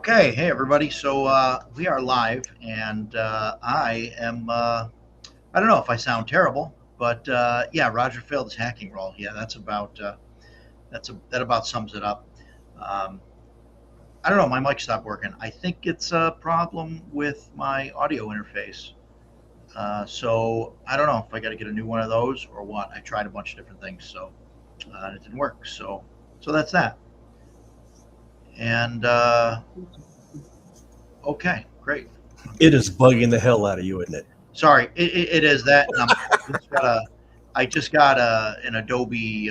Okay, hey everybody. So we are live, and I am. I don't know if I sound terrible, but yeah, Roger failed his hacking role. Yeah, that about sums it up. Um, I don't know. My mic stopped working. I think it's a problem with my audio interface. So I don't know if I got to get a new one of those or what. I tried a bunch of different things, so it didn't work. So that's that. And okay, great. It is bugging the hell out of you, isn't it? Sorry, it is that, and I just got an Adobe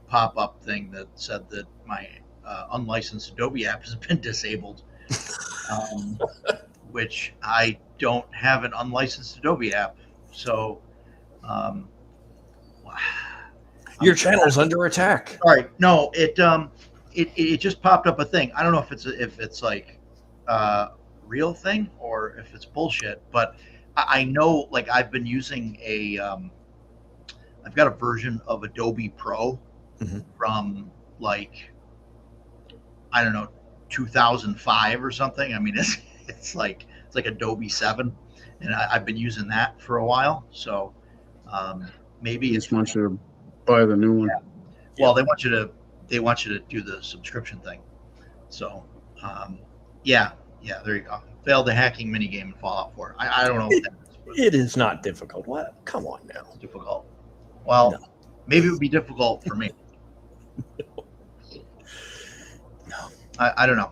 pop up thing that said that my unlicensed Adobe app has been disabled, um, which I don't have an unlicensed Adobe app, so um, Your I'm channel's under attack. sorry. No, it just popped up a thing. I don't know if it's like uh, real thing or if it's bullshit, but I know like I've been using I've got a version of Adobe Pro Mhm. from like I don't know 2005 or something. I mean it's like Adobe 7, and I've been using that for a while. So um, maybe They it's just want you to buy the new one. well they want you to do the subscription thing. So um, yeah, yeah, there you go. Failed the hacking minigame in Fallout 4. I don't know what that is, but It is not difficult. What? Come on now. it's difficult. Well, No. maybe it would be difficult for me. No. I don't know.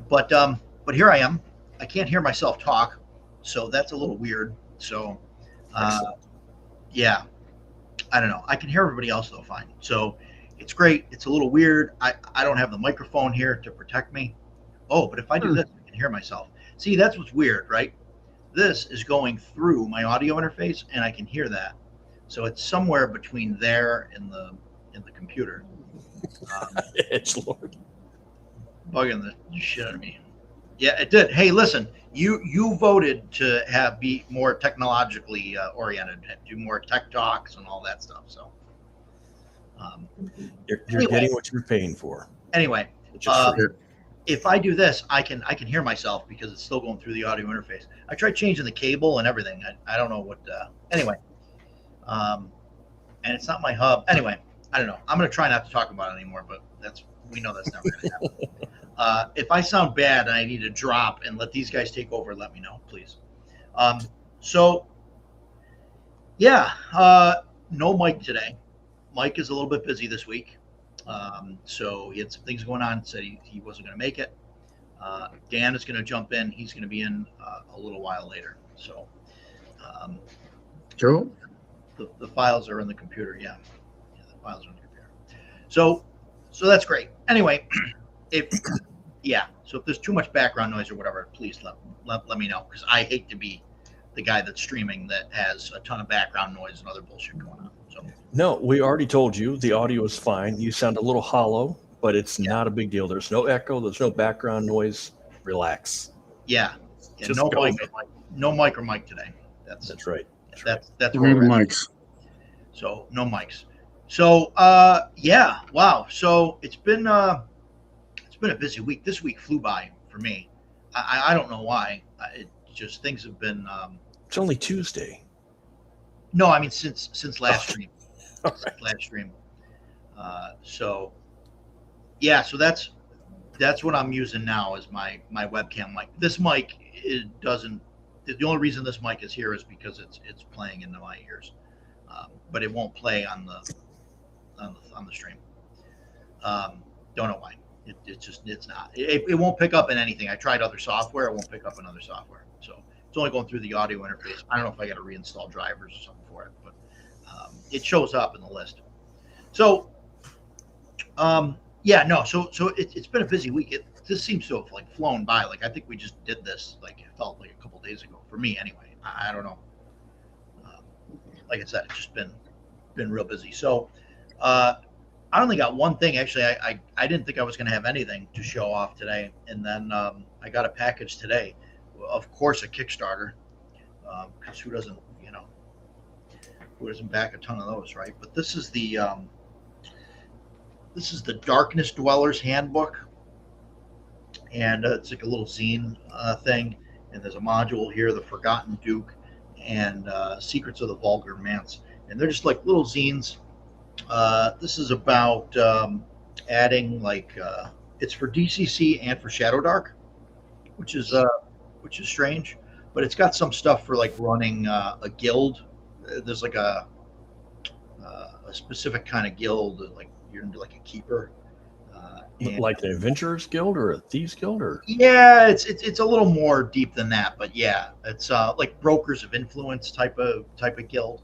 But here I am. I can't hear myself talk, so that's a little weird. So Excellent. yeah, I don't know. I can hear everybody else though fine. So it's great. It's a little weird. I don't have the microphone here to protect me. Oh, but if I do this, I can hear myself. See, that's what's weird, right? This is going through my audio interface, and I can hear that. So it's somewhere between there and the computer. It's Lord. Bugging the shit out of me. Yeah, it did. Hey, listen, you voted to be more technologically oriented, do more tech talks and all that stuff. So You're anyway, getting what you're paying for. anyway, Which is free. if I do this, I can hear myself because it's still going through the audio interface. I tried changing the cable and everything. I don't know what. Anyway, and it's not my hub. Anyway, I don't know. I'm gonna try not to talk about it anymore. But we know that's never gonna happen. If I sound bad and I need to drop and let these guys take over, let me know, please. So, yeah, no Mike today. Mike is a little bit busy this week. So he had some things going on, said he wasn't going to make it. Dan is going to jump in. He's going to be in a little while later. So Joe? the files are in the computer. Yeah, the files are in the computer. So that's great. Anyway, so if there's too much background noise or whatever, please let me know because I hate to be the guy that's streaming that has a ton of background noise and other bullshit going on. So No, we already told you the audio is fine. You sound a little hollow, but it's not a big deal. There's no echo. There's no background noise. Relax. yeah, Just no go, mic, man. no mic or mic today. That's right. that's Give where me the we're at. mics. So no mics. So yeah, wow. So it's been a busy week. This week flew by for me. I don't know why. It just things have been. It's only Tuesday. No, I mean since last stream. All right. Last stream. So yeah, so that's what I'm using now as my webcam mic. This mic doesn't. The only reason this mic is here is because it's playing into my ears, but it won't play on the stream. Don't know why. It's not. It won't pick up in anything. I tried other software. It won't pick up in other software. So it's only going through the audio interface. I don't know if I got to reinstall drivers or something for it, but it shows up in the list. So yeah, no. So it's been a busy week. This seems to have like flown by. Like I think we just did this. Like it felt like a couple days ago for me anyway. I don't know. Like I said, it's just been real busy. So I only got one thing. Actually, I didn't think I was going to have anything to show off today, and then I got a package today. Of course, a Kickstarter, because who doesn't back a ton of those, right? But this is the Darkness Dwellers Handbook, and it's like a little zine thing. And there's a module here, The Forgotten Duke, and Secrets of the Vulgar Manse, and they're just like little zines. This is about adding it's for DCC and for Shadow Dark, which is strange, but it's got some stuff for like running a guild. There's like a specific kind of guild, like you're into like a keeper. Like an adventurers guild or a thieves guild, or Yeah, it's a little more deep than that, but yeah, it's like brokers of influence type of guild.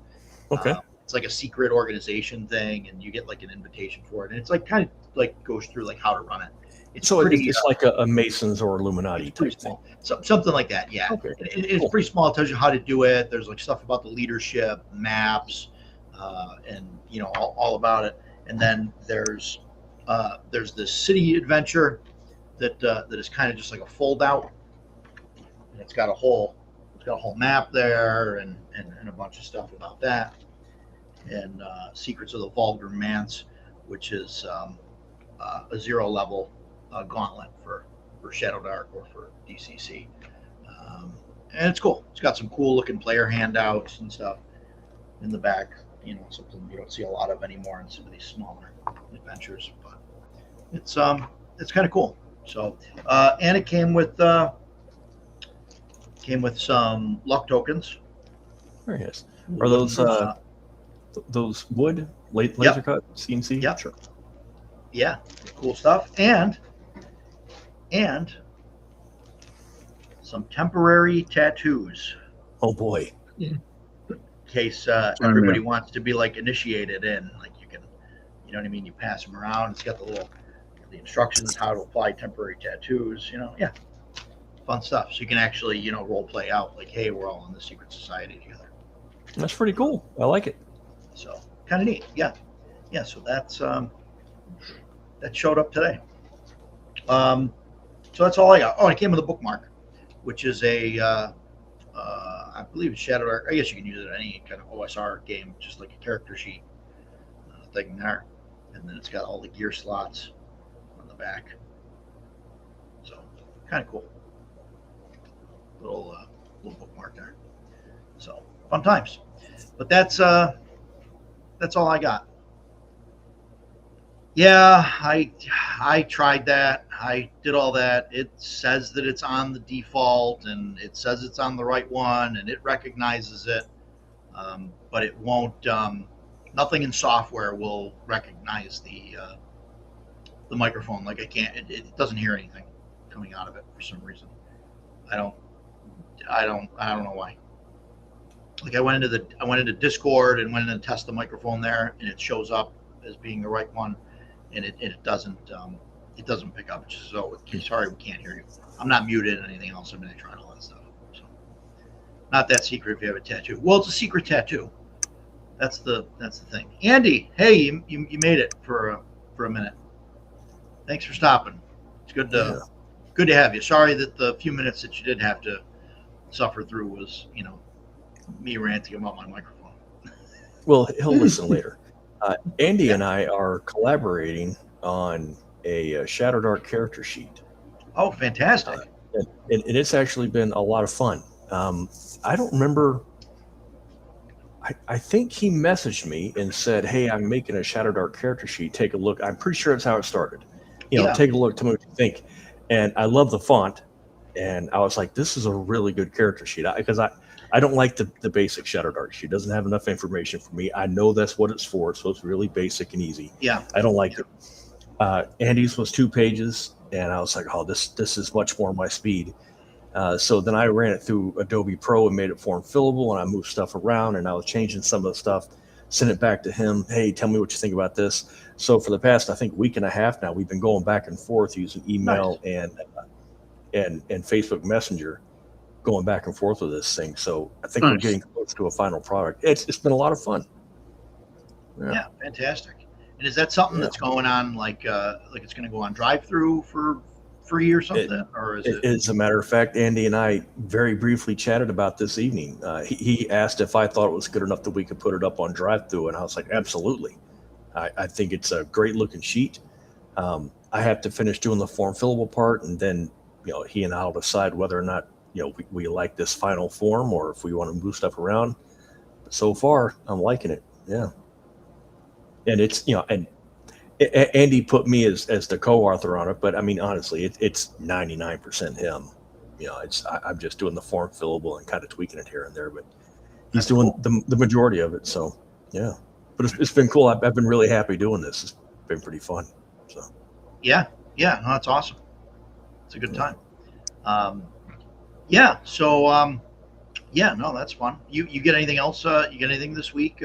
okay. It's like a secret organization thing, and you get like an invitation for it, and it's like kind of like goes through like how to run it. It's So pretty. it's like a Masons or Illuminati It's pretty type thing. small, something like that. Yeah, Okay. it's Cool. pretty small. It tells you how to do it. There's like stuff about the leadership, maps, and all about it. And then there's this city adventure that is kind of just like a fold out, and it's got a whole map there, and a bunch of stuff about that, and Secrets of the Vulgar Manse, which is a 0 level gauntlet for Shadow Dark or for DCC, and it's cool. It's got some cool looking player handouts and stuff in the back. Something you don't see a lot of anymore in some of these smaller adventures, but it's kind of cool. So, and it came with some luck tokens. Very nice. Are those wood laser cut CNC? Yep. Sure. Yeah, cool stuff, and some temporary tattoos Oh boy. in case everybody wants to be like initiated in. Like you can, you know what I mean. You pass them around. It's got the instructions how to apply temporary tattoos. Yeah, fun stuff. So you can actually role play out like, hey, we're all in the secret society together. That's pretty cool. I like it. So kind of neat. Yeah. So that's that showed up today. So that's all I got. Oh, it came with a bookmark, which is I believe it's Shadow Dark. I guess you can use it in any kind of OSR game, just like a character sheet thing there. And then it's got all the gear slots on the back. So kind of cool. Little bookmark there. So fun times. But that's all I got. Yeah, I tried that. I did all that. It says that it's on the default, and it says it's on the right one, and it recognizes it, but it won't. Nothing in software will recognize the microphone. Like I can't. It doesn't hear anything coming out of it for some reason. I don't know why. Like I went into Discord and went in and test the microphone there, and it shows up as being the right one. And it doesn't pick up. It's just, sorry, we can't hear you. I'm not muted and anything else. I mean, I tried all that stuff. So not that secret if you have a tattoo. Well, it's a secret tattoo. That's the thing. Andy, hey, you made it for a minute. Thanks for stopping. It's good to have you. Sorry that the few minutes that you did have to suffer through was me ranting about my microphone. Well, he'll listen later. Andy and I are collaborating on a Shadow Dark character sheet. Oh, fantastic. And it's actually been a lot of fun. I don't remember. I think he messaged me and said, hey, I'm making a Shadow Dark character sheet. Take a look. I'm pretty sure that's how it started. Take a look, tell me what you think. And I love the font. And I was like, this is a really good character sheet. Because I don't like the basic Shadow Dark sheet. It doesn't have enough information for me. I know that's what it's for, so it's really basic and easy. Yeah. I don't like it. Andy's was 2 pages, and I was like, oh, this is much more my speed. So then I ran it through Adobe Pro and made it form fillable, and I moved stuff around, and I was changing some of the stuff, sent it back to him. Hey, tell me what you think about this. So for the past, I think, week and a half now, we've been going back and forth using email and Facebook Messenger, going back and forth with this thing. So I think we're getting close to a final product. It's been a lot of fun. Yeah, fantastic. And is that something that's going on like it's going to go on drive-through for free or something? Or is it? As a matter of fact, Andy and I very briefly chatted about this evening. He asked if I thought it was good enough that we could put it up on drive-through, and I was like, absolutely. I think it's a great looking sheet. I have to finish doing the form fillable part, and then he and I'll decide whether or not we like this final form or if we want to move stuff around. But so far, I'm liking it. Yeah, and it's and Andy put me as the co-author on it, but I mean honestly, it's 99% him. I'm just doing the form fillable and kind of tweaking it here and there, but he's That's doing cool. the majority of it. So yeah, but it's been cool. I've been really happy doing this. It's been pretty fun. So Yeah, yeah, no, that's awesome. It's a good time. Yeah, so yeah, no, that's fun. You get anything else? You get anything this week?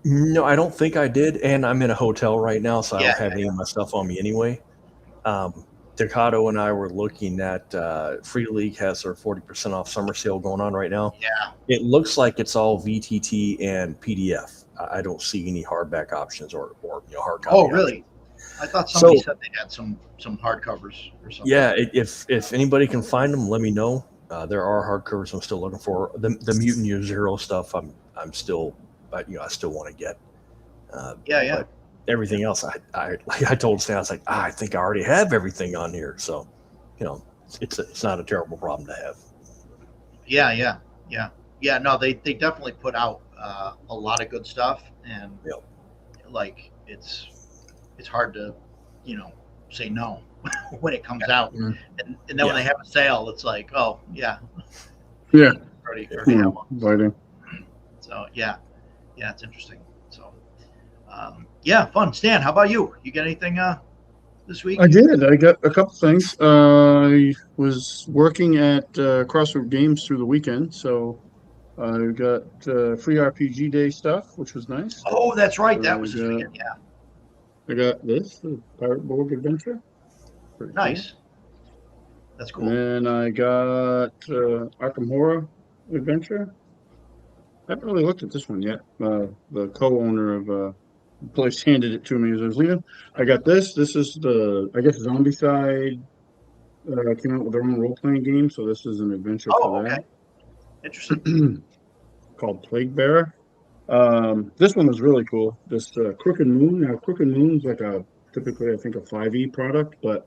no, I don't think I did, and I'm in a hotel right now, so I Yeah, don't have any of my stuff on me anyway. Decado and I were looking at Free League has their 40% off summer sale going on right now. yeah. It looks like it's all VTT and PDF. I don't see any hardback options or hard copy. Oh, really? I thought somebody So- said they had some hardcovers or something. Yeah, if anybody can find them, let me know. There are hardcovers I'm still looking for. The Mutant Year Zero stuff, I'm still, I still want to get. Yeah. But everything else, I told Stan, I was like, I think I already have everything on here. So, it's not a terrible problem to have. Yeah. No, they definitely put out a lot of good stuff, and Yep. like it's hard to say no when it comes out, Yeah. and then when they have a sale, it's like, oh yeah, Yeah. already Yeah. have one. Lighting. So yeah, it's interesting. So yeah, fun. Stan, how about you? You get anything this week? I did. I got a couple things. I was working at Crossroad Games through the weekend, so I got free RPG Day stuff, which was nice. Oh, that's right. That was this Yeah. weekend. Yeah, I got this, the Pirate Borg Adventure. Pretty cool. nice. That's cool. And then I got Arkham Horror Adventure. I haven't really looked at this one yet. The co-owner of the place handed it to me as I was leaving. I got this. This is I guess Zombicide came out with their own role-playing game, so this is an adventure Oh, for okay. that. Interesting. Called Plague Bearer. This one was really cool. This Crooked Moon. Now, Crooked Moon's like typically I think a 5e product, but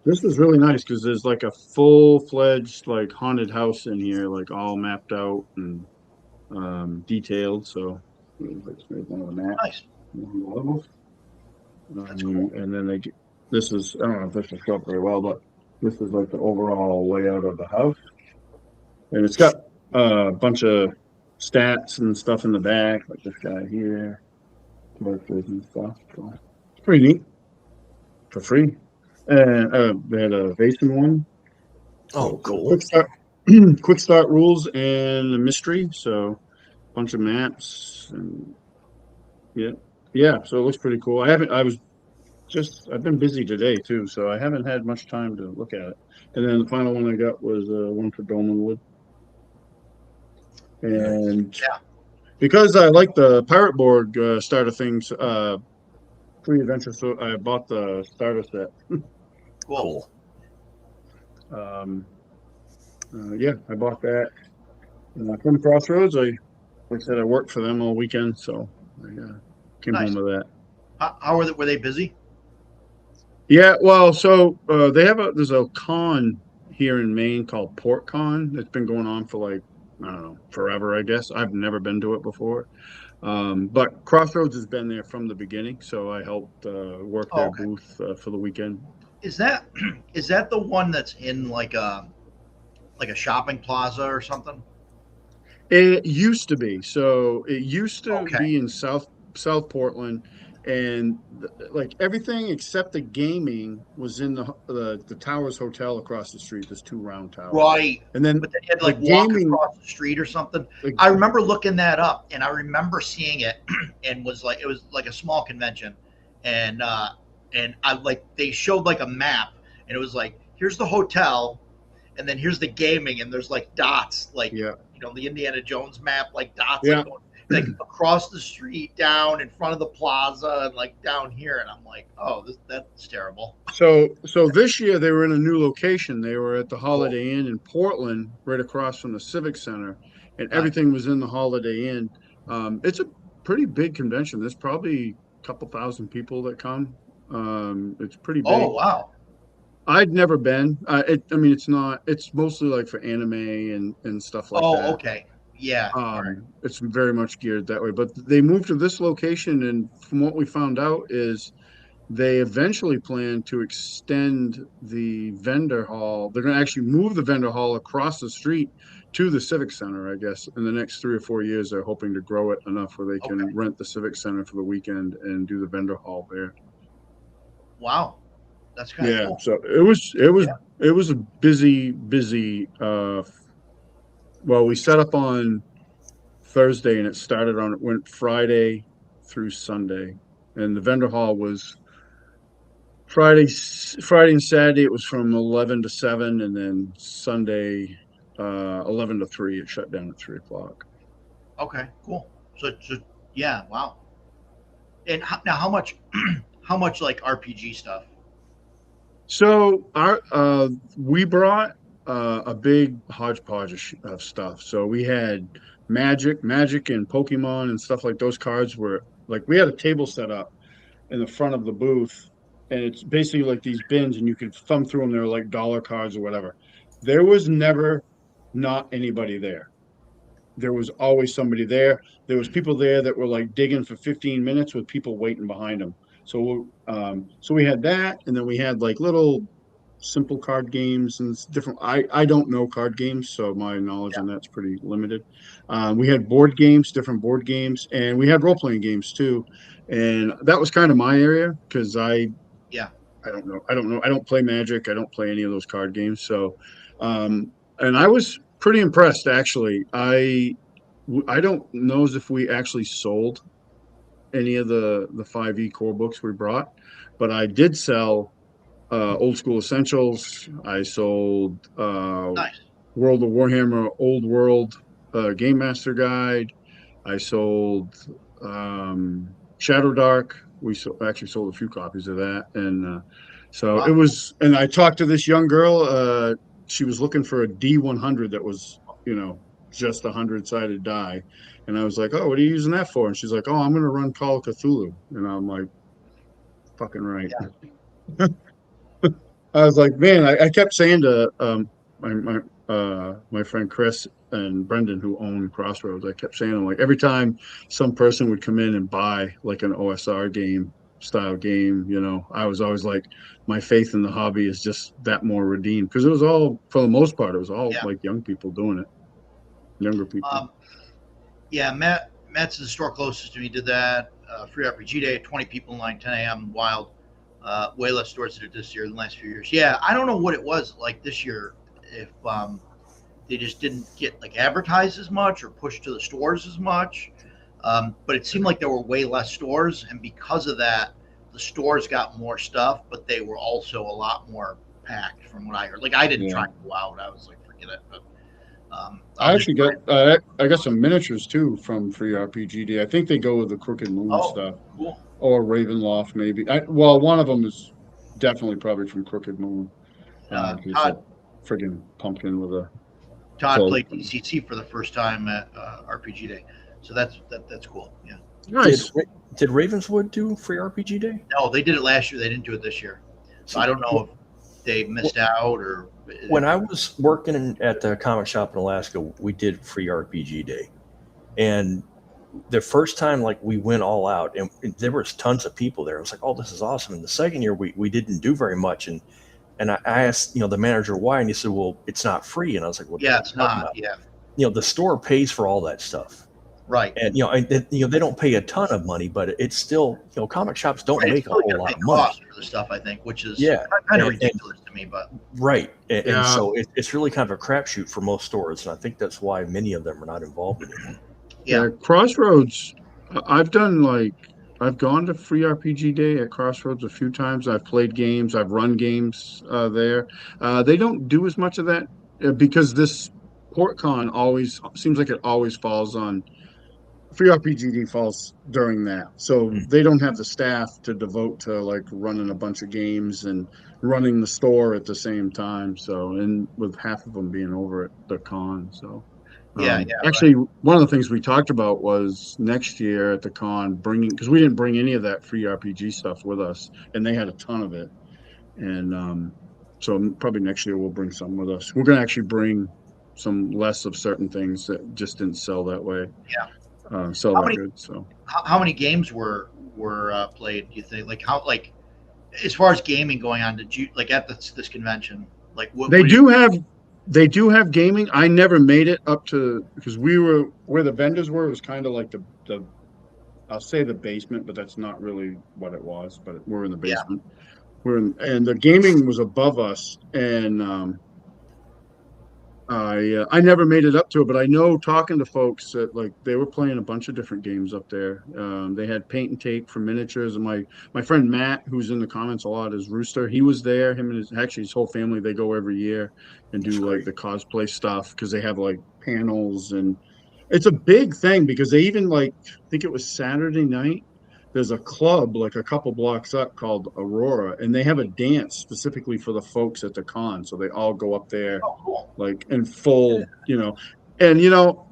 this was really nice because there's like a full-fledged like haunted house in here, like all mapped out and detailed. So let's make one of the maps. Nice. One of the levels. That's cool. And then this is, I don't know if this will show up very well, but this is like the overall layout of the house. And it's got a bunch of stats and stuff in the back, like this guy here, characters and stuff. So it's pretty neat for free. And they had a Vason one. Oh, cool. Quick start rules and a mystery. So a bunch of maps and yeah. So it looks pretty cool. I've been busy today too, so I haven't had much time to look at it. And then the final one I got was one for Dolmenwood. And Yeah. because I like the Pirate Borg starter things, free adventure, so I bought the starter set. Cool. Yeah, I bought that. From Crossroads, like I said, I worked for them all weekend, so I came Nice. home with that. How were they busy? Yeah, well, so there's a con here in Maine called PortCon. It's been going on for like, I don't know, forever, I guess. I've never been to it before. But Crossroads has been there from the beginning, so I helped work their okay. booth for the weekend. Is that the one that's in like a shopping plaza or something? It used to be. So it used to Okay. be in South Portland, and like everything except the gaming was in the Towers Hotel across the street. There's two round towers. Right. And then But then you had to like the walk gaming- across the street or something. like, I remember looking that up, and I remember seeing it, and it was like a small convention, and I like they showed like a map, and it was like here's the hotel, and then here's the gaming, and there's like dots, like yeah. the Indiana Jones map, like dots, Yeah. like across the street, down in front of the plaza, and like down here, and I'm like, oh, that's terrible. So this year they were in a new location. They were at the Holiday Inn in Portland, right across from the Civic Center, and Nice. everything was in the Holiday Inn. It's a pretty big convention. There's probably a couple thousand people that come. It's pretty big. Oh wow. I'd never been. I mean, it's not. It's mostly like for anime and stuff like Oh, that. okay. Yeah. All right. It's very much geared that way. But they moved to this location, and from what we found out is they eventually plan to extend the vendor hall. They're going to actually move the vendor hall across the street to the Civic Center, I guess. In the next 3 or 4 years, they're hoping to grow it enough where they can Okay. rent the Civic Center for the weekend and do the vendor hall there. Wow. That's kind of Yeah, cool. so it was Yeah. it was a busy well, we set up on Thursday and it went Friday through Sunday. And the vendor hall was Friday and Saturday it was from 11 to 7, and then Sunday 11 to 3. It shut down at 3 o'clock. Okay. Cool. So yeah. Wow. And now, how much? How much like RPG stuff? So our we brought a big hodgepodge of stuff. So we had Magic and Pokemon and stuff like those cards were like we had a table set up in the front of the booth, and it's basically like these bins, and you could thumb through them. They're like dollar cards or whatever. There was never not anybody there. There was always somebody there. There was people there that were like digging for 15 minutes with people waiting behind them. So we had that, and then we had like little simple card games and different. I don't know card games, so my knowledge Yeah. on that's pretty limited. We had board games, different board games, and we had role playing games too. And that was kind of my area because Yeah. I don't know. I don't know. I don't play Magic. I don't play any of those card games. So, and I was pretty impressed actually. I don't know as if we actually sold any of the 5e core books we brought, but I did sell Old School Essentials. I sold Nice. World of Warhammer Old World Game Master Guide. I sold Shadow Dark. Actually sold a few copies of that, and so it Wow. was. And I talked to this young girl. She was looking for a D100 that was, just a 100-sided die, and I was like, "Oh, what are you using that for?" And she's like, "Oh, I'm going to run Call of Cthulhu," and I'm like, "Fucking right." Yeah. I was like, man, I kept saying to my friend Chris and Brendan who own Crossroads, I kept saying, I'm like, every time some person would come in and buy like an OSR game style game, I was always like, my faith in the hobby is just that more redeemed because it was all, for the most part, it was all Yeah. like young people doing it, younger people. Yeah. Matt's the store closest to me. Did that free RPG day. 20 people in line. 10 a.m. Wild. Way less stores did it this year than the last few years. Yeah, I don't know what it was like this year. If they just didn't get like advertised as much or pushed to the stores as much, but it seemed like there were way less stores, and because of that, the stores got more stuff, but they were also a lot more packed, from what I heard. Like I didn't try to go out. I was like, forget it. But I I'll just actually I got some miniatures too from Free RPG Day. I think they go with the Crooked Moon stuff. Cool. Or Ravenloft, maybe. Well, one of them is definitely probably from Crooked Moon. It's Todd a friggin' pumpkin with a Todd cloak. played DCC for the first time at RPG Day, so that's cool. Yeah. Nice. Did Ravenswood do free RPG Day? No, they did it last year. They didn't do it this year, so I don't know if they missed out or. When I was working at the comic shop in Alaska, we did free RPG Day, and the first time like we went all out and there was tons of people there. I was like, oh, this is awesome. And the second year we didn't do very much. And I asked, the manager why, and he said, well, it's not free. And I was like, well, Yeah, it's not. Yeah. The store pays for all that stuff. Right. And, they don't pay a ton of money, but it's still, comic shops don't Right, make a whole lot of money for the stuff, I think, which is and kind of ridiculous to me, but right. And so it's really kind of a crapshoot for most stores. And I think that's why many of them are not involved anymore. Yeah, Crossroads. I've gone to Free RPG Day at Crossroads a few times. I've played games. I've run games there. They don't do as much of that because this PortCon always seems like it always falls on Free RPG Day falls during that. So they don't have the staff to devote to like running a bunch of games and running the store at the same time. So, and with half of them being over at the con. So. Actually, one of the things we talked about was next year at the con because we didn't bring any of that free RPG stuff with us, and they had a ton of it. And So probably next year we'll bring some with us. We're gonna actually bring some less of certain things that just didn't sell that way. Sell How that many good. So how many games were played? Do you think like how like as far as gaming going on? Did you like at this convention? Like they what did you, they do have gaming. I never made it up to because we were where the vendors were. It was kind of like the I'll say the basement, but that's not really what it was. But we're in the yeah. basement. And the gaming was above us, and I never made it up to it, but I know talking to folks that like they were playing a bunch of different games up there. They had paint and tape for miniatures, and my friend Matt, who's in the comments a lot, is Rooster. He was there. Him and his whole family. They go every year and That's do like great. the cosplay stuff because they have like panels, and it's a big thing because they even like I think it was Saturday night. There's a club like a couple blocks up called Aurora, and they have a dance specifically for the folks at the con. So they all go up there Oh, cool. like in Yeah. full, and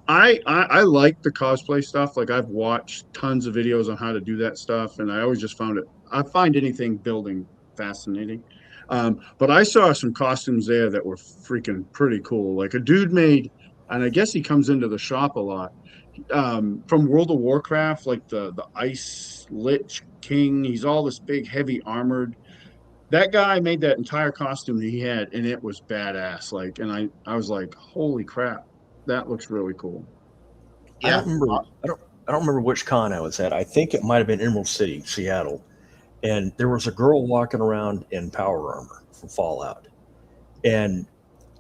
I like the cosplay stuff. Like I've watched tons of videos on how to do that stuff, and I always just found it. I find anything building fascinating. But I saw some costumes there that were freaking pretty cool. Like a dude made, and I guess he comes into the shop a lot, from World of Warcraft, like the Ice Lich King. He's all this big, heavy armored. That guy made that entire costume that he had, and it was badass. Like, and I was like, holy crap, that looks really cool. I don't Yeah. remember. I don't remember which con I was at. I think it might have been Emerald City, Seattle, and there was a girl walking around in power armor from Fallout, and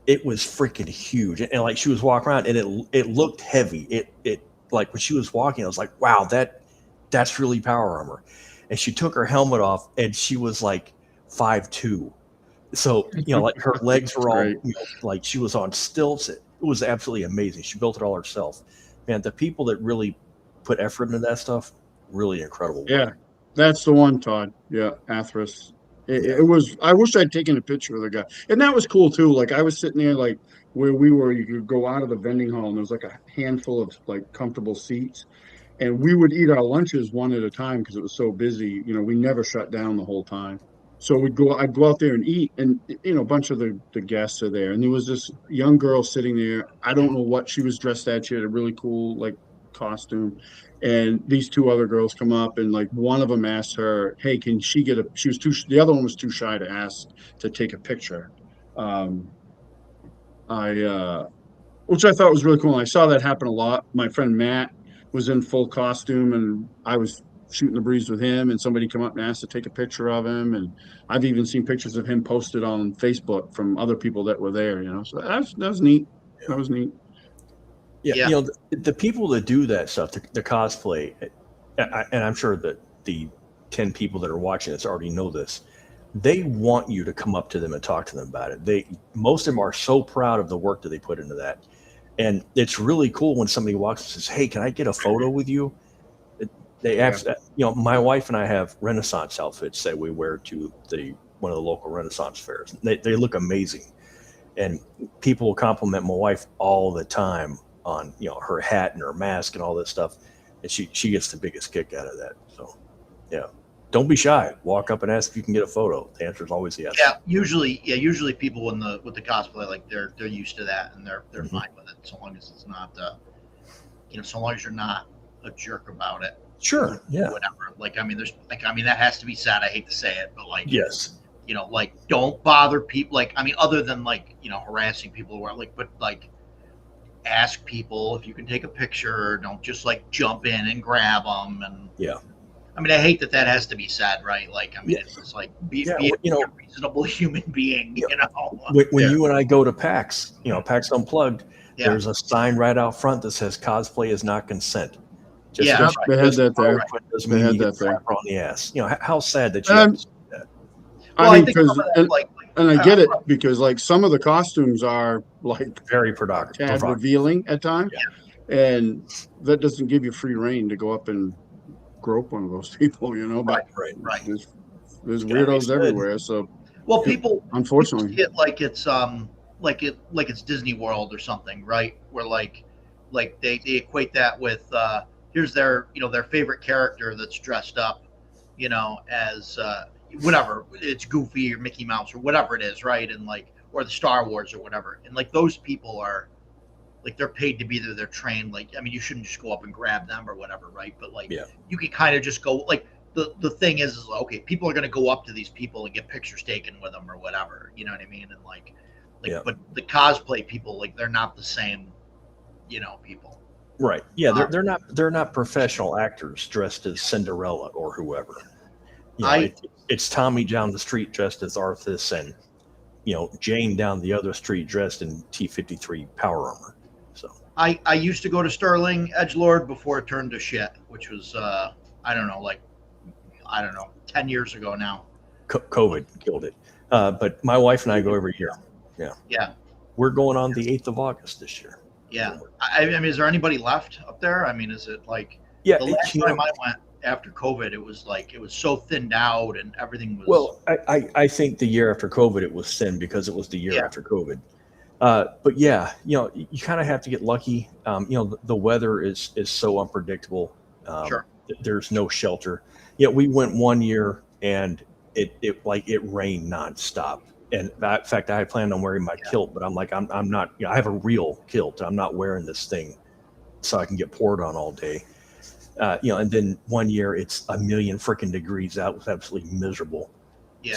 it was freaking huge. And like she was walking around, and it looked heavy. It like when she was walking, I was like, wow, that's really power armor. And she took her helmet off, and she was like 5'2". So like her legs were all Great. like she was on stilts. It was absolutely amazing. She built it all herself. Man, the people that really put effort into that stuff, really incredible. Yeah, that's the one, Todd. Yeah, Athros. Yeah. It was. I wish I'd taken a picture of the guy, and that was cool too. Like I was sitting there, like where we were. You could go out of the vending hall, and there was like a handful of like comfortable seats, and we would eat our lunches one at a time because it was so busy. We never shut down the whole time. So I'd go out there and eat, and a bunch of the guests are there, and there was this young girl sitting there. I don't know what she was dressed at. She had a really cool like costume, and these two other girls come up, and like one of them asked her, "Hey, can she get a?" She was too. The other one was too shy to ask to take a picture. Um, which I thought was really cool. And I saw that happen a lot. My friend Matt was in full costume, and I was shooting the breeze with him, and somebody come up and asked to take a picture of him. And I've even seen pictures of him posted on Facebook from other people that were there. So that was neat. That was neat. Yeah, Yeah. the people that do that stuff, the cosplay, and I'm sure that the 10 people that are watching this already know this. They want you to come up to them and talk to them about it. Most of them are so proud of the work that they put into that, and it's really cool when somebody walks and says, "Hey, can I get a photo with you?" They actually, my wife and I have Renaissance outfits that we wear to one of the local Renaissance fairs. They look amazing, and people will compliment my wife all the time on her hat and her mask and all this stuff, and she gets the biggest kick out of that. So yeah, don't be shy. Walk up and ask if you can get a photo. The answer is always yes. Yeah, usually people with the cosplay, like they're used to that, and they're Mhm. fine with it, so long as it's not so long as you're not a jerk about it. Sure. Yeah. Whatever. Like that has to be said. I hate to say it, but like Yes. like don't bother people. Like other than like harassing people who are but like ask people if you can take a picture. Don't just like jump in and grab them. And Yeah. I hate that has to be said, right? Like Yeah. it's just like be Yeah, a reasonable human being. Yeah. Yeah. When you and I go to PAX, PAX Unplugged, Yeah. there's a sign right out front that says "Cosplay is not consent." Just Yeah. because They had that there. doesn't They mean had you get that there. slapped on the ass. How sad that you have to say that. Well, I I mean, think because some of that, and I get it because like some of the costumes are like Very tad provocative. revealing at times, and that doesn't give you free reign to go up and grope one of those people, But Right. there's Yeah, weirdos understood. everywhere, so well, people unfortunately, see it like it's like it's Disney World or something, right? Where like they equate that with here's their their favorite character that's dressed up, as whatever, it's Goofy or Mickey Mouse or whatever it is, right? And like, or the Star Wars or whatever. And like those people are like, they're paid to be there, they're trained. Like, I mean, you shouldn't just go up and grab them or whatever, right? But like, Yeah. you can kind of just go like, the thing is okay, people are going to go up to these people and get pictures taken with them or whatever, you know what I mean? And like Yeah. but the cosplay people, like, they're not the same, people. Right. Yeah. They're not professional actors dressed as Cinderella or whoever. It's Tommy down the street dressed as Arthas, and Jane down the other street dressed in T-53 power armor. So I used to go to Sterling Edgelord before it turned to shit, which was I don't know, 10 years ago now. COVID killed it. But my wife and I go every year. Yeah. Yeah. We're going on the 8th of August this year. Yeah. I mean, is there anybody left up there? I mean, is it like the last time I went after COVID, it was so thinned out and everything was. Well, I think the year after COVID, it was thin because it was the year after COVID. But yeah, you kind of have to get lucky. The weather is so unpredictable. Sure. There's no shelter. We went one year and it rained nonstop. And in fact, I had planned on wearing my kilt, but I'm like, I'm not. I have a real kilt. I'm not wearing this thing so I can get poured on all day. And then one year it's a million freaking degrees out. It was absolutely miserable. Yeah.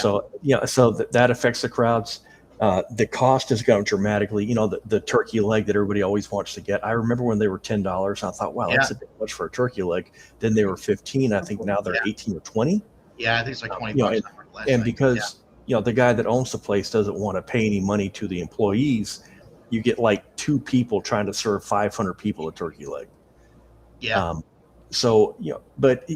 So that affects the crowds. The cost has gone dramatically. The turkey leg that everybody always wants to get. I remember when they were $10. I thought, wow, that's a bit much for a turkey leg. Then they were $15. I think now they're 18 or 20. Yeah, I think it's like 20 bucks. And because the guy that owns the place doesn't want to pay any money to the employees, you get like 2 people trying to serve 500 people a turkey leg. Yeah. But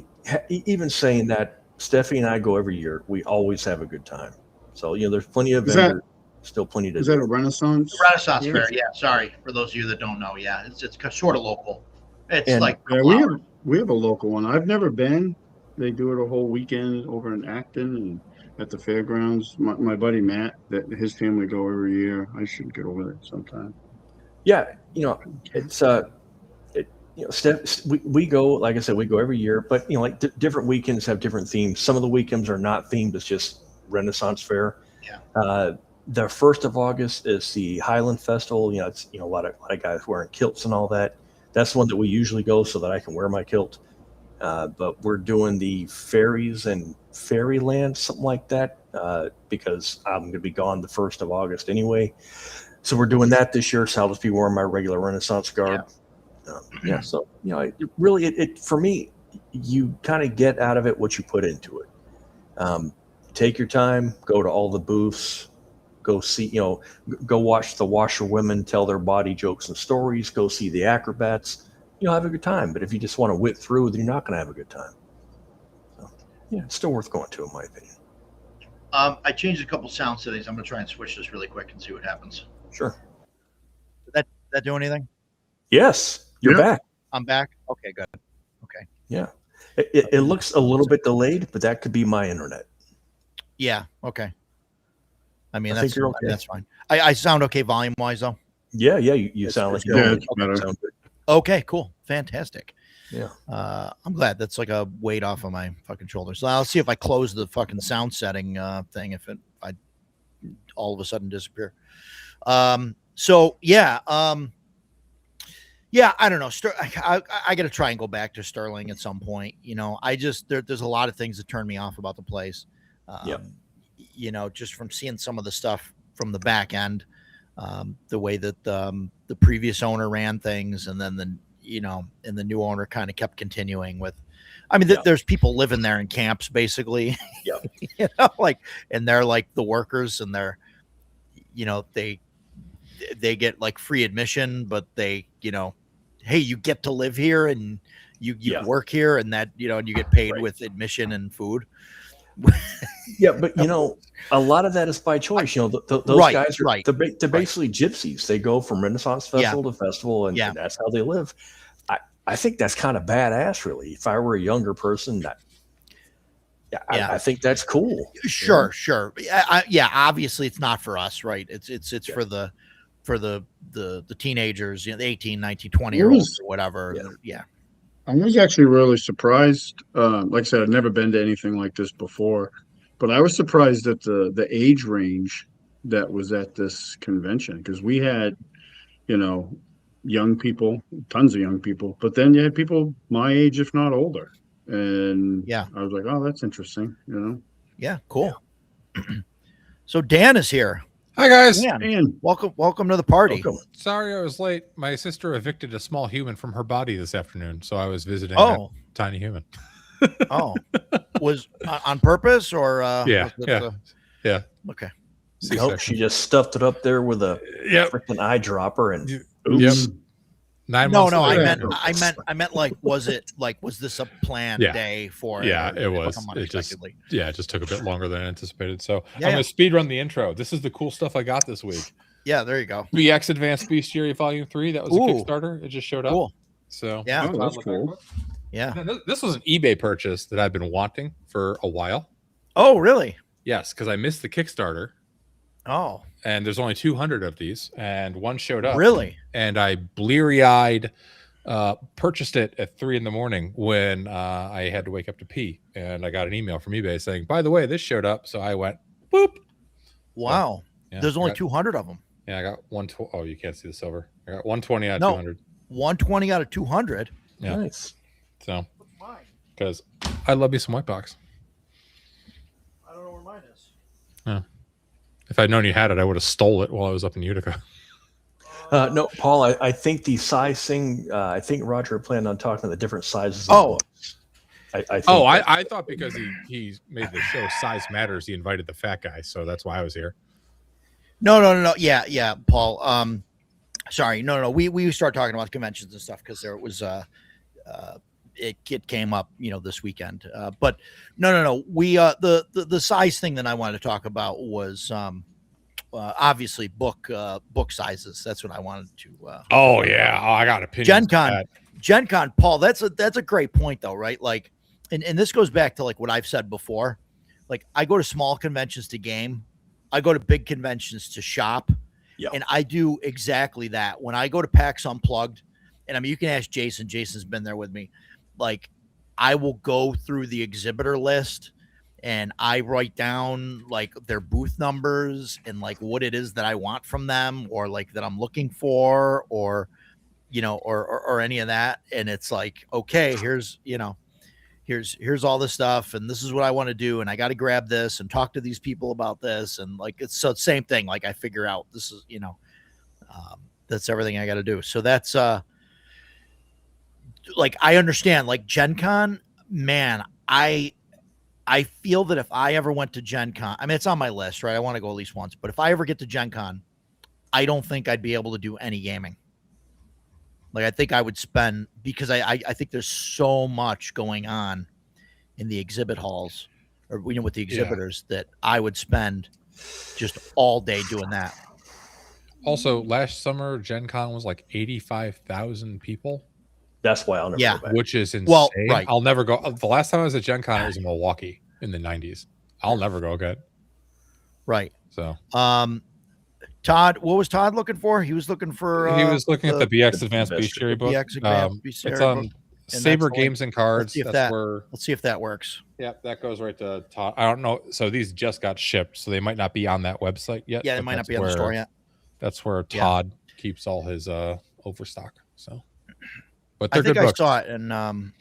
even saying that, Stephanie and I go every year. We always have a good time. So there's plenty of vendors. Still plenty to Is do. that a Renaissance? Renaissance Fair, yeah. Sorry for those of you that don't know. Yeah, it's sort of local. It's we have a local one. I've never been. They do it a whole weekend over in Acton and at the fairgrounds. My buddy Matt, that his family go every year. I should get over there sometime. Yeah, it's we go, like I said, we go every year, but different weekends have different themes. Some of the weekends are not themed; it's just Renaissance Fair. Yeah. The 1st of August is the Highland Festival. It's a lot of guys wearing kilts and all that. That's the one that we usually go so that I can wear my kilt. But we're doing the fairies and Fairyland, something like that, because I'm going to be gone the 1st of August anyway. So we're doing that this year. So I'll just be wearing my regular Renaissance garb. So it for me, you kind of get out of it what you put into it. Take your time, go to all the booths, go see, go watch the washerwomen tell their body jokes and stories, go see the acrobats, have a good time. But if you just want to whip through, then you're not going to have a good time. So, it's still worth going to, in my opinion. I changed a couple sound settings. I'm going to try and switch this really quick and see what happens. Sure. Did that do anything? Yes, you're back. I'm back. Okay, good. Okay. Yeah. It looks a little bit delayed, but that could be my internet. Yeah. Okay. I mean, think you're okay. That's fine. I sound okay volume wise though. Yeah. You sound like you're better. sound good. Okay, cool. Fantastic. Yeah. I'm glad. That's like a weight off of my fucking shoulders. So I'll see if I close the fucking sound setting thing if I all of a sudden disappear. Yeah, I don't know. I got to try and go back to Sterling at some point. There's a lot of things that turn me off about the place. Just from seeing some of the stuff from the back end, the way that the previous owner ran things, and then and the new owner kind of kept continuing with. I mean, there's people living there in camps, basically. Yeah. And they're like the workers, and they're, they get like free admission, but they, hey, you get to live here and you work here, and that, and you get paid with admission and food. Yeah, but a lot of that is by choice. Those guys are they're basically gypsies. They go from Renaissance Festival to festival, and that's how they live. I think that's kind of badass, really. If I were a younger person, I think that's cool. Sure. Obviously, it's not for us, right? It's for the teenagers, the 18, 19, 20 year olds or whatever. Yeah. I was actually really surprised. Like I said, I've never been to anything like this before. But I was surprised at the age range that was at this convention, because we had, young people, tons of young people, but then you had people my age, if not older. And Yeah. I was like, oh, that's interesting, Yeah, cool. So Dan is here. Hi guys. Dan, And welcome to the party. Welcome. Sorry I was late. My sister evicted a small human from her body this afternoon, so I was visiting Oh, that tiny human. oh, was on purpose or Yeah, was it, yeah. Yeah. okay. Nope, she just stuffed it up there with a Yep. freaking eyedropper and Yep. oops. 9 No, months no, later. I meant like, was this a planned Yeah. day for? Yeah, or it was. come It just unexpectedly? Yeah, it just took a bit longer than anticipated. So Yeah, I'm gonna speed run the intro. This is the cool stuff I got this week. Yeah, there you go. BX Advanced Bestiary Volume 3. That was a Ooh. Kickstarter. It just showed up. Cool. So Yeah. Oh, that's cool. Yeah. And this was an eBay purchase that I've been wanting for a while. Oh, really? Yes, because I missed the Kickstarter. Oh, And there's only 200 of these, and one showed up. really? And I bleary-eyed purchased it at 3 a.m. when I had to wake up to pee, and I got an email from eBay saying, by the way, this showed up. So I went boop. Wow. Yeah, There's only I got, 200 of them. yeah, I got 120. Oh, you can't see the silver. I got 120 out of No. 200. 120 out of 200. Yeah. nice. So because I love me some white box. I don't know where mine is. If I'd known you had it, I would have stole it while I was up in Utica. No, Paul, I think the size thing, I think Roger planned on talking the different sizes. Oh. Of books. I think Oh, that- I thought because he made the show Size Matters, he invited the fat guy, so that's why I was here. No. Yeah, Paul. Sorry. No. We started talking about conventions and stuff because there was it came up, this weekend. But no. We the size thing that I wanted to talk about was obviously book sizes. That's what I wanted to. Oh yeah, I got opinions. Gen on Con. that. Gen Con, Paul, that's a great point though, right? Like, and this goes back to like what I've said before. Like, I go to small conventions to game, I go to big conventions to shop, and I do exactly that. When I go to PAX Unplugged, and I mean, you can ask Jason. Jason's been there with me. Like, I will go through the exhibitor list, and I write down like their booth numbers and like what it is that I want from them, or like that I'm looking for, or or any of that. And it's like, okay, here's all this stuff, and this is what I want to do, and I got to grab this and talk to these people about this, and like it's so same thing. Like I figure out this is that's everything I got to do. So that's like I understand like Gen Con, man. I feel that if I ever went to Gen Con, I mean it's on my list, right? I want to go at least once, but if I ever get to Gen Con, I don't think I'd be able to do any gaming. Like I think I would spend, because I think there's so much going on in the exhibit halls, or with the exhibitors, that I would spend just all day doing that. Also, last summer Gen Con was like 85,000 people, that's why I'll never Yeah. go back. which is insane. Well, right. I'll never go. The last time I was at Gen Con, it was in Milwaukee in the 90s. I'll never go again. Right. So Todd, what was Todd looking for? He was looking for. he was looking at the BX the Advanced Bestiary Bestiary book. BX Advanced It's Bestiary on book. And Saber that's the Games and Cards. see if That's that- where. Let's see if that works. Yeah, that goes right to Todd. I don't know. So these just got shipped, so they might not be on that website yet. Yeah, they but might not that's be on the where- store yet. That's where Yeah. Todd keeps all his overstock. So, but I they're think good I books. saw it, and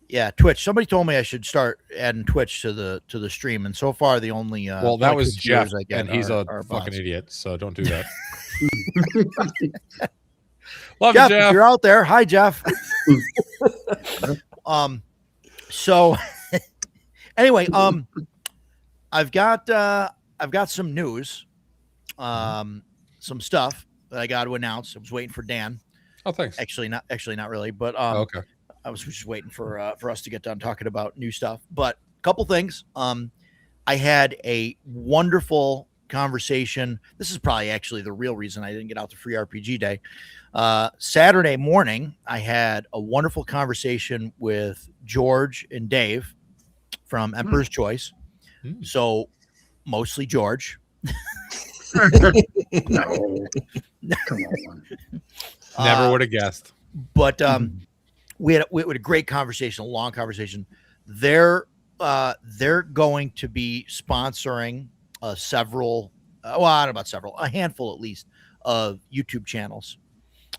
yeah, Twitch. Somebody told me I should start adding Twitch to the stream, and so far the only Well, that was Twitch Jeff, viewers I get and he's are a bots. fucking idiot. So don't do that. Love Jeff, you, if Jeff. you're out there, hi Jeff. So anyway, I've got some news, some stuff that I got to announce. I was waiting for Dan. Oh, thanks. Actually, not really, but Okay. I was just waiting for us to get done talking about new stuff. But a couple things. I had a wonderful conversation. This is probably actually the real reason I didn't get out to Free RPG Day. Saturday morning, I had a wonderful conversation with George and Dave from Emperor's Choice. Hmm. So mostly George. No, come on. Never would have guessed. But we had a great conversation, a long conversation. Their they're going to be sponsoring several, well, I don't know about several, a handful at least of YouTube channels.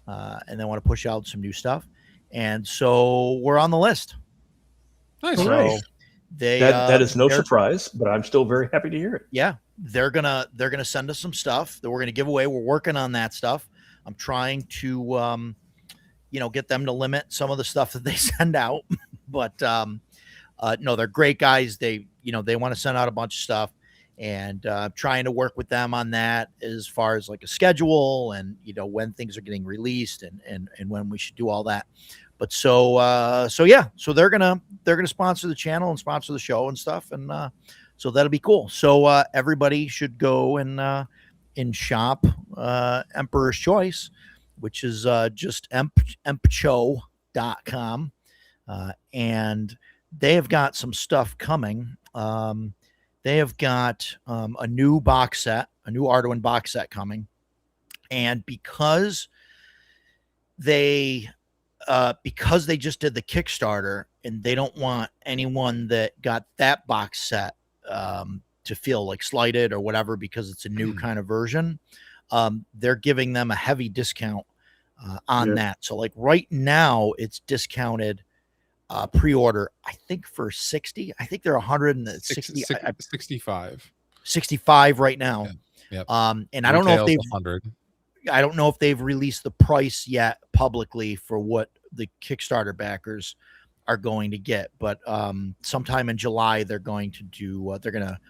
And they want to push out some new stuff. And so we're on the list. Nice. So That is no they're- surprise, but I'm still very happy to hear it. Yeah, they're gonna send us some stuff that we're gonna give away. We're working on that stuff. I'm trying to get them to limit some of the stuff that they send out. But no, they're great guys. They want to send out a bunch of stuff, and trying to work with them on that as far as like a schedule and when things are getting released and when we should do all that. But so they're gonna sponsor the channel and sponsor the show and stuff, and so that'll be cool. So everybody should go and shop Emperor's Choice, which is just empcho.com, and they have got some stuff coming. They have got a new box set, a new Arduin box set coming, and because they just did the Kickstarter and they don't want anyone that got that box set to feel like slighted or whatever because it's a new kind of version, they're giving them a heavy discount on that. So like right now it's discounted pre-order, I think for 60. I think they're 160, 65 right now. Yep. And I don't know if they've 100. I don't know if they've released the price yet publicly for what the Kickstarter backers are going to get, but sometime in July they're going to do they're gonna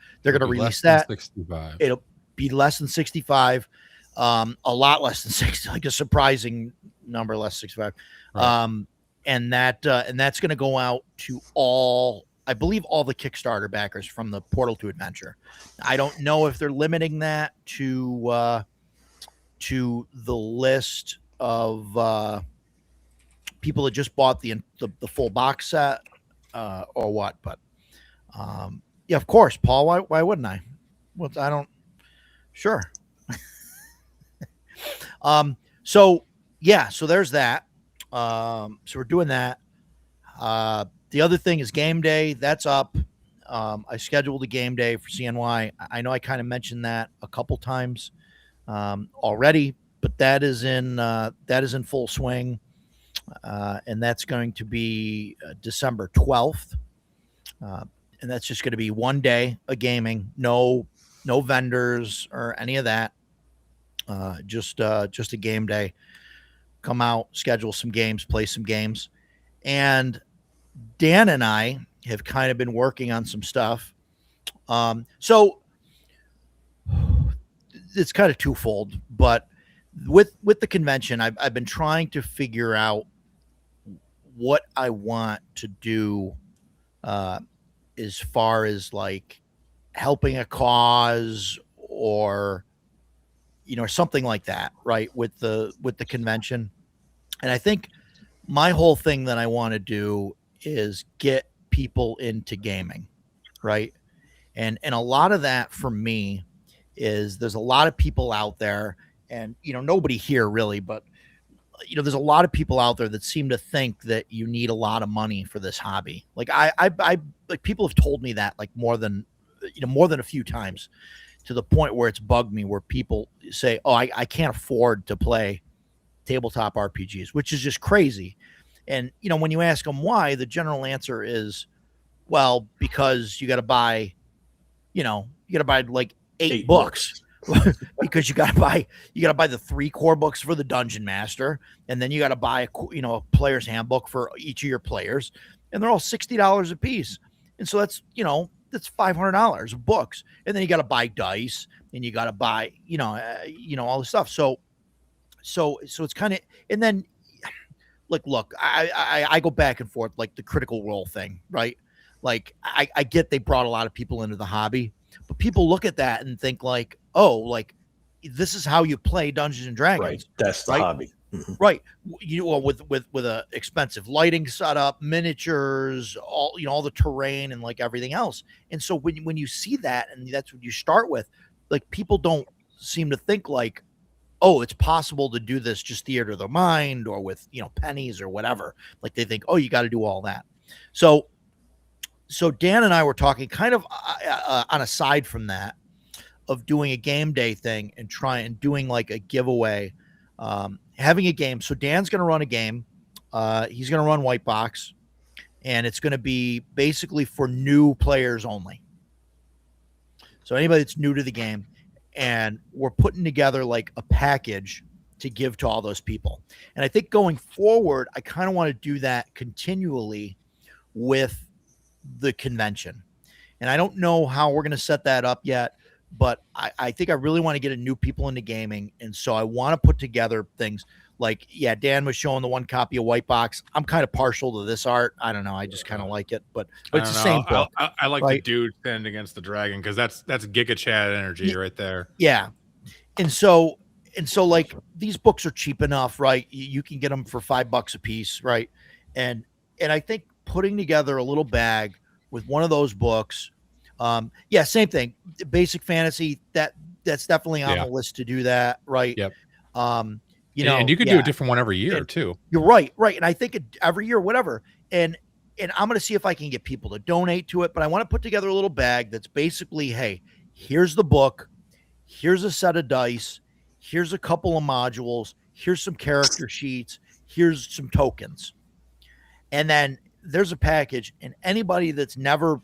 release that. 65. It'll be less than 65, a lot less than 60, like a surprising number less 65. Right. And that's going to go out to all, I believe, all the Kickstarter backers from the Portal to Adventure. I don't know if they're limiting that to the list of people that just bought the full box set or what, but yeah, of course, Paul. Why wouldn't I? Well, I don't. Sure. So yeah, so there's that. So we're doing that. The other thing is game day. That's up. I scheduled a game day for CNY. I know I kind of mentioned that a couple times already, but that is in full swing, and that's going to be December 12th, and that's just going to be one day of gaming. No vendors or any of that. Just a game day. Come out, schedule some games, play some games, and Dan and I have kind of been working on some stuff. So it's kind of twofold, but with the convention, I've been trying to figure out what I want to do as far as like helping a cause or something like that, right? With the convention. And I think my whole thing that I want to do is get people into gaming, right? And a lot of that for me is there's a lot of people out there, and nobody here really, but there's a lot of people out there that seem to think that you need a lot of money for this hobby. Like I like people have told me that like more than a few times, to the point where it's bugged me, where people say, oh, I can't afford to play tabletop RPGs, which is just crazy. And, when you ask them why, the general answer is, well, because you got to buy, like eight books. Because you got to buy the 3 core books for the Dungeon Master. And then you got to buy a player's handbook for each of your players. And they're all $60 a piece. And so that's $500 of books, and then you got to buy dice, and you got to buy, all this stuff. So it's kind of, and then like, look, I go back and forth, like the Critical Role thing, right? Like I get they brought a lot of people into the hobby, but people look at that and think like, oh, like this is how you play Dungeons and Dragons. Right. That's the hobby. Mm-hmm. Right. With a expensive lighting setup, miniatures, all the terrain and like everything else. And so when you see that, and that's what you start with, like people don't seem to think like, oh, it's possible to do this just theater of the mind or with, pennies or whatever. Like they think, oh, you got to do all that. So so Dan and I were talking kind of on a side from that of doing a game day thing and doing like a giveaway, having a game. So Dan's going to run a game. He's going to run White Box, and it's going to be basically for new players only. So anybody that's new to the game, and we're putting together like a package to give to all those people. And I think going forward, I kind of want to do that continually with the convention. And I don't know how we're going to set that up yet, but I think I really want to get new people into gaming. And so I want to put together things like, yeah, Dan was showing the one copy of White Box. I'm kind of partial to this art. I don't know. I just kind of like it, but it's the same book. I like right? the dude standing against the dragon, because that's Giga Chad energy right there. Yeah. And so like these books are cheap enough, right? You can get them for $5 a piece, right? And I think putting together a little bag with one of those books, yeah, same thing. Basic Fantasy, that's definitely on the list to do that, right? Yep. You know, and you could do a different one every year too. You're right. And I think every year, whatever. And I'm going to see if I can get people to donate to it, but I want to put together a little bag that's basically, hey, here's the book, here's a set of dice, here's a couple of modules, here's some character sheets, here's some tokens. And then there's a package, and anybody that's never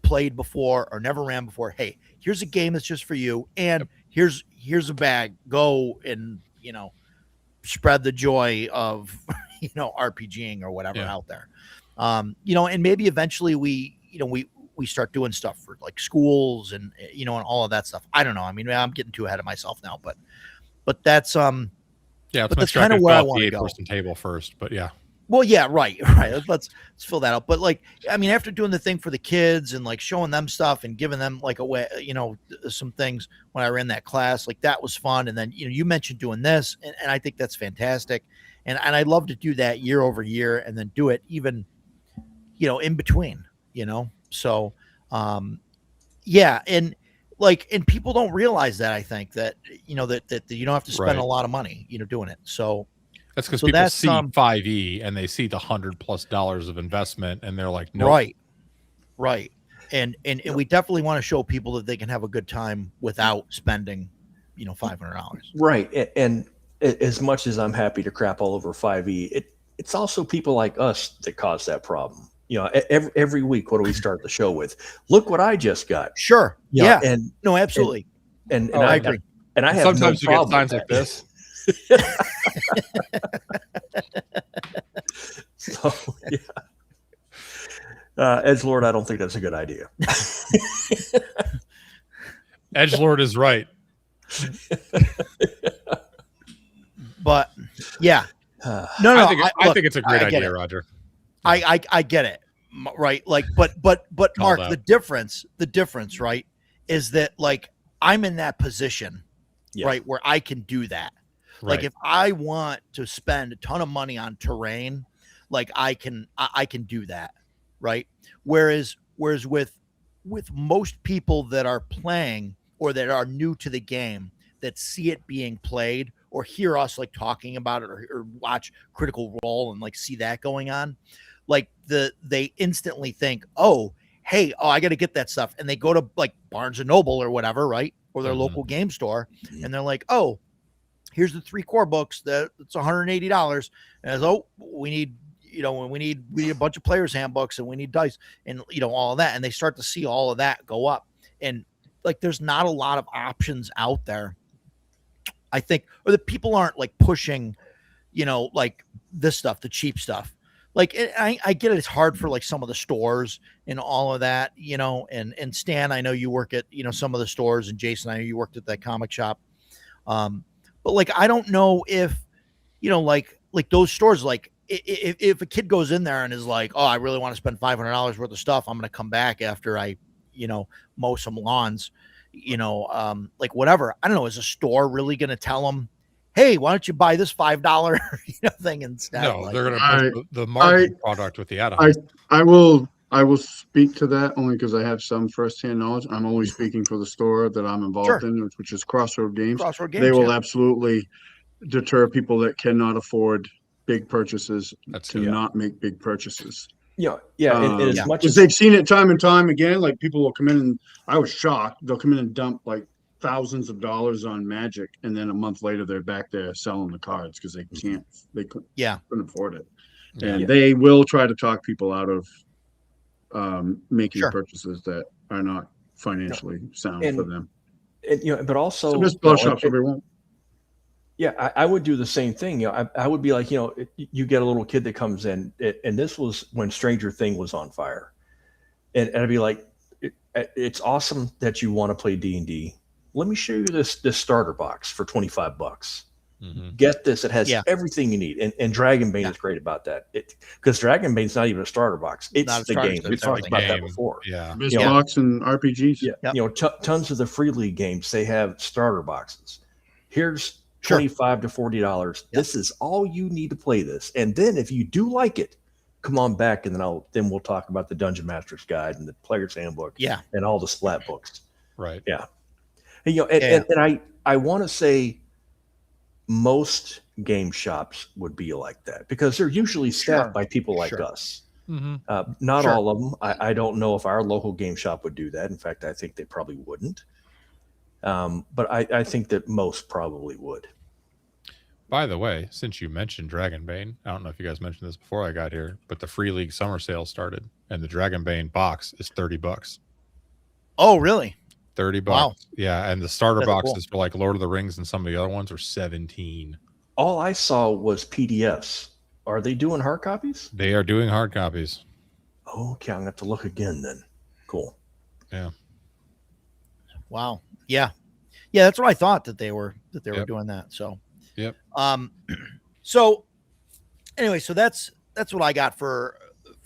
played before or never ran before, hey, here's a game that's just for you, and here's a bag. Go and, you know, spread the joy of, you know, RPGing or whatever out there. You know, and maybe eventually we start doing stuff for like schools and, you know, and all of that stuff. I don't know. I mean, I'm getting too ahead of myself now, but that's but that's kind of where I want to go. Person table first, but yeah. Well, yeah, right. Let's fill that up. But like, I mean, after doing the thing for the kids and like showing them stuff and giving them like away, you know, some things when I ran that class, like that was fun. And then, you know, you mentioned doing this, and I think that's fantastic. And I'd love to do that year over year, and then do it even, you know, in between, you know? So, yeah. And like, and people don't realize that, I think that, you know, that you don't have to spend a lot of money, you know, doing it. So, that's because people see 5e and they see the $100+ of investment, and they're like, no, nope. Right. And we definitely want to show people that they can have a good time without spending, you know, $500. Right. And as much as I'm happy to crap all over 5e, it's also people like us that cause that problem. You know, every week, what do we start the show with? Look what I just got. Sure. You know, yeah. And no, absolutely. And I agree. And I have sometimes no you problem get signs like this. So, yeah. Edgelord, I don't think that's a good idea. Edgelord is right. But yeah, no, I think it's a great idea, Roger. I get it, right? Like, but Mark, the difference, right, is that like I'm in that position, right, where I can do that. Like if I want to spend a ton of money on terrain, like I can do that, right? Whereas with most people that are playing or that are new to the game, that see it being played or hear us like talking about it or watch Critical Role and like see that going on, like they instantly think, oh, hey, I got to get that stuff, and they go to like Barnes and Noble or whatever, right, or their local game store, and they're like, oh, here's the 3 core books that it's $180, and we need a bunch of players handbooks, and we need dice, and you know, all of that, and they start to see all of that go up, and like there's not a lot of options out there, I think, or the people aren't like pushing, you know, like this stuff, the cheap stuff. Like I get it, it's hard for like some of the stores and all of that, you know, and Stan, I know you work at, you know, some of the stores, and Jason, I know you worked at that comic shop. But like, I don't know if, you know, like those stores, like if a kid goes in there and is like, oh, I really want to spend $500 worth of stuff, I'm going to come back after I, you know, mow some lawns, you know, like whatever. I don't know. Is a store really going to tell them, hey, why don't you buy this $5 you know, thing instead? No, like, they're going to put the marketing product with the add-on. I will speak to that only because I have some firsthand knowledge. I'm only speaking for the store that I'm involved in, which is Crossroad Games. They will absolutely deter people that cannot afford big purchases not make big purchases. Yeah, and as Yeah. much because as they've seen it time and time again. Like people will come in and I was shocked. They'll come in and dump like thousands of dollars on Magic, and then a month later they're back there selling the cards because they Yeah. couldn't afford it, Yeah. and they will try to talk people out of making Sure. purchases that are not financially sound And- for them. but also, So there's shops where they won't. Yeah, I would do the same thing. I would be like, you get a little kid that comes in, and this was when Stranger Thing was on fire, and I'd be like, it's awesome that you want to play D&D. Let me show you this starter box for $25. Mhm. Get this; it has Yeah. everything you need. And Dragonbane Yeah. is great about that. Because Dragonbane's not even a starter box; it's Not a the starter game. set, We it's talked about that Game. before. Yeah. Biz Yeah. box and RPGs. Yeah, Yep. Tons of the free league games they have starter boxes. Here's Sure. $25 to $40. This is all you need to play this. And then if you do like it, come on back and then we'll talk about the Dungeon Master's Guide and the Player's Handbook Yeah. and all the splat books. Right. And, and I want to say most game shops would be like that because they're usually staffed Sure. by people like Sure. us. Mm-hmm. Not Sure. all of them. I don't know if our local game shop would do that. In fact, I think they probably wouldn't. But I think that most probably would. By the way, since you mentioned Dragonbane, I don't know if you guys mentioned this before I got here, but the Free League summer sale started, and the Dragonbane box is $30. Oh, really? $30. Wow. Yeah, and the starter That's boxes cool. for like Lord of the Rings and some of the other ones are 17. All I saw was PDFs. Are they doing hard copies? They are doing hard copies. Okay, I'm gonna have to look again then. Cool. Wow. Yeah. Yeah, that's what I thought that they were Yep. doing that. So Yep. So anyway, so that's what I got for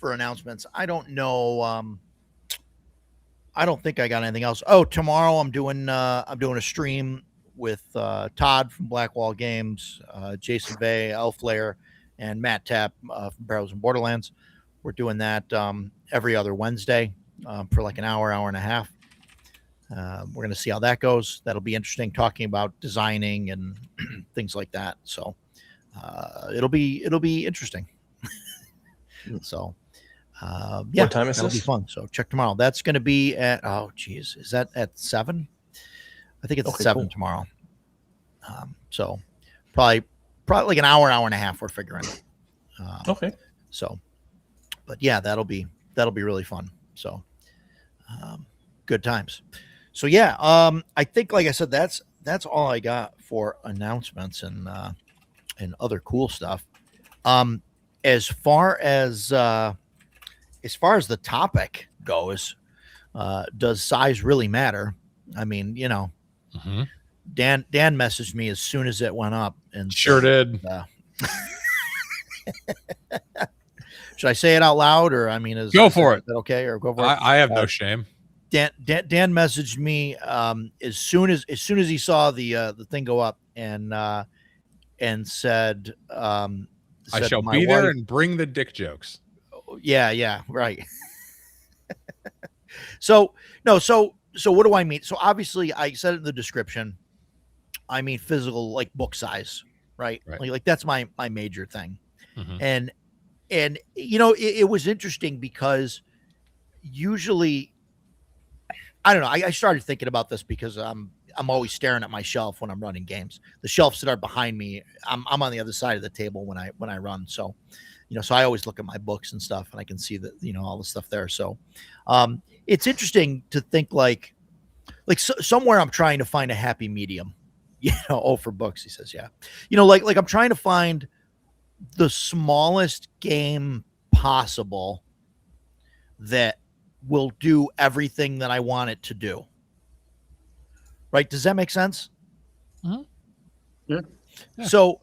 announcements. I don't know. I don't think I got anything else. Oh, tomorrow I'm doing a stream with Todd from Blackwall Games, Jason Vay, Elflair, and Matt Tapp from Barrels and Borderlands. We're doing that every other Wednesday for like an hour and a half. We're going to see how that goes. That'll be interesting, talking about designing and things like that. So it'll be interesting. So yeah, What time is that'll this? be fun. So check tomorrow. That's going to be at is that at 7? I think it's at Okay, 7 cool. tomorrow. So probably like an hour and a half. We're figuring. Okay. So, but yeah, that'll be really fun. So, good times. So yeah, I think, like I said, that's all I got for announcements and other cool stuff. As far as the topic goes, does size really matter? I mean, Mm-hmm. Dan messaged me as soon as it went up, and Sure said, did. should I say it out loud, or I mean, Go for it. Is that okay, or go for it? I have no shame. Dan messaged me as soon as he saw the thing go up, and said, I said, shall "My be there wife-" and bring the dick jokes. Yeah, right. So what do I mean? So obviously I said it in the description. I mean physical, like book size, right? Right. Like that's my major thing. Mhm. And it was interesting because usually, I don't know. I started thinking about this because I'm always staring at my shelf when I'm running games. The shelves that are behind me, I'm on the other side of the table when I run. So, so I always look at my books and stuff, and I can see that all the stuff there. So, it's interesting to think like somewhere I'm trying to find a happy medium. For books, he says, yeah. Like I'm trying to find the smallest game possible that will do everything that I want it to do. Right? Does that make sense? Mhm. Yeah. Yeah. So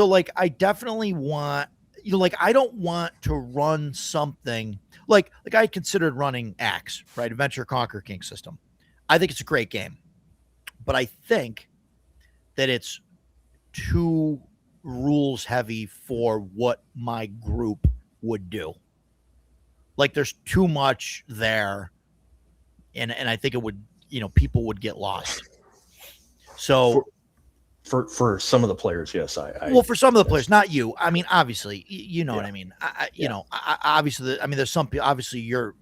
like I definitely want, like I don't want to run something like I considered running Axe, right? Adventure Conquer King system. I think it's a great game, but I think that it's too rules heavy for what my group would do. Like there's too much there, and I think it would, people would get lost. So For some of the players, yes. Well, for some of the players, not you. I mean, obviously, you know what I mean. You Yeah. know, obviously, I mean, there's some people. Obviously, you're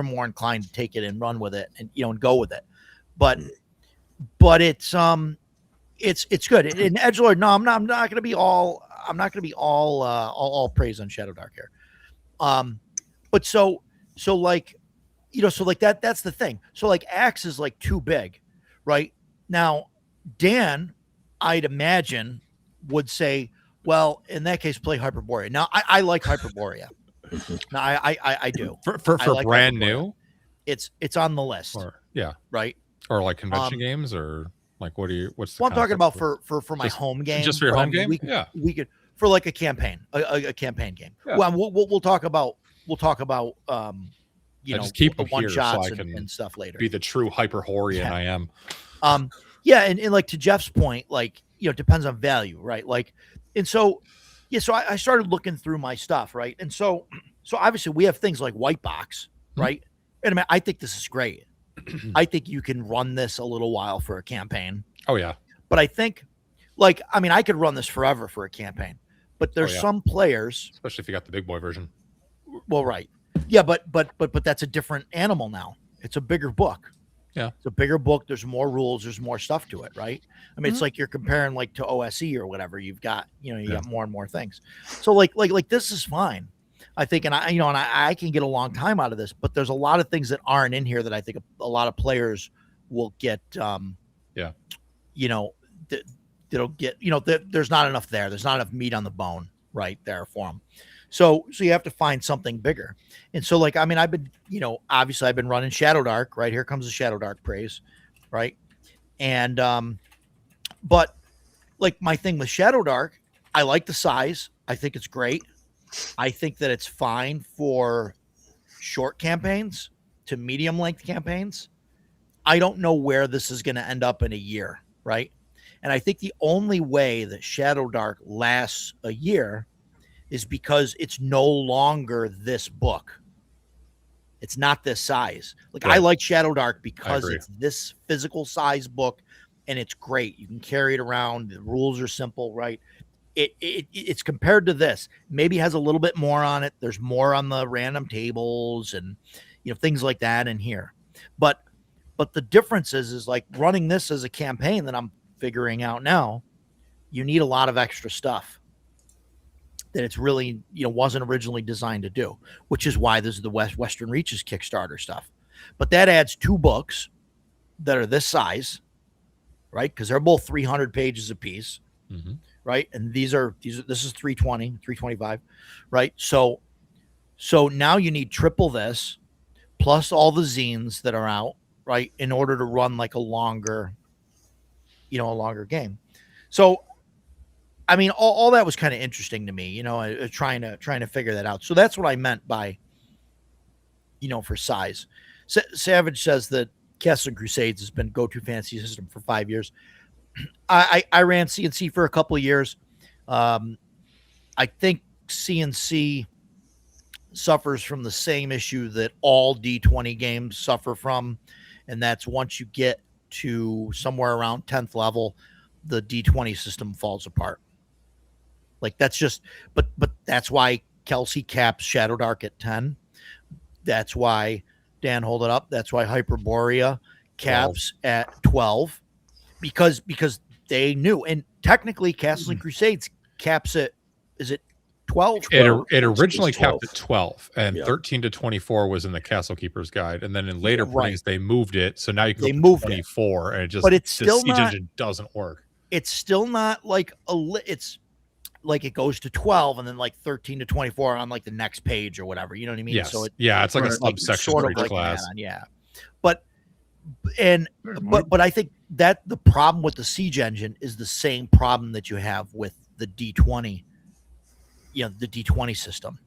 more inclined to take it and run with it, and and go with it. But it's good. In edgelord, no, I'm not going to be all. I'm not going to be all praise on Shadow Dark here. But so like, so like that's the thing. So like Axe is like too big, right? Now, Dan, I'd imagine, would say, well, in that case, play Hyperborea. Now, I like Hyperborea. Now, I do. For like brand Hyperborea. new? It's on the list, Or yeah. right? Or like convention games, or like what's the Well, I'm talking about concept for my home game. just for your but home game? We could for like a campaign, a campaign game. Yeah. Well, we'll talk about just keep the them one here so shots I can and stuff later. be the true Hyperhorian Yeah. I am. Yeah, and like to Jeff's point, like, it depends on value, right? Like, and so, yeah, so I started looking through my stuff, right? And so obviously we have things like White Box, right? And I mean, I think this is great. I think you can run this a little while for a campaign. Oh yeah. But I think, like, I mean, I could run this forever for a campaign, but there's yeah. some players. Especially if you got the big boy version. Well, right. Yeah, but that's a different animal now. It's a bigger book. Yeah. It's a bigger book. There's more rules. There's more stuff to it, right? I mean, it's like you're comparing like to OSE or whatever. You've got, you got more and more things. So like this is fine, I think. And I can get a long time out of this, but there's a lot of things that aren't in here that I think a lot of players will get, that'll get, there's not enough there. There's not enough meat on the bone right there for them. So you have to find something bigger. And so, like, I mean, I've been, obviously I've been running Shadow Dark, right? Here comes the Shadow Dark praise, right? And, but like my thing with Shadow Dark, I like the size. I think it's great. I think that it's fine for short campaigns to medium length campaigns. I don't know where this is going to end up in a year, right? And I think the only way that Shadow Dark lasts a year is because it's no longer this book. It's not this size. Like, I like Shadow Dark because it's this physical size book, and it's great. You can carry it around. The rules are simple, right? It's compared to this. Maybe has a little bit more on it. There's more on the random tables and things like that in here. But the difference is like running this as a campaign that I'm figuring out now, you need a lot of extra stuff that it's really, wasn't originally designed to do, which is why this is the Western Reaches Kickstarter stuff. But that adds 2 books that are this size, right? Because they're both 300 pages a piece, right? And this is 320, 325, right? So now you need triple this plus all the zines that are out, right? In order to run like a longer game. So, I mean, all that was kind of interesting to me, trying to figure that out. So that's what I meant by, for size. Savage says that Castles and Crusades has been go-to fantasy system for 5 years. I ran CNC for a couple of years. I think CNC suffers from the same issue that all D20 games suffer from, and that's once you get to somewhere around 10th level, the D20 system falls apart. Like, that's just, but that's why Kelsey caps Shadow Dark at 10. That's why Dan, hold it up. That's why Hyperborea caps at 12, because they knew. And technically, Castles and Crusades caps it. Is it 12? It originally It's 12. capped at 12, and 13 to 24 was in the Castle Keeper's Guide, and then in later printings they moved it, so now you can go to 24, and it just, but it's still the siege engine doesn't work. It's still not like it's like it goes to 12 and then like 13 to 24 on like the next page or whatever, you know what I mean? Yes. So it's like a subsection for each class. But I think that the problem with the siege engine is the same problem that you have with the D20, the D20 system.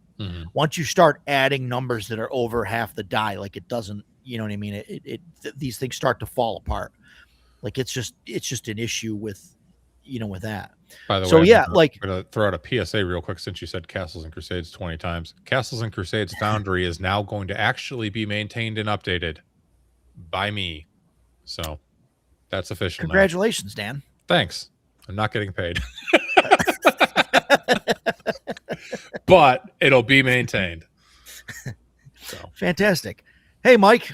Once you start adding numbers that are over half the die, like it doesn't, you know what I mean? These things start to fall apart. Like it's just an issue with, with that. By the way, I'm going to throw out a PSA real quick since you said Castles and Crusades 20 times. Castles and Crusades Foundry is now going to actually be maintained and updated by me. So that's official. Congratulations, Dan. Thanks. I'm not getting paid. But it'll be maintained. So. Fantastic. Hey, Mike.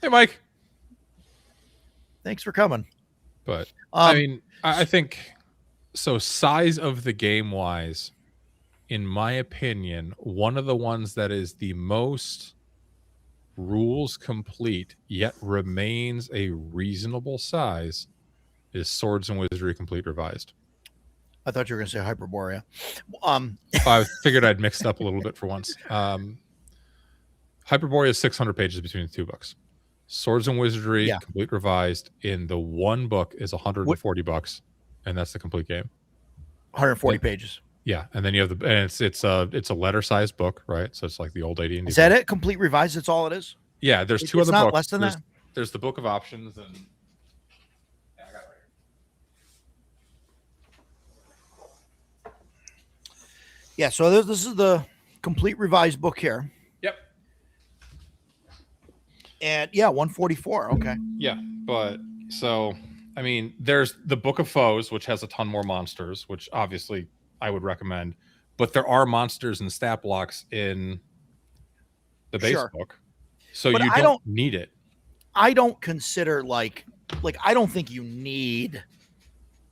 Hey, Mike. Thanks for coming. But I mean, I think so. Size of the game wise, in my opinion, one of the ones that is the most rules complete yet remains a reasonable size is Swords and Wizardry Complete Revised. I thought you were going to say Hyperborea. I figured I'd mixed up a little bit for once. Hyperborea is 600 pages between the two books. Swords and Wizardry Complete Revised in the one book is $140, and that's the complete game. 140 pages. Yeah, and then you have and it's a letter sized book, right? So it's like the old AD&D. Is that it? Complete Revised? That's all it is. Yeah, there's two other books. Not less than that. There's the Book of Options and. Yeah, I got it right here. Yeah, so this is the Complete Revised book here. Yep. And yeah, 144. Okay. Yeah, but so I mean, there's the Book of Foes, which has a ton more monsters, which obviously I would recommend. But there are monsters and stat blocks in the base book, so but you don't need it. I don't consider like I don't think you need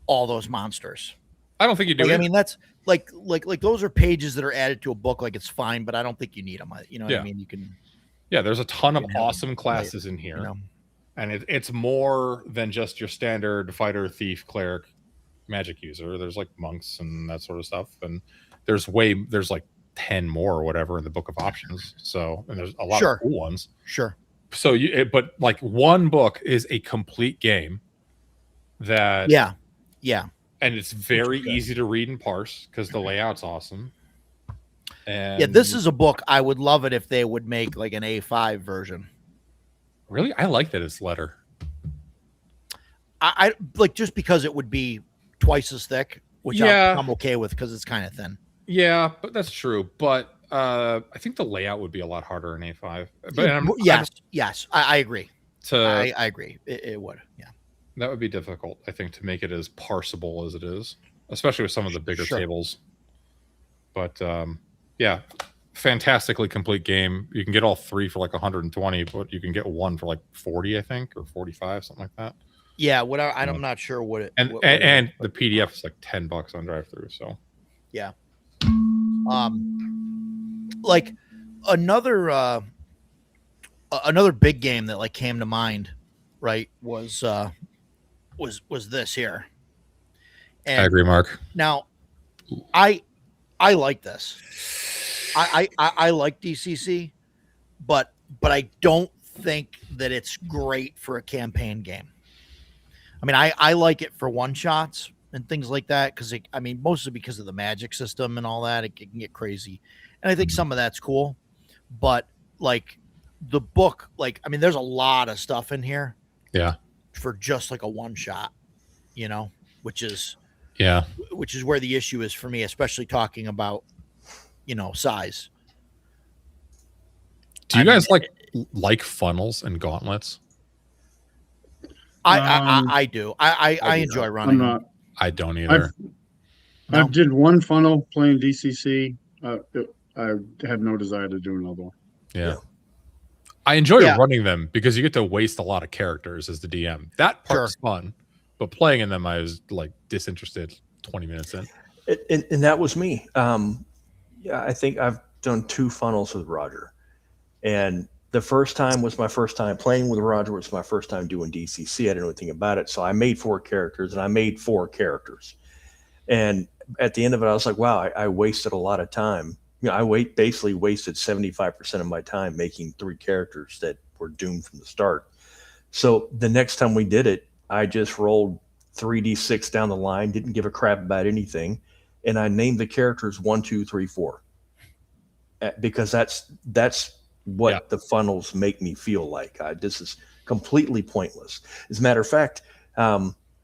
all those monsters. I don't think you do. I mean, that's like those are pages that are added to a book. Like it's fine, but I don't think you need them. You know what I mean? You can. Yeah, there's a ton of awesome classes in here, and it's more than just your standard fighter, thief, cleric, magic user. There's like monks and that sort of stuff, and there's like 10 more or whatever in the Book of Options. So, and there's a lot of cool ones. Sure. So but like one book is a complete game that. Yeah. And it's very easy to read and parse because the layout's awesome. And yeah, this is a book. I would love it if they would make like an A5 version. Really? I like that it's letter. I like just because it would be twice as thick, which I'm okay with because it's kind of thin. Yeah, but that's true. But I think the layout would be a lot harder in A5. But yes, I agree. I agree. It would. Yeah. That would be difficult, I think, to make it as parsable as it is, especially with some of the bigger tables. But yeah, fantastically complete game. You can get all three for like 120, but you can get one for like 40, I think, or 45, something like that. Yeah, I'm not sure what it. And and the PDF is like $10 on drive-through. So yeah, like another big game that like came to mind, right? Was this here? And I agree, Mark. Now, I like this. I like DCC, but I don't think that it's great for a campaign game. I mean, I like it for one shots and things like that because mostly because of the magic system and all that, it can get crazy, and I think some of that's cool. But like the book, there's a lot of stuff in here. Yeah. For just like a one shot, which is where the issue is for me, especially talking about, size. Do you guys like funnels and gauntlets? I do. I enjoy running. I don't either. I did one funnel playing DCC. I have no desire to do another one. Yeah. I enjoy running them because you get to waste a lot of characters as the DM. That part's fun, but playing in them, I was like disinterested 20 minutes in. And that was me. I think I've done 2 funnels with Roger. And the first time was my first time playing with Roger. It was my first time doing DCC. I didn't know anything about it. So I made 4 characters, and I made 4 characters. And at the end of it, I was like, wow, I wasted a lot of time. I basically wasted 75% of my time making 3 characters that were doomed from the start. So the next time we did it, I just rolled 3d6 down the line, didn't give a crap about anything, and I named the characters 1, 2, 3, 4, because that's what the funnels make me feel like. This is completely pointless. As a matter of fact,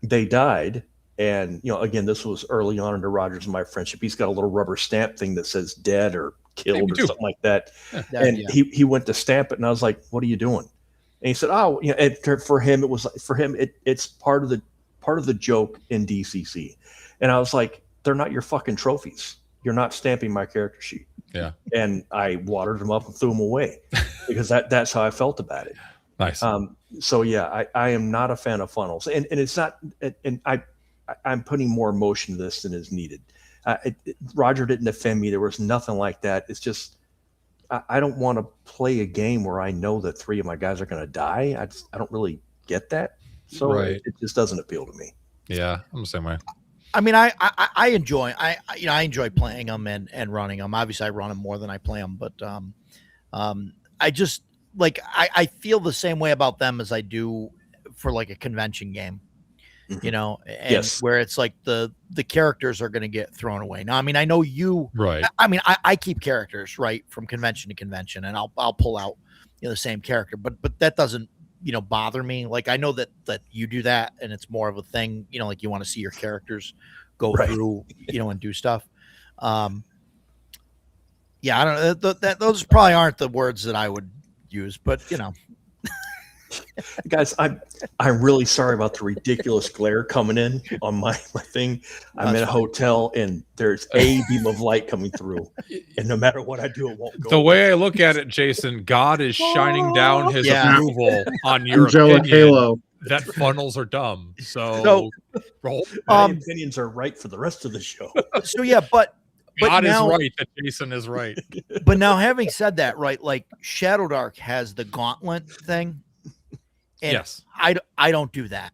they died. And, again, this was early on into Rogers and my friendship. He's got a little rubber stamp thing that says dead or killed or something like that. He went to stamp it, and I was like, what are you doing? And he said, oh, for him, it's part of part of the joke in DCC. And I was like, they're not your fucking trophies. You're not stamping my character sheet. Yeah. And I watered them up and threw them away because that's how I felt about it. Nice. So yeah, I am not a fan of funnels, and it's not, and I'm putting more emotion to this than is needed. Roger didn't offend me. There was nothing like that. It's just, I don't want to play a game where I know that 3 of my guys are going to die. I don't really get that. So Right. it just doesn't appeal to me. Yeah, I'm the same way. I mean, I enjoy I enjoy playing them and running them. Obviously, I run them more than I play them, but I just like I feel the same way about them as I do for like a convention game, you know, and Yes. where it's like the characters are going to get thrown away. Now, I mean, I know you. Right. I mean, I keep characters right from convention to convention, and I'll pull out the same character, but that doesn't bother me. Like I know that you do that, and it's more of a thing, like you want to see your characters go Right. through, and do stuff. Yeah, I don't know. Those probably aren't the words that I would use, but Guys, I'm really sorry about the ridiculous glare coming in on my thing. I'm in a hotel and there's a beam of light coming through, and no matter what I do, it won't go. The way I look at it, Jason, God is shining down his Yeah. approval on your Angelic opinion halo. that funnels are dumb. So, roll. My opinions are right for the rest of the show. so yeah, but God now, is right that Jason is right. But now, having said that, right, like Shadow Dark has the gauntlet thing. And Yes. I don't do that.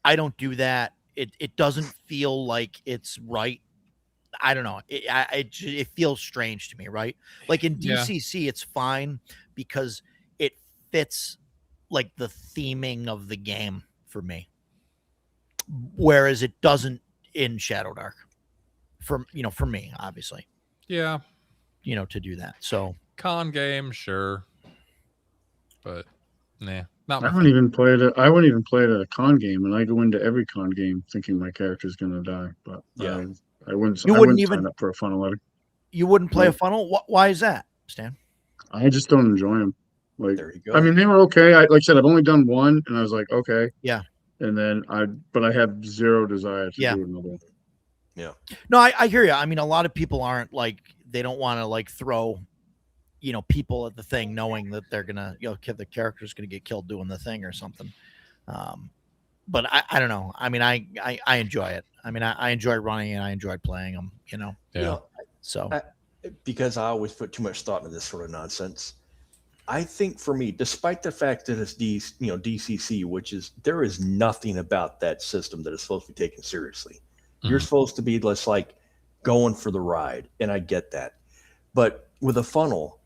I don't do that. It doesn't feel like it's right. I don't know. It feels strange to me, right? Like in Yeah. DCC, it's fine because it fits like the theming of the game for me. Whereas it doesn't in Shadow Dark. For me, obviously. Yeah. To do that. So Con game, sure. But nah. Not I my wouldn't even play it. I wouldn't even play it at a con game, and I go into every con game thinking my character's gonna die. But Yeah. I wouldn't. You I wouldn't wouldn't even- sign up for a funnel letter. you wouldn't play a No. funnel? Why is that, Stan? I just don't enjoy them. Like, There you go. I mean, they were okay. Like I said, I've only done one, and I was like, okay. Yeah. And then but I have zero desire to Yeah. do another one. No, I hear you. I mean, a lot of people aren't like, they don't want to like throw, people at the thing knowing that they're gonna, the character's gonna get killed doing the thing or something. But I don't know. I mean, I enjoy it. I mean, I enjoy running and I enjoy playing them. Yeah. So Because I always put too much thought into this sort of nonsense. I think for me, despite the fact that it's DCC, which is, there is nothing about that system that is supposed to be taken seriously. You're Mhm. supposed to be just like going for the ride, and I get that. But with a funnel,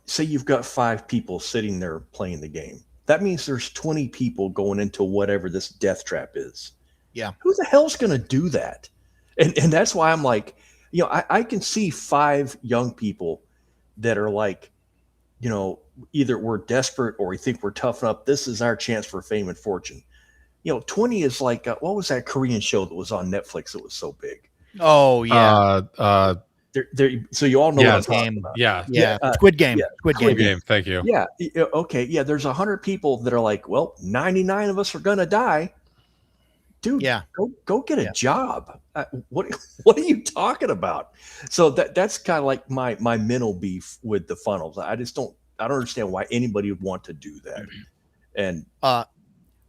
say you've got 5 people sitting there playing the game. That means there's 20 people going into whatever this death trap is. Yeah. Who the hell's going to do that? And that's why I'm like, I can see 5 young people that are like, either we're desperate or we think we're tough enough. This is our chance for fame and fortune. 20 is like, what was that Korean show that was on Netflix that was so big? oh yeah. So you all know Yeah, what I'm talking game. about. Yeah. Yeah. yeah, Squid Game. yeah, Squid Good Game. game. Thank you. Yeah. Okay. Yeah. There's 100 people that are like, well, 99 of us are going to die. Dude, Yeah. go get a Yeah. job. What are you talking about? So that's kind of like my mental beef with the funnels. I don't understand why anybody would want to do that. And I'm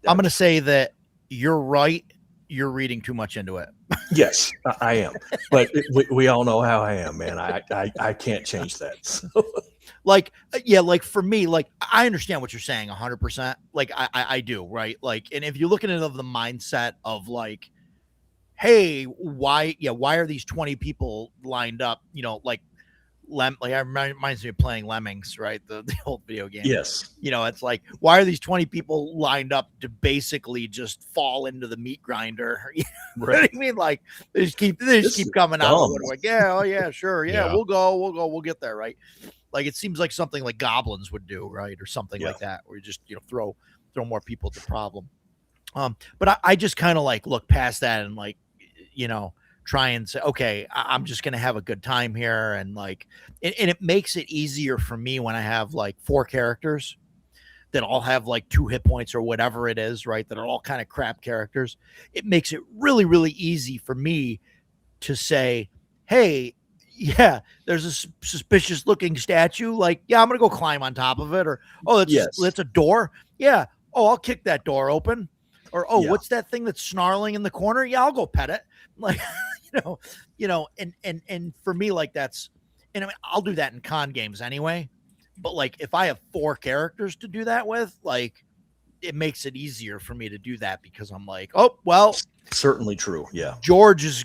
going to say that you're right. You're reading too much into it. yes, I am. But we all know how I am, man. I can't change that. So. Like, yeah, like for me, like I understand what you're saying 100%. Like I do, right? Like, and if you're looking at it of the mindset of like, hey, why are these 20 people lined up? Like it reminds me of playing Lemmings, right? The old video game. Yes. It's like, why are these 20 people lined up to basically just fall into the meat grinder? You know what I mean? Like they just keep coming out. dumb. Like, yeah, oh yeah, sure. Yeah, Yeah. we'll get there, right? Like it seems like something like goblins would do, right? Or something Yeah. like that, where you just, throw more people at the problem. But I just kind of like look past that and like, try and say, okay, I'm just going to have a good time here. And like, and it makes it easier for me when I have like 4 characters that all have like 2 hit points or whatever it is, right? That are all kind of crap characters. It makes it really, really easy for me to say, hey, yeah, there's a suspicious looking statue. Like, yeah, I'm going to go climb on top of it. Or, oh, that's a door. Yeah. Oh, I'll kick that door open. Or, oh, what's that thing that's snarling in the corner? Yeah, I'll go pet it. Like, and for me, like that's, and I mean, I'll do that in con games anyway. But like, if I have 4 characters to do that with, like, it makes it easier for me to do that because I'm like, oh, well, certainly true. Yeah. George is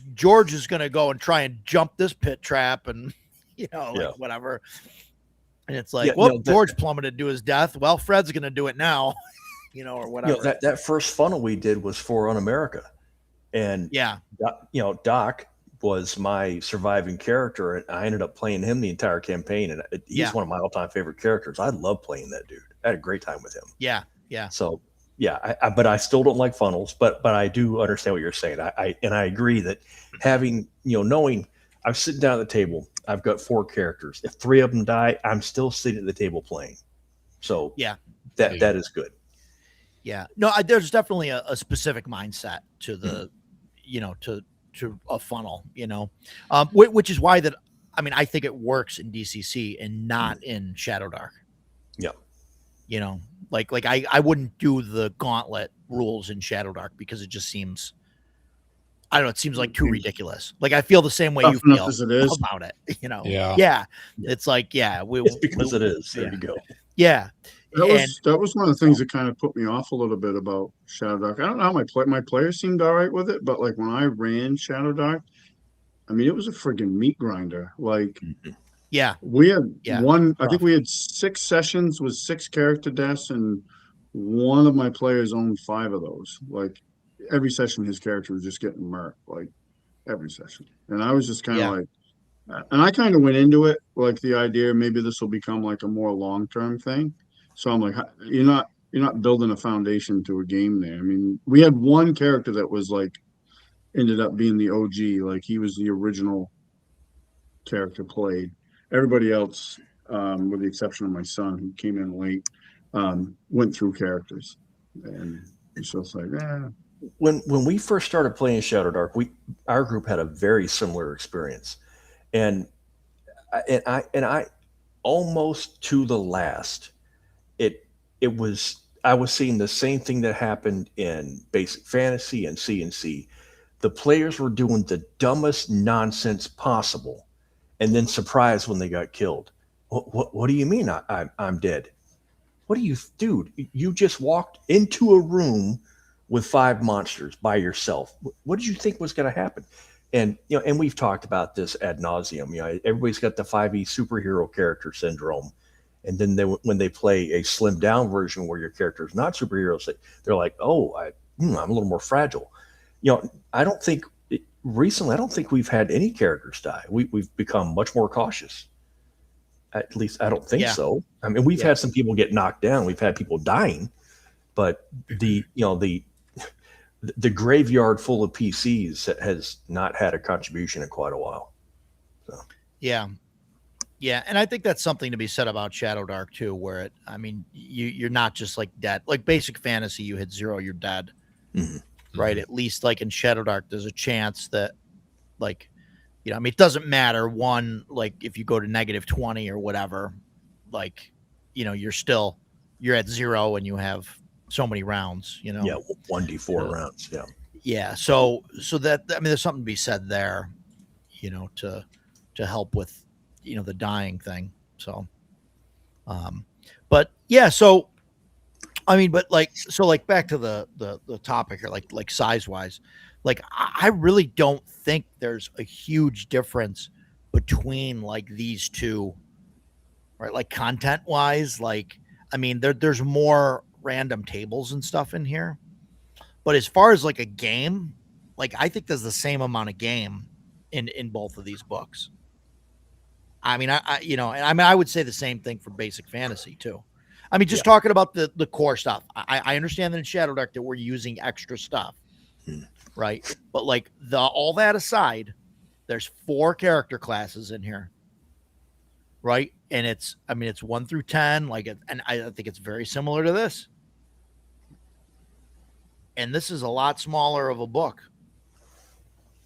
going to go and try and jump this pit trap and, whatever. And it's like, George plummeted to his death. Well, Fred's going to do it now, or whatever. That first funnel we did was for Un-America. And, Doc was my surviving character, and I ended up playing him the entire campaign. And he's one of my all-time favorite characters. I love playing that dude. I had a great time with him. Yeah. Yeah. So, but I still don't like funnels, but I do understand what you're saying. I agree that having, knowing I'm sitting down at the table, I've got 4 characters. If 3 of them die, I'm still sitting at the table playing. So that is good. Yeah. No, there's definitely a specific mindset to the, to a funnel, which is why I think it works in DCC and not in Shadow Dark. Yeah. Like I wouldn't do the gauntlet rules in Shadow Dark because it just seems, I don't know, it seems like too ridiculous. Like I feel the same way you feel about it, Yeah. It's like, it's because it is. There you go. Yeah. That was one of the things that kind of put me off a little bit about Shadow Dark. I don't know how my players seemed all right with it, but like when I ran Shadow Dark, I mean, it was a friggin' meat grinder. Like, we had I think we had 6 sessions with 6 character deaths, and one of my players owned 5 of those. Like every session, his character was just getting murked, like every session. And I was just kind of like, and I kind of went into it like the idea maybe this will become like a more long-term thing. So I'm like, you're not building a foundation to a game there. I mean, we had one character that was like, ended up being the OG, like he was the original character played. Everybody else, with the exception of my son, who came in late, went through characters, and it's just like, When we first started playing Shadow Dark, our group had a very similar experience, and I almost to the last. I was seeing the same thing that happened in Basic Fantasy and CNC. The players were doing the dumbest nonsense possible, and then surprised when they got killed. What do you mean I'm dead? What do you, dude? You just walked into a room with 5 monsters by yourself. What did you think was going to happen? And and we've talked about this ad nauseum. Everybody's got the 5e superhero character syndrome. And then when they play a slimmed down version where your character is not superheroes, they're like, oh, I'm a little more fragile. I don't think we've had any characters die. We've become much more cautious. At least I don't think so. I mean, we've had some people get knocked down. We've had people dying, but the graveyard full of PCs has not had a contribution in quite a while. So. Yeah, and I think that's something to be said about Shadow Dark too, where you're not just like dead. Like Basic Fantasy, you hit 0, you're dead, right? At least like in Shadow Dark, there's a chance that, like, it doesn't matter. One, like if you go to -20 or whatever, like, you're at 0 and you have so many rounds. 1d4 rounds. Yeah. So that there's something to be said there, to help with. The dying thing. So, but yeah, so, back to the topic here, like size wise, like I really don't think there's a huge difference between like these two, right? Like content wise, like, there's more random tables and stuff in here, but as far as like a game, like I think there's the same amount of game in both of these books. I would say the same thing for Basic Fantasy too. Talking about the core stuff. I understand that in Shadow Dark that we're using extra stuff, right? But like all that aside, there's 4 character classes in here. right? And it's 1 through 10, and I think it's very similar to this. And this is a lot smaller of a book.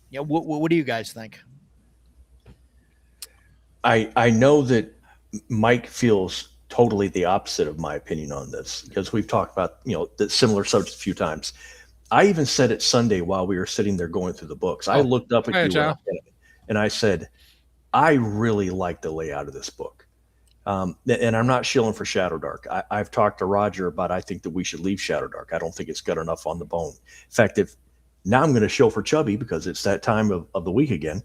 Yeah, what do you guys think? I know that Mike feels totally the opposite of my opinion on this, because we've talked about, the similar subject a few times. I even said it Sunday while we were sitting there going through the books. I looked up at you and I said, I really like the layout of this book. And I'm not shilling for Shadow Dark. I've talked to Roger about, I think that we should leave Shadow Dark. I don't think it's got enough on the bone. In fact, now I'm going to shill for Chubby because it's that time of the week again.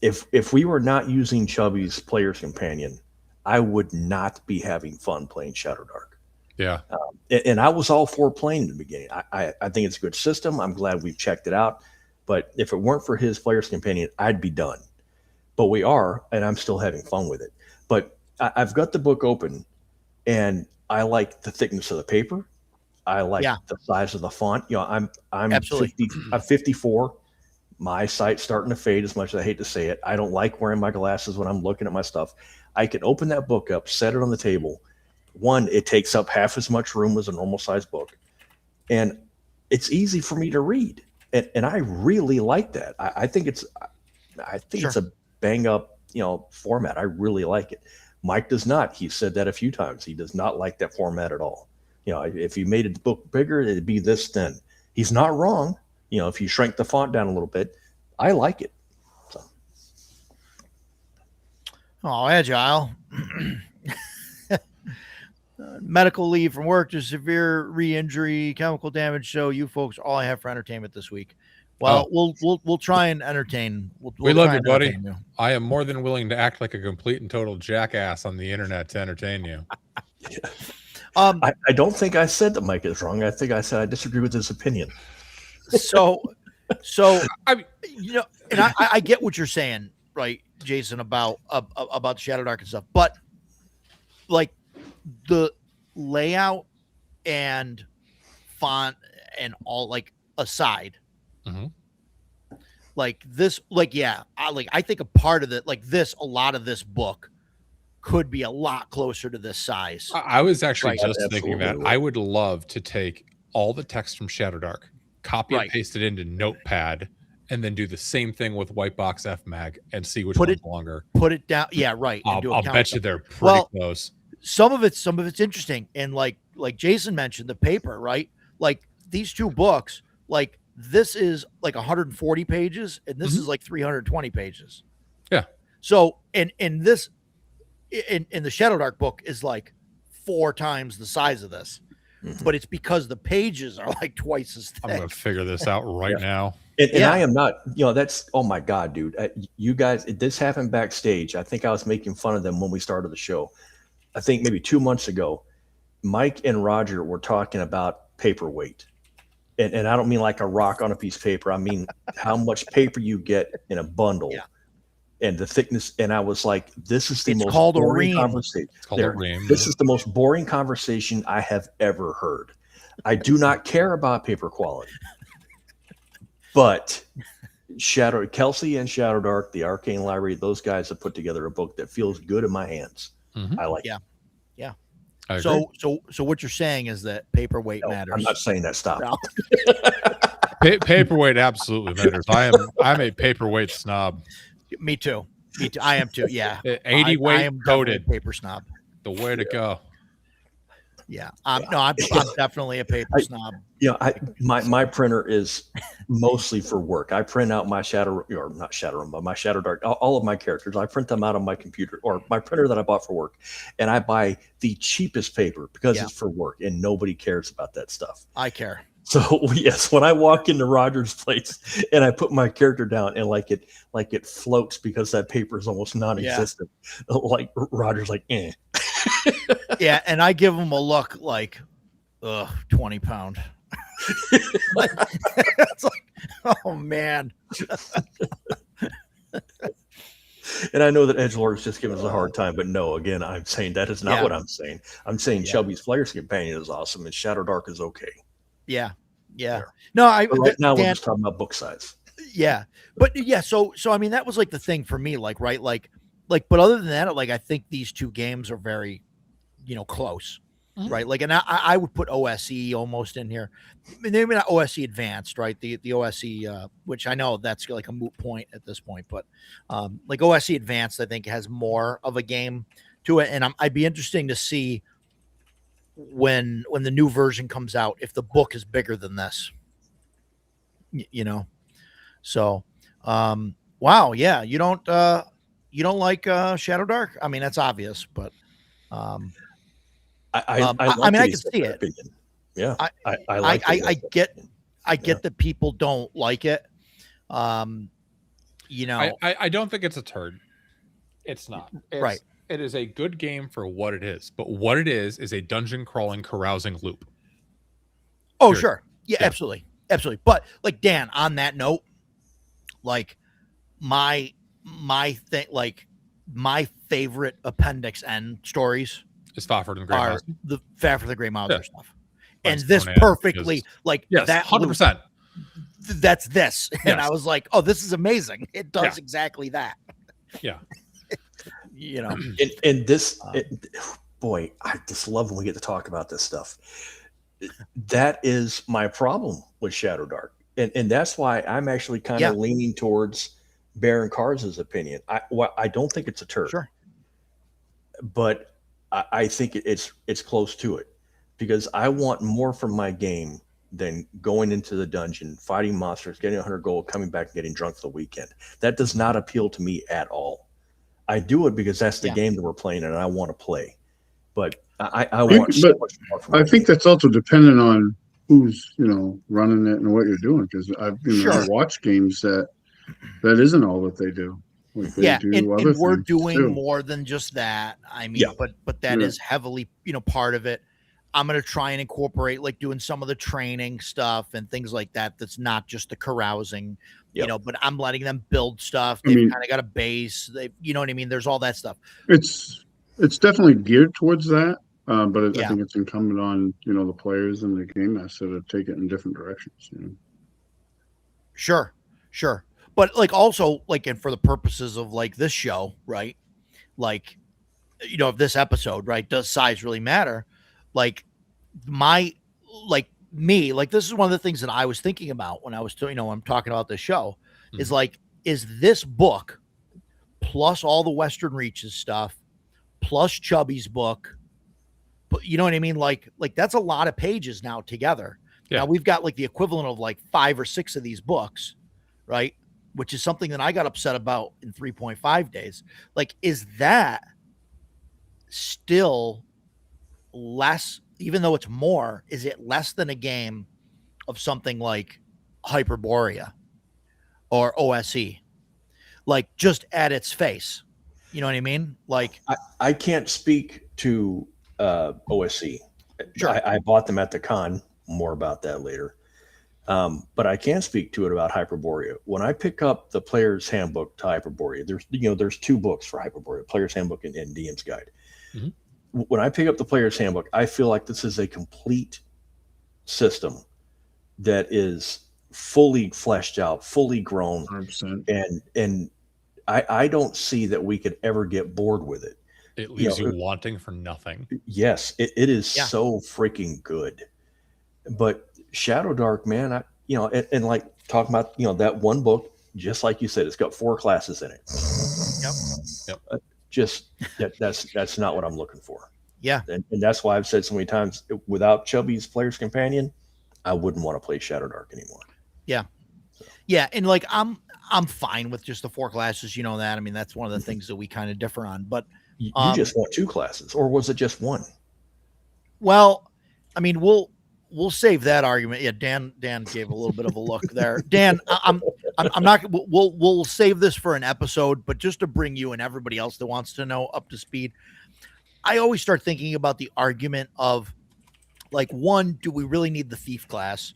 If we were not using Chubby's Player's Companion, I would not be having fun playing Shadow Dark. Yeah. And I was all for playing in the beginning. I think it's a good system. I'm glad we've checked it out. But if it weren't for his Player's Companion, I'd be done. But we are, and I'm still having fun with it. But I've got the book open, and I like the thickness of the paper. I like the size of the font. I'm Absolutely. I'm 54. My eyesight's starting to fade, as much as I hate to say it. I don't like wearing my glasses when I'm looking at my stuff. I can open that book up, set it on the table. One, it takes up half as much room as a normal size book, and it's easy for me to read. And I really like that. I think it's a bang up, format. I really like it. Mike does not. He said that a few times. He does not like that format at all. If you made the book bigger, it'd be this thin. He's not wrong. If you shrank the font down a little bit, I like it. So. Oh, agile. Medical leave from work to severe re-injury, chemical damage. So you folks are all I have for entertainment this week. Well, we'll try and entertain. We love you, buddy. I am more than willing to act like a complete and total jackass on the internet to entertain you. I don't think I said that Mike is wrong. I think I said I disagree with his opinion. So I mean, and I get what you're saying, right, Jason, about Shadow Dark and stuff, but like the layout and font and all, like, aside, like this, I think a part of it, like this, a lot of this book could be a lot closer to this size. I was actually just thinking that I would love to take all the text from Shadow Dark, copy and paste it into Notepad, and then do the same thing with Whitebox FMag and see which one's longer. Put it down. Yeah, right. I'll bet you they're pretty close. Some of it's interesting. And like Jason mentioned, the paper, right? Like these two books, like this is like 140 pages and this is like 320 pages. Yeah. So, and this in the Shadow Dark book is like 4 times the size of this. But it's because the pages are like twice as thick. I'm going to figure this out right now. And I am not, that's, oh my God, dude. You guys, this happened backstage. I think I was making fun of them when we started the show. I think maybe 2 months ago, Mike and Roger were talking about paperweight. And I don't mean like a rock on a piece of paper. I mean how much paper you get in a bundle and the thickness. And I was like, this is the most boring conversation. It's called a ream. This is the most boring conversation I have ever heard. I do not care about paper quality. But Kelsey and Shadow Dark, the Arcane Library, those guys have put together a book that feels good in my hands. I like it. Yeah. So what you're saying is that paperweight matters. I'm not saying that. Stop. No. Paperweight absolutely matters. I'm a paperweight snob. Me too. I am too. Yeah. 80 weight I am coated. Paper snob. The way to go. Yeah. I'm definitely a paper snob. My printer is mostly for work. I print out my my Shadow Dark, all of my characters. I print them out on my computer or my printer that I bought for work. And I buy the cheapest paper because it's for work and nobody cares about that stuff. I care. So yes, when I walk into Roger's place and I put my character down and like it floats because that paper is almost non-existent. Like Roger's like, eh. Yeah, and I give him a look like, 20 pound. It's like, oh man. And I know that Edgelord is just giving us a hard time, but no, again, I'm saying that is not what I'm saying. I'm saying Chubby's Player's Companion is awesome and Shadow Dark is okay. Yeah. No, right now we're just talking about book size. Yeah. But so I mean, that was like the thing for me, like, right? Like like, but other than that, like, I think these two games are very, close, right? Like, and I would put OSE almost in here. Maybe not OSE Advanced, right? The OSE, which I know that's like a moot point at this point, but like OSE Advanced, I think has more of a game to it, and I'd be interesting to see when the new version comes out if the book is bigger than this. So wow, yeah, you don't like Shadow Dark? I mean, that's obvious, but I mean, I can see it. Opinion. Yeah, I get that people don't like it. I don't think it's a turd. It's not. Right. It is a good game for what it is, but what it is a dungeon crawling, carousing loop. Oh, Period. sure. Yeah, absolutely. But like, Dan, on that note, like my thing, like my favorite Appendix N stories Is Fafhrd and the Grey are Mouse. the Fafhrd the Grey Mouser stuff. And Mine's this Conan, perfectly, because- like Yes, that 100%. that's this. And Yes. I was like, oh, this is amazing. It does Yeah. exactly that. Yeah. and this, boy, I just love when we get to talk about this stuff. That is my problem with Shadow Dark, and that's why I'm actually kind of leaning towards Baron Kars's opinion. I don't think it's a turd, Sure, but I think it's close to it, because I want more from my game than going into the dungeon, fighting monsters, getting 100 gold, coming back and getting drunk for the weekend. That does not appeal to me at all. I do it because that's the game that we're playing and I want to play. But I want so much more from I think that's also dependent on who's, running it and what you're doing. Because I've watched games that isn't all that they do. Like they do and other we're things doing too. more than just that. I mean, but that is heavily, part of it. I'm going to try and incorporate like doing some of the training stuff and things like that. That's not just the carousing, but I'm letting them build stuff. They've kind of got a base. You know what I mean? There's all that stuff. It's definitely geared towards that. But I think it's incumbent on, the players and the game master to take it in different directions. Sure. But like also like, and for the purposes of like this show, right? Like, of this episode, right? Does size really matter? Like this is one of the things that I was thinking about when I was, I'm talking about this show is like, is this book plus all the Western Reaches stuff, plus Chubby's book, but you know what I mean? Like that's a lot of pages now together. Yeah. Now we've got like the equivalent of like 5 or 6 of these books, right? Which is something that I got upset about in 3.5 days. Like, is that still less, even though it's more, is it less than a game of something like Hyperborea or OSE? Like, just at its face. You know what I mean? Like, I can't speak to OSE. Sure. I bought them at the con. More about that later. But I can speak to it about Hyperborea. When I pick up the Player's Handbook to Hyperborea, there's 2 books for Hyperborea: Player's Handbook and DM's Guide. Mm-hmm. When I pick up the Player's Handbook, I feel like this is a complete system that is fully fleshed out, fully grown, 100%. And I don't see that we could ever get bored with it. It leaves you wanting for nothing. Yes, it is so freaking good. But Shadow Dark, man, and like talking about, that one book, just like you said, it's got 4 classes in it. Yep. Just that's not what I'm looking for. Yeah. And that's why I've said so many times, without Chubby's Player's Companion, I wouldn't want to play Shadow Dark anymore. Yeah. So. Yeah. And like, I'm fine with just the 4 classes, that. I mean, that's one of the things that we kind of differ on, but you just want 2 classes, or was it just 1? Well, I mean, we'll save that argument. Yeah. Dan gave a little bit of a look there. Dan, I'm not, we'll save this for an episode, but just to bring you and everybody else that wants to know up to speed, I always start thinking about the argument of like, 1, do we really need the thief class?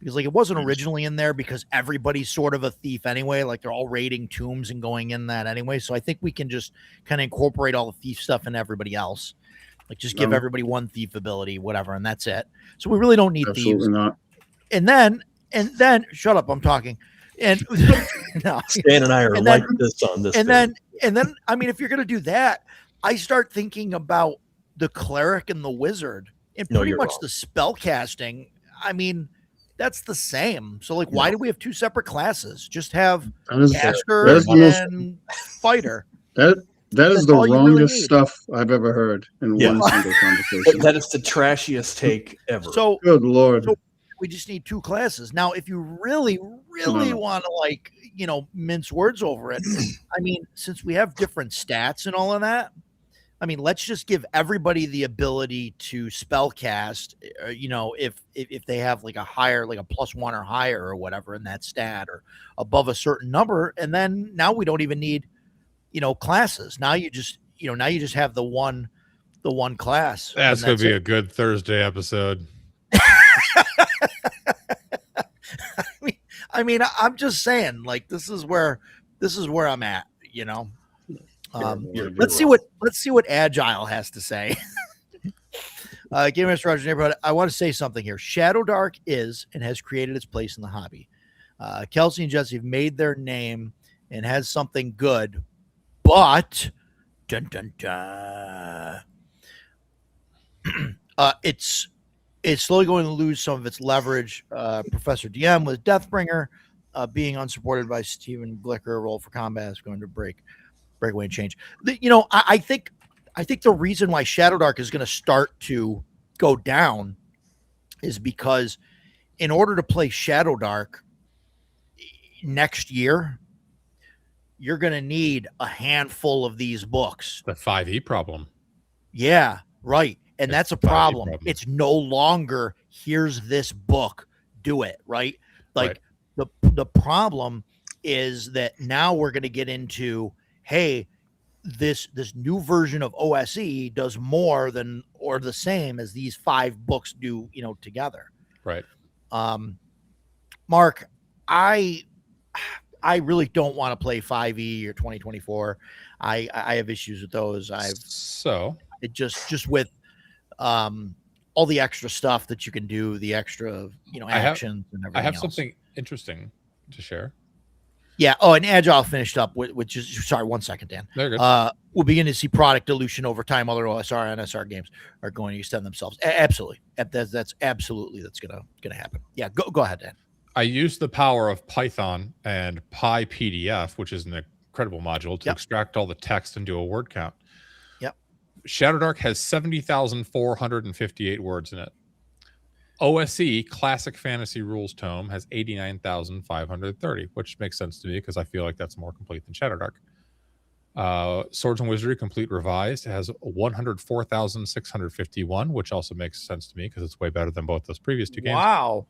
Because like, it wasn't originally in there because everybody's sort of a thief anyway. Like, they're all raiding tombs and going in that anyway. So I think we can just kind of incorporate all the thief stuff in everybody else. Like, just give everybody 1 thief ability, whatever, and that's it. So we really don't need thieves. Not. And then shut up, I'm talking. And no. Stan and I are like this on this. And thing. And then, I mean, if you're going to do that, I start thinking about the cleric and the wizard, and No, pretty you're much wrong. the spell casting. I mean, that's the same. So, like, why do we have two separate classes? Just have That is, caster that is the most, and fighter. that is That's the all you really wrongest need. stuff I've ever heard in Yeah. one single conversation. That is the trashiest take ever. So, Good Lord. So- we just need two classes. Now, if you really No. want to, like, you know, mince words over it, I mean, since we have different stats and all of that, I mean, let's just give everybody the ability to spell cast, you know, if they have like a higher, like a +1 or higher or whatever in that stat, or above a certain number. And then now we don't even need, you know, classes. Now you just have the one class. That's going and to be a good Thursday episode. I mean, I'm just saying, like, this is where I'm at, you know. You're Let's see what Agile has to say. Game Master Roger Neighborhood, I want to say something here. Shadow Dark is and has created its place in the hobby. Kelsey and Jesse have made their name and has something good, but dun dun dun. It's slowly going to lose some of its leverage. Professor DM with Deathbringer being unsupported by Stephen Glicker. Roll for combat is going to breakaway and change. You know, I think the reason why Shadow Dark is going to start to go down is because in order to play Shadow Dark next year, you're going to need a handful of these books. The 5e problem. Yeah, right. And It's that's a the 5e problem. problem. It's no longer, here's this book, do it, right? Like the problem is that now we're going to get into, hey, this new version of OSE does more than or the same as these 5 books do, you know, together. Right. Mark, I really don't want to play 5e or 2024. I have issues with those. It just with all the extra stuff that you can do, the extra, you know, actions and everything. I have else. something interesting to share. Yeah. Oh, and Agile finished up, which is, sorry, 1 second, Dan. They're good. We'll begin to see product dilution over time. Other OSR and NSR games are going to extend themselves. Absolutely. That's absolutely, that's gonna happen. Yeah. Go ahead, Dan. I used the power of Python and PyPDF, which is an incredible module, to extract all the text and do a word count. Yep. Shadow Dark has 70,458 words in it. OSE Classic Fantasy Rules Tome has 89,530, which makes sense to me because I feel like that's more complete than Shadow Dark. Swords and Wizardry Complete Revised has 104,651, which also makes sense to me because it's way better than both those previous two games. Wow.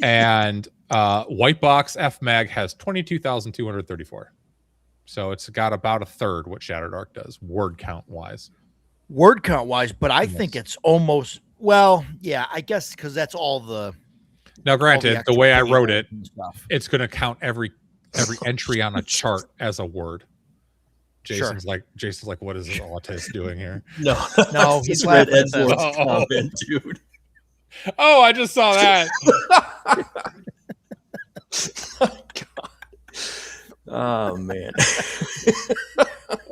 And White Box FMAG has 22,234. So it's got about a third what Shadow Dark does, word count wise. Word count wise, but I think it's almost, well, yeah, I guess because that's all the. Now, granted, the way I wrote it, stuff. it's going to count every entry on a chart as a word. Jason's like, what is this autist doing here? No, I he's just read laughing at Edward's that. comment, dude. Oh, I just saw that. Oh man.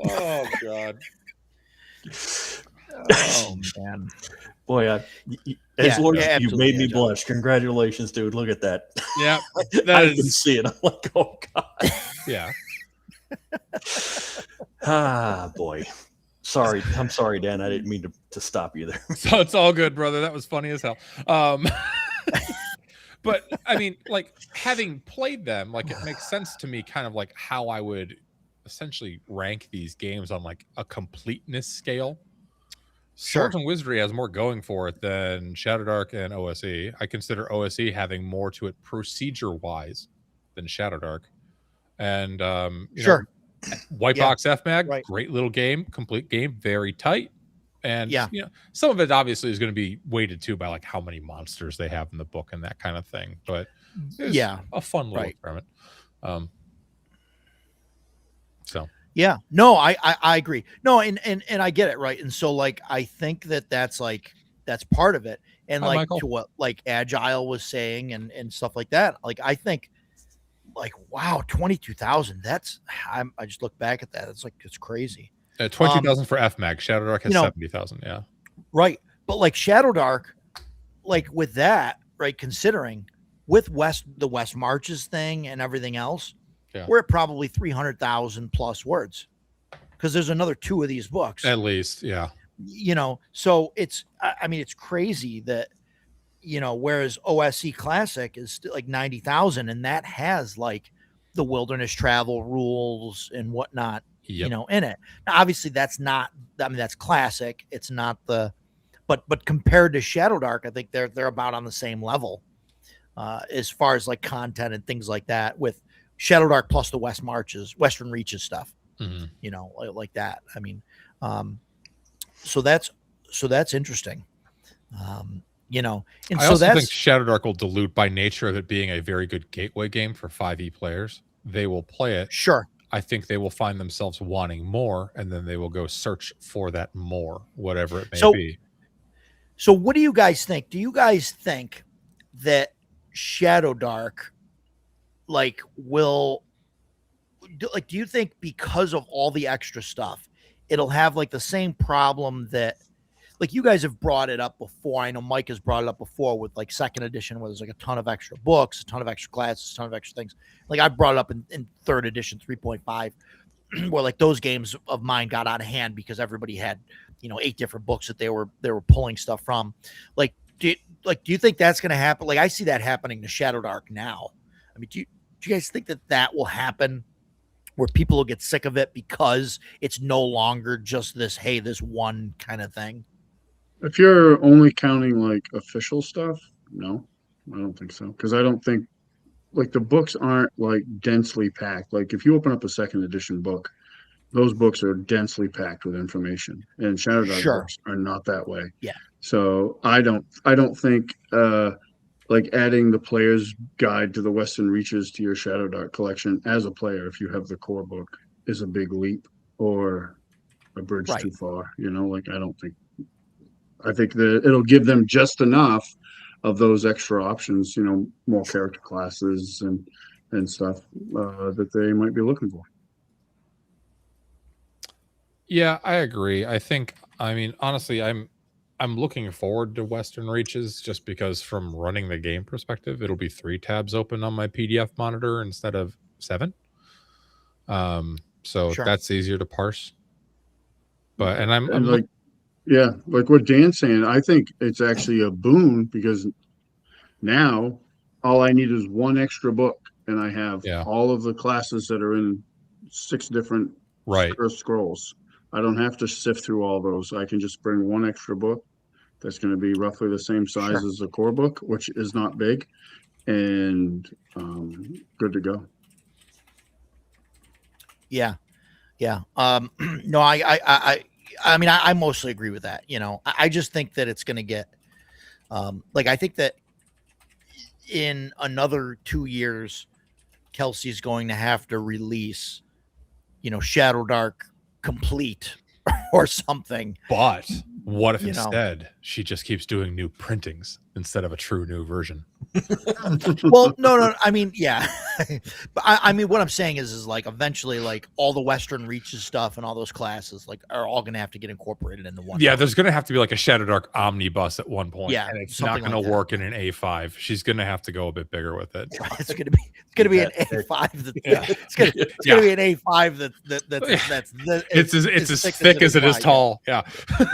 Oh God. Oh man. Boy, Yeah, Edward, yeah, you made me absolutely, blush. Congratulations, dude. Look at that. Yeah, I that can is. see it. I'm like, oh god. Yeah. Ah, boy. Sorry. I'm sorry, Dan. I didn't mean to stop you there. So it's all good, brother. That was funny as hell. But I mean, like, having played them, like, it makes sense to me kind of like how I would essentially rank these games on like a completeness scale. Swords and Wizardry has more going for it than Shadow Dark and OSE. I consider OSE having more to it procedure wise than Shadow Dark. And you know, White Box FMAG, great little game, complete game, very tight. And you know, some of it obviously is going to be weighted too by like how many monsters they have in the book and that kind of thing. But it's a fun little experiment. So yeah, no, I agree. No, and I get it, right. And so like I think that's part of it. And like Michael, to what like Agile was saying and stuff like that. Like I think like, wow, 22,000. I just look back at that. It's crazy. 22,000 for FMAG. Shadow Dark has 70,000. Yeah. Right. But like Shadow Dark, like with that, right, considering with the West Marches thing and everything else, we're at probably 300,000 plus words because there's another 2 of these books. At least, yeah. So it's crazy that, whereas OSC Classic is still like 90,000 and that has like the wilderness travel rules and whatnot, in it. Now, obviously that's Classic. It's not but compared to Shadow Dark, I think they're about on the same level as far as like content and things like that with Shadow Dark plus the Western Reaches stuff, like that. I mean, so that's interesting. And I also think Shadow Dark will dilute by nature of it being a very good gateway game for 5e players. They will play it. Sure. I think they will find themselves wanting more, and then they will go search for that more, whatever it may be. So what do you guys think? Do you guys think that Shadow Dark, do you think because of all the extra stuff, it'll have like the same problem that, like, you guys have brought it up before. I know Mike has brought it up before with like 2nd edition, where there's like a ton of extra books, a ton of extra classes, a ton of extra things. Like I brought it up in 3rd edition 3.5, where like those games of mine got out of hand because everybody had, 8 different books that they were pulling stuff from. Like, do you think that's going to happen? Like, I see that happening to Shadow Dark now. I mean, do you guys think that will happen, where people will get sick of it because it's no longer just this one kind of thing? If you're only counting like official stuff, no, I don't think so. Because I don't think like the books aren't like densely packed. Like if you open up a 2nd edition book, those books are densely packed with information, and Shadow Dark books are not that way. Yeah. So I don't think like adding the player's guide to the Western Reaches to your Shadow Dark collection as a player, if you have the core book, is a big leap or a bridge too far. Like I think that it'll give them just enough of those extra options, more character classes and stuff that they might be looking for. Yeah, I agree. Honestly, I'm looking forward to Western Reaches just because from running the game perspective, it'll be 3 tabs open on my PDF monitor instead of 7. So that's easier to parse. But like what Dan's saying, I think it's actually a boon because now all I need is 1 extra book and I have all of the classes that are in 6 different scrolls. I don't have to sift through all those. I can just bring 1 extra book that's going to be roughly the same size as the core book, which is not big, and good to go. Yeah. No, I mostly agree with that. I just think that it's going to get, I think that in another 2 years, Kelsey's going to have to release, Shadow Dark Complete or something. But what if instead she just keeps doing new printings instead of a true new version? Well, no. I mean, yeah. But I mean, what I'm saying is like eventually, like all the Western Reaches stuff and all those classes, like are all going to have to get incorporated into one. Yeah, there's going to have to be like a Shadow Dark omnibus at one point. Yeah, and it's not going to work in an A5. She's going to have to go a bit bigger with it. It's going to be an A5. It's going to be an A5 that's it's as thick as it is tall. Yeah,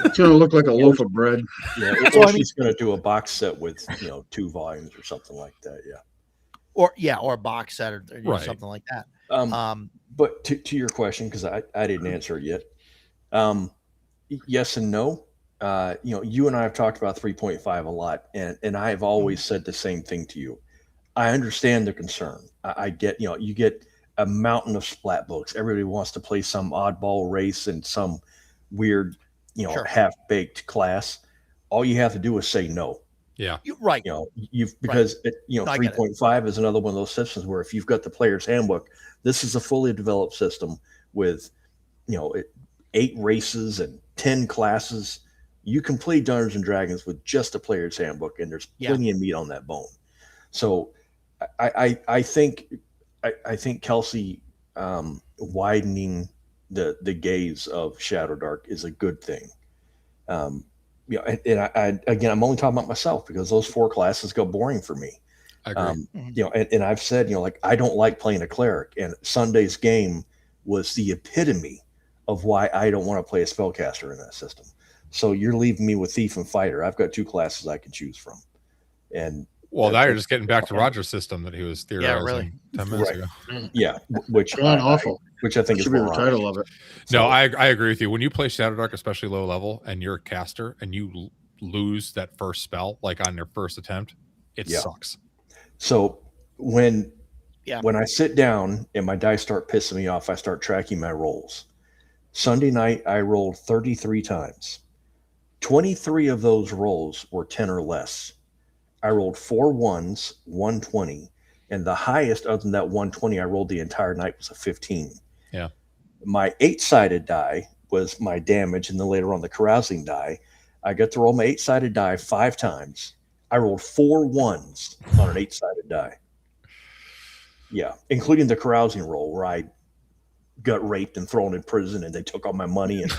it's going to look like a loaf of bread. Yeah, or she's going to do a box set with 2 volumes or something like that. Yeah. Or a box set or something like that. But to your question, because I didn't answer it yet. Yes and no. You and I have talked about 3.5 a lot, and I have always said the same thing to you. I understand the concern. I get, you get a mountain of splat books. Everybody wants to play some oddball race and some weird, half-baked class. All you have to do is say no. Yeah. Right. Because 3.5 is another one of those systems where if you've got the player's handbook, this is a fully developed system with 8 races and 10 classes. You can play Dungeons and Dragons with just a player's handbook, and there's plenty of meat on that bone. So I think I think Kelsey widening the gaze of Shadow Dark is a good thing. And I again, I'm only talking about myself because those 4 classes go boring for me. I agree. And I've said, like I don't like playing a cleric, and Sunday's game was the epitome of why I don't want to play a spellcaster in that system. So you're leaving me with Thief and Fighter. I've got 2 classes I can choose from. And well, now you're just getting back to Roger's system that he was theorizing 10 minutes ago. Yeah, which awful. Which I think should be the title of it. No, I agree with you. When you play Shadow Dark, especially low level, and you're a caster and you lose that first spell, like on your first attempt, it sucks. So when I sit down and my dice start pissing me off, I start tracking my rolls. Sunday night, I rolled 33 times. 23 of those rolls were 10 or less. I rolled 4 ones, 120, and the highest other than that 120 I rolled the entire night was a 15. Yeah. My 8-sided die was my damage, and then later on the carousing die. I got to roll my 8-sided die 5 times. I rolled 4 ones on an 8-sided die. Yeah, including the carousing roll where I got raped and thrown in prison, and they took all my money and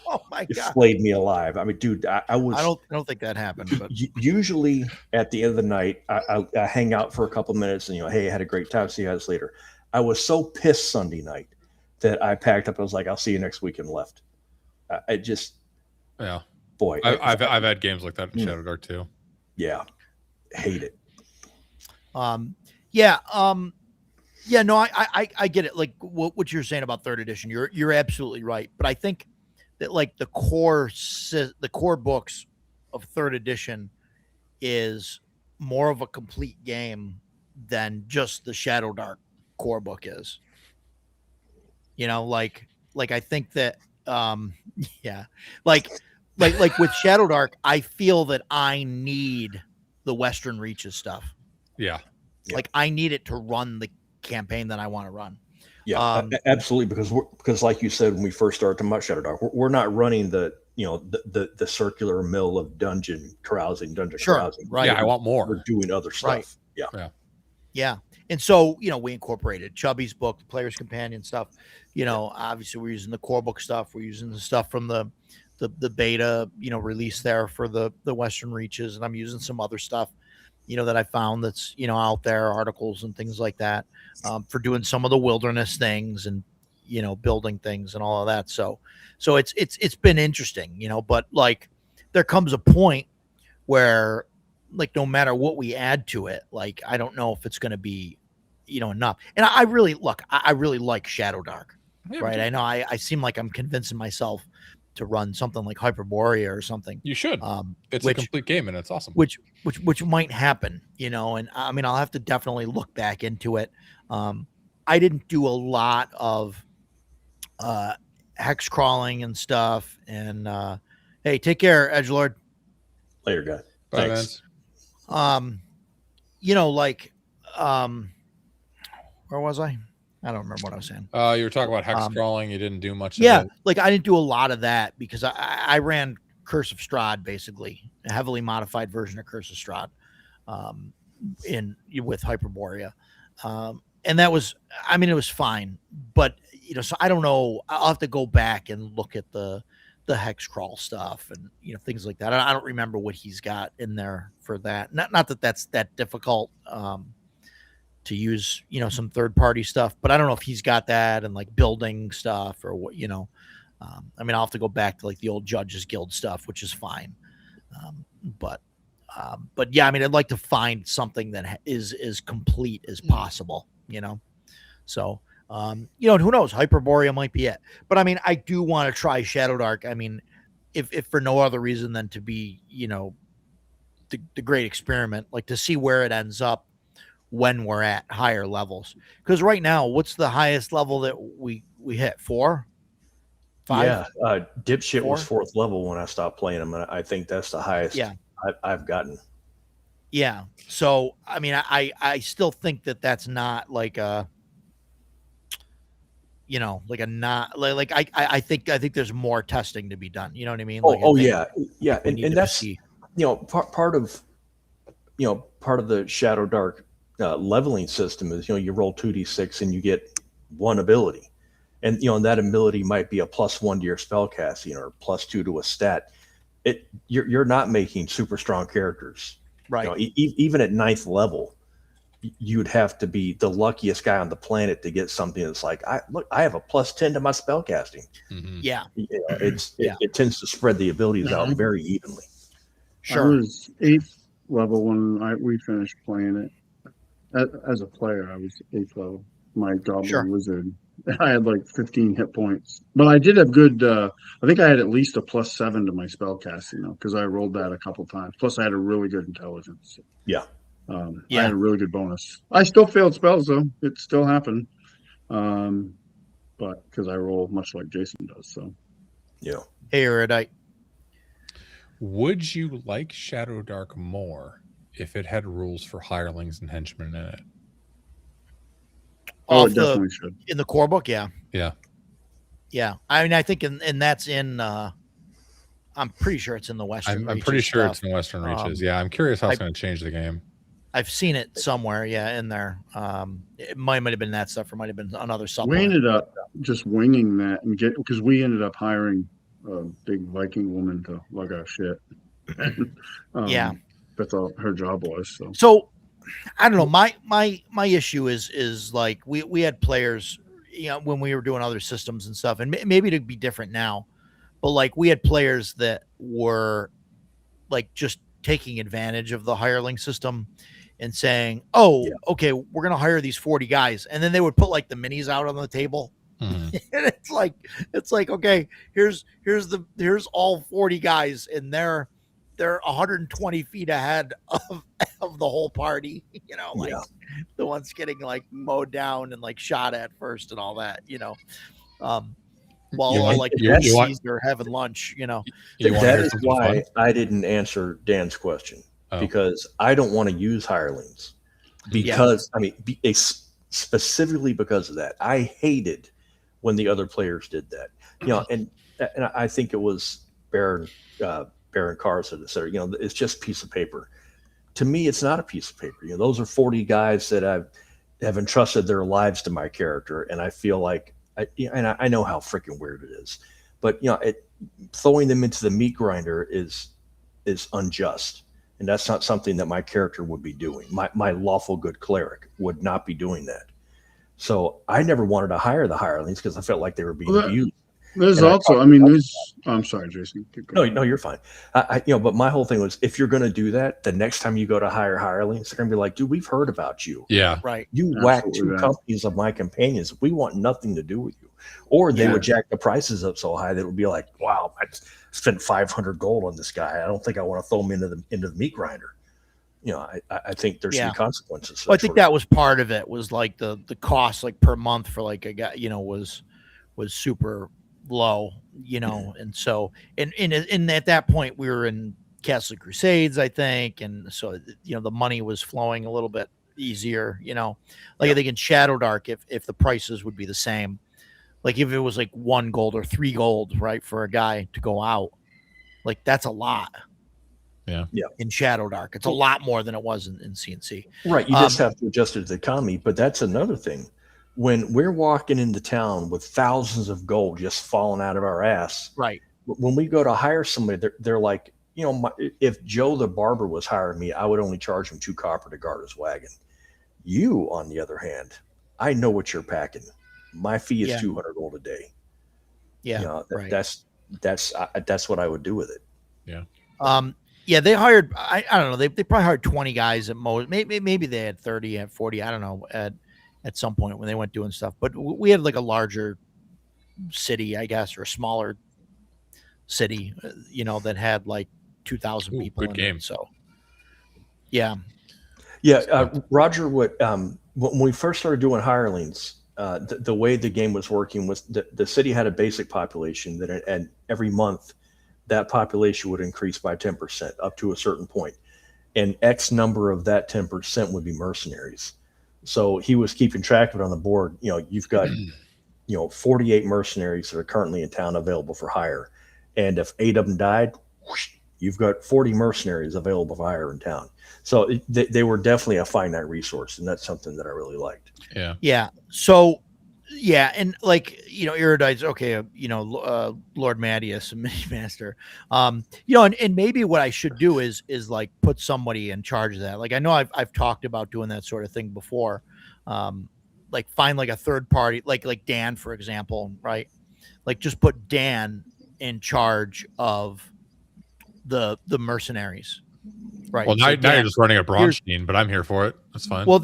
oh my God, flayed me alive. I mean, dude, I was. I don't think that happened. But usually at the end of the night, I hang out for a couple minutes and hey, I had a great time. See you guys later. I was so pissed Sunday night that I packed up. I was like, I'll see you next week, and left. I just, boy, I've had games like that in Shadow Dark too. Yeah, hate it. Yeah, no, I get it. Like what you're saying about 3rd edition, you're absolutely right. But I think that like the core books of 3rd edition is more of a complete game than just the Shadow Dark core book is. Like I think that like with Shadow Dark, I feel that I need the Western Reaches stuff. Yeah. Like I need it to run the campaign that I want to run. Yeah, absolutely. Because like you said, when we first started talking about Shadow Dark, we're not running the circular mill of dungeon carousing. Right. Yeah, I want more. We're doing other stuff. Right. Yeah. And so, we incorporated Chubby's book, the Player's Companion stuff. Obviously we're using the core book stuff. We're using the stuff from the beta, release there for the Western Reaches. And I'm using some other stuff, that I found that's, out there, articles and things like that, for doing some of the wilderness things and, building things and all of that. So it's been interesting, but like there comes a point where like, no matter what we add to it, like, I don't know if it's going to be, enough. And I really like Shadow Dark, right? I know I seem like I'm convincing myself to run something like Hyperborea or something. You should. It's a complete game and it's awesome. Which might happen, and I mean, I'll have to definitely look back into it. I didn't do a lot of hex crawling and stuff. And hey, take care, Edgelord. Later, guy. Bye, Thanks. Where was I? I don't remember what I was saying. You were talking about hex crawling. You didn't do much. Yeah, of it. like I didn't do a lot of that because I ran Curse of Strahd, basically a heavily modified version of Curse of Strahd, with Hyperborea, and that was, I mean, it was fine, but so I don't know. I'll have to go back and look at the hex crawl stuff and things like that. I don't remember what he's got in there for that. Not that that's that difficult. To use, some third party stuff, but I don't know if he's got that and like building stuff or what, I mean, I'll have to go back to like the old Judges Guild stuff, which is fine. But yeah, I mean, I'd like to find something that is as complete as possible, so, who knows, Hyperborea might be it, but I mean, I do want to try Shadow Dark. I mean, if for no other reason than to be, the great experiment, like to see where it ends up when we're at higher levels. Because right now, what's the highest level that we hit? 4? 5? Yeah, Dipshit 4? was 4th level when I stopped playing him, and I think that's the highest I've gotten. Yeah. So I mean, I still think that that's not like a, like a not like I think there's more testing to be done. You know what I mean? And that's part of part of the Shadow Dark leveling system is, you roll 2d6 and you get one ability. And, and that ability might be a +1 to your spell casting or +2 to a stat. You're not making super strong characters. Right. Even at 9th level, you'd have to be the luckiest guy on the planet to get something that's like, I have a +10 to my spell casting. Mhm. Yeah. It tends to spread the abilities out very evenly. Sure. I was 8th level when we finished playing it. As a player, I was 8th level. My goblin wizard. I had like 15 hit points, but I did have good. I think I had at least a +7 to my spell casting, because I rolled that a couple times. Plus, I had a really good intelligence. Yeah. I had a really good bonus. I still failed spells though; it still happened. But because I roll much like Jason does, so yeah. Hey, Erudite. Would you like Shadow Dark more if it had rules for hirelings and henchmen in it? Oh, it definitely should. In the core book, yeah. Yeah. Yeah. I mean, I think and that's in I'm pretty sure it's in the Western I'm pretty sure stuff. it's in Western Reaches. Yeah, I'm curious how it's going to change the game. I've seen it somewhere, in there. It might have been that stuff, or might have been another supplement. We ended up just winging that and because we ended up hiring a big Viking woman to lug our shit. That's all her job was. So I don't know. My issue is like we had players, when we were doing other systems and stuff, and maybe it'd be different now, but like we had players that were like just taking advantage of the hireling system and saying, okay, we're going to hire these 40 guys. And then they would put like the minis out on the table. Mm-hmm. And it's like, okay, here's all 40 guys, and they're 120 feet ahead of the whole party, the ones getting like mowed down and like shot at first and all that, while all like the NPCs are having lunch, That is why I didn't answer Dan's question, because I don't want to use hirelings because specifically because of that. I hated when the other players did that, and I think it was Baron Carson that said, it's just a piece of paper. To me, it's not a piece of paper. Those are 40 guys that have entrusted their lives to my character, and I feel like, I know how freaking weird it is, but throwing them into the meat grinder is unjust, and that's not something that my character would be doing. My lawful good cleric would not be doing that. So I never wanted to hire the hirelings because I felt like they were being abused. There's also, I'm sorry, Jason. No, you're fine. But my whole thing was, if you're going to do that, the next time you go to hire hirelings, they're going to be like, dude, we've heard about you. Yeah. Right. You whacked 2 companies of my companions. We want nothing to do with you. Or they would jack the prices up so high that it would be like, wow, I spent 500 gold on this guy. I don't think I want to throw him into the meat grinder. I think there's some consequences. Well, I think that was part of it, was like the cost like per month for like a guy, was super low, and so and at that point we were in Castle Crusades, I think, and so the money was flowing a little bit easier, I think in Shadow Dark, if the prices would be the same, like if it was like 1 gold or 3 gold, right, for a guy to go out, like that's a lot. Yeah. In Shadow Dark, it's a lot more than it was in CNC. Right. You just have to adjust it to the economy, but that's another thing. When we're walking into town with thousands of gold just falling out of our ass, right? When we go to hire somebody, they're like, if Joe the barber was hiring me, I would only charge him 2 copper to guard his wagon. You, on the other hand, I know what you're packing. My fee is 200 gold a day. Yeah, right. That's what I would do with it. Yeah. Yeah, they hired. I don't know. They probably hired 20 guys at most. Maybe they had 30 and 40. I don't know. At some point when they went doing stuff, but we had like a larger city, I guess, or a smaller city, that had like 2,000 people. Good game. So, yeah. Roger, when we first started doing hirelings, the way the game was working was the city had a basic population and every month that population would increase by 10% up to a certain point, and X number of that 10% would be mercenaries. So he was keeping track of it on the board. You've got, 48 mercenaries that are currently in town available for hire. And if 8 of them died, whoosh, you've got 40 mercenaries available for hire in town. So they were definitely a finite resource, and that's something that I really liked. Yeah. Yeah. So, yeah, and like, Erudite's okay. Lord Madius, Master. And maybe what I should do is like put somebody in charge of that. Like I know I've talked about doing that sort of thing before. Like find like a third party, like Dan, for example, right? Like just put Dan in charge of the mercenaries. Right. Well, now, So now you're Dan, just running a Bronstein, but I'm here for it. That's fine. well,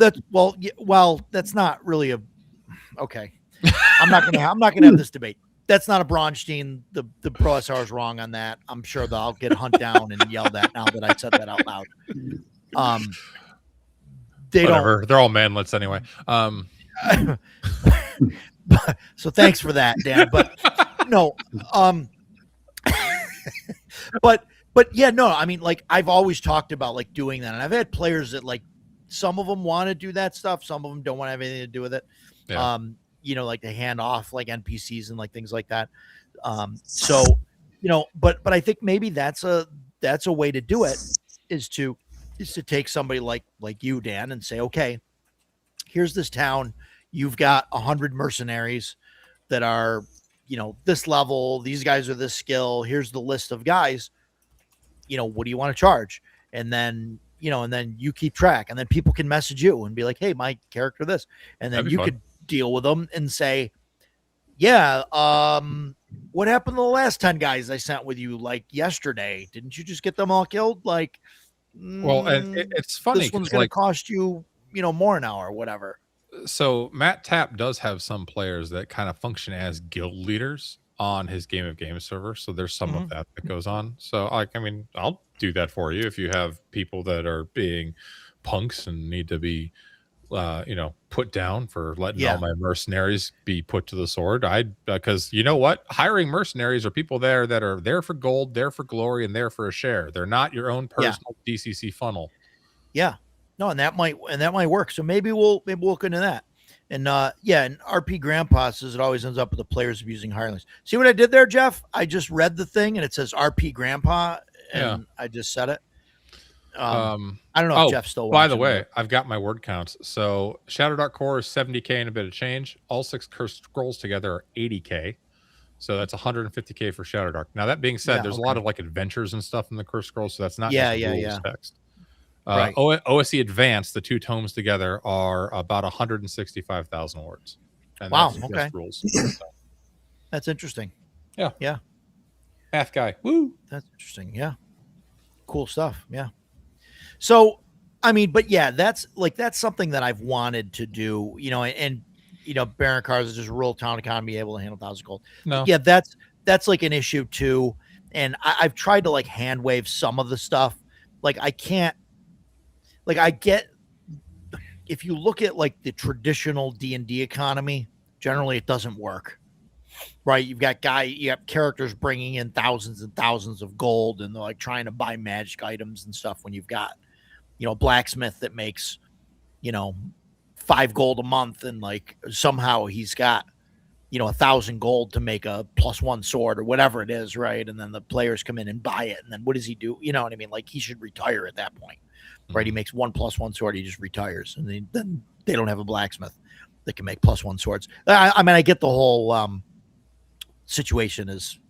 that's not really okay. I'm not gonna have this debate. That's not a Bronstein. The Pro SR is wrong on that. I'm sure that I'll get hunt down and yelled at now that I said that out loud. Whatever. They're all manlets anyway. So thanks for that, Dan. But no, but yeah, no. I mean, like I've always talked about like doing that, and I've had players that like some of them want to do that stuff, some of them don't want to have anything to do with it. Yeah. Like to hand off like NPCs and like things like that. So, but I think maybe that's a way to do it is to take somebody like you, Dan, and say, okay, here's this town. You've got 100 mercenaries that are, this level. These guys are this skill. Here's the list of guys. What do you want to charge? And then, and then you keep track, and then people can message you and be like, hey, my character this. And then you could deal with them and say, yeah, what happened to the last 10 guys I sent with you like yesterday? Didn't you just get them all killed? Like, well, and it's funny. This one's going to cost you, more an hour or whatever. So Matt Tapp does have some players that kind of function as guild leaders on his Game of Games server. So there's some of that goes on. So I'll do that for you if you have people that are being punks and need to be put down for letting all my mercenaries be put to the sword. Because you know what? Hiring mercenaries are people there that are there for gold, there for glory, and there for a share. They're not your own personal DCC funnel. Yeah. No, and that might work. So maybe we'll look into that. And and RP Grandpa says it always ends up with the players abusing hirelings. See what I did there, Jeff? I just read the thing and it says RP Grandpa, and I just said it. I don't know if Jeff's still watching. By the way, I've got my word counts. So Shadow Dark Core is 70K and a bit of change. All 6 Cursed Scrolls together are 80K. So that's 150K for Shadow Dark. Now that being said, there's a lot of like adventures and stuff in the Cursed Scrolls, so that's not just rules text. Right. OSE Advanced, the 2 tomes together are about 165,000 words. And wow. That's okay. Rules. That's interesting. Yeah. Yeah. Math guy. Woo. That's interesting. Yeah. Cool stuff. Yeah. So, I mean, but yeah, that's something that I've wanted to do, and Baron Cars is just rural town economy able to handle 1,000 gold. No. Yeah. That's like an issue too. And I've tried to like hand wave some of the stuff. Like I can't, like I get, if you look at like the traditional D&D economy, generally it doesn't work, right? You have characters bringing in thousands and thousands of gold, and they're like trying to buy magic items and stuff when you've got, a blacksmith that makes, 5 gold a month, and like somehow he's got, 1,000 gold to make a +1 sword or whatever it is, right? And then the players come in and buy it, and then what does he do? You know what I mean? Like he should retire at that point. Right, he makes 1 +1 sword. He just retires, and then they don't have a blacksmith that can make +1 swords. I mean, I get the whole situation is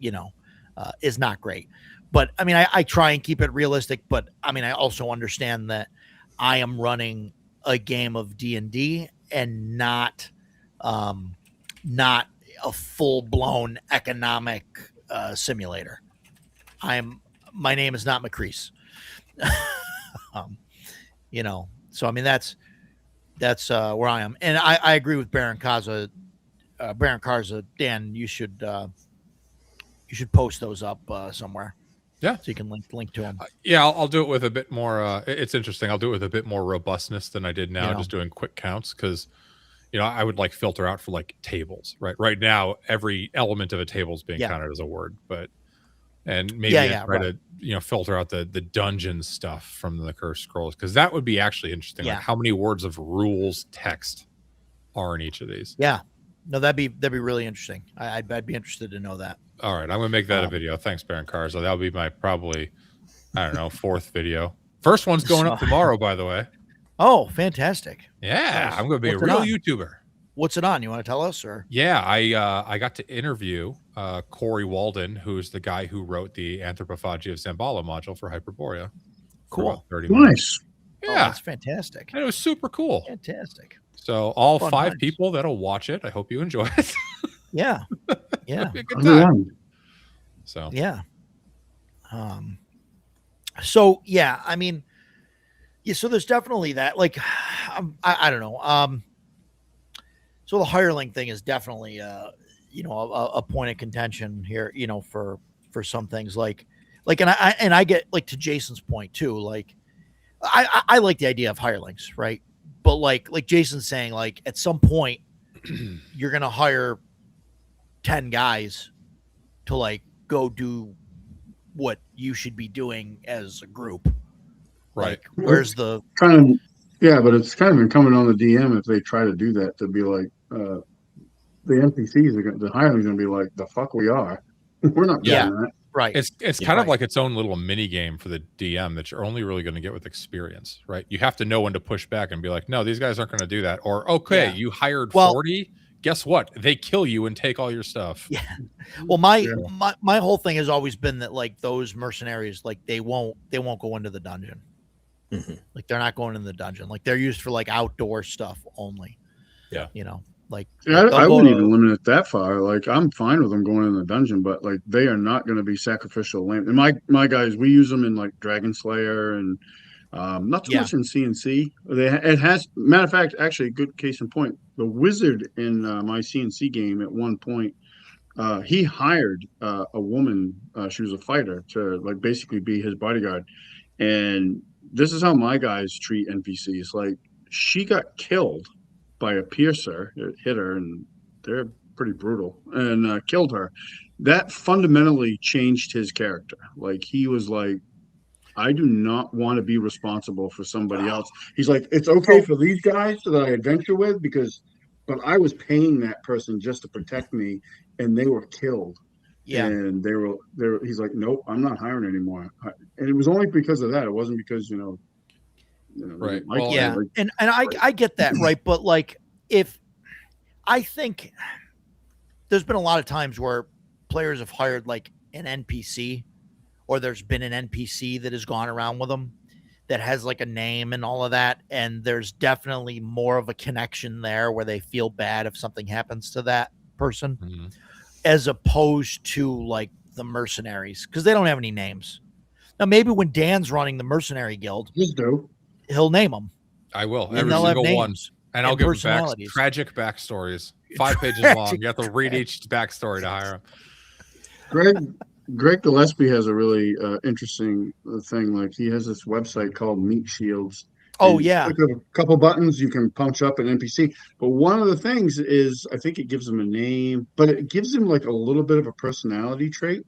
not great, but I mean, I try and keep it realistic. But I mean, I also understand that I am running a game of D&D and not a full blown economic simulator. My name is not Macrease. So I mean that's where I am, and I agree with Baron Karza. Dan, you should post those up somewhere. Yeah, so you can link to them. I'll do it with a bit more. It's interesting. I'll do it with a bit more robustness than I did now, just doing quick counts because, I would like filter out for like tables. Right now, every element of a table is being counted as a word, and maybe try to filter out the dungeon stuff from the Cursed Scrolls, because that would be actually interesting. Like how many words of rules text are in each of these? No, that'd be really interesting. I'd be interested to know that. All right, I'm gonna make that a video. Thanks, Baron Karza. That'll be my probably I don't know, 4th video. First one's going up tomorrow, by the way. Oh, fantastic. Yeah, Nice. I'm going to be What's a it real on? YouTuber. What's it on? You want to tell us, or? Yeah, I got to interview Corey Walden, who's the guy who wrote the Anthropophagy of Zambala module for Hyperborea. For Cool. about 30 minutes. Nice. Oh, Yeah, that's fantastic. and it was super cool. Fantastic. So all Fun 5 times. people that'll watch it, I hope you enjoy it. Yeah. Yeah. It'll be a good time. Everyone. So Yeah. So yeah, I mean, yeah. So there's definitely that. Like, I don't know. So the hireling thing is definitely, a point of contention here. For some things and I get like to Jason's point too. Like, I like the idea of hirelings, right? But like Jason's saying, like at some point you're gonna hire 10 guys to like go do what you should be doing as a group. right. Like, where's the Kind of, yeah, but it's kind of incumbent on the DM if they try to do that to be like, the NPCs are the hireling's gonna be like, the fuck we are. We're not doing Yeah. that. right? It's kind of Right. like its own little mini game for the DM that you're only really going to get with experience, right? You have to know when to push back and be like, no, these guys aren't going to do that. Or, okay, Yeah. you hired Well- 40. Guess what? They kill you and take all your stuff. Yeah. Well, my Yeah. my whole thing has always been that like those mercenaries, like they won't go into the dungeon. Mhm. Like they're not going in the dungeon. Like they're used for like outdoor stuff only. Yeah. Like Yeah, they'll I go wouldn't to- even limit it that far. Like, I'm fine with them going in the dungeon, but like, they are not going to be sacrificial lamb. And my guys, we use them in like Dragon Slayer and not too Yeah. much in CNC. It has, matter of fact, actually, a good case in point. The wizard in my CNC game at one point, he hired a woman. She was a fighter to like basically be his bodyguard. And this is how my guys treat NPCs. Like, she got killed by a piercer. It hit her, and they're pretty brutal, and killed her. That fundamentally changed his character. Like, he was like, I do not want to be responsible for somebody else. He's like, it's okay for these guys that I adventure with but I was paying that person just to protect me, and they were killed. yeah. And they were. He's like, nope, I'm not hiring anymore. And it was only because of that. It wasn't because Right. like Well, that. Yeah. Like, And I get that, right? But like if I think there's been a lot of times where players have hired like an NPC, or there's been an NPC that has gone around with them that has like a name and all of that, and there's definitely more of a connection there where they feel bad if something happens to that person, Mhm. as opposed to like the mercenaries, because they don't have any names. Now maybe when Dan's running the mercenary guild, just do. he'll name them. I will. And Every they'll have single one. names And I'll and give them personalities. tragic backstories. 5 pages long. You have to read each backstory to hire them. Greg Gillespie has a really interesting thing. Like, he has this website called Meat Shields. Oh And you yeah. click a couple buttons, you can punch up an NPC. But one of the things is, I think it gives them a name, but it gives them like a little bit of a personality trait.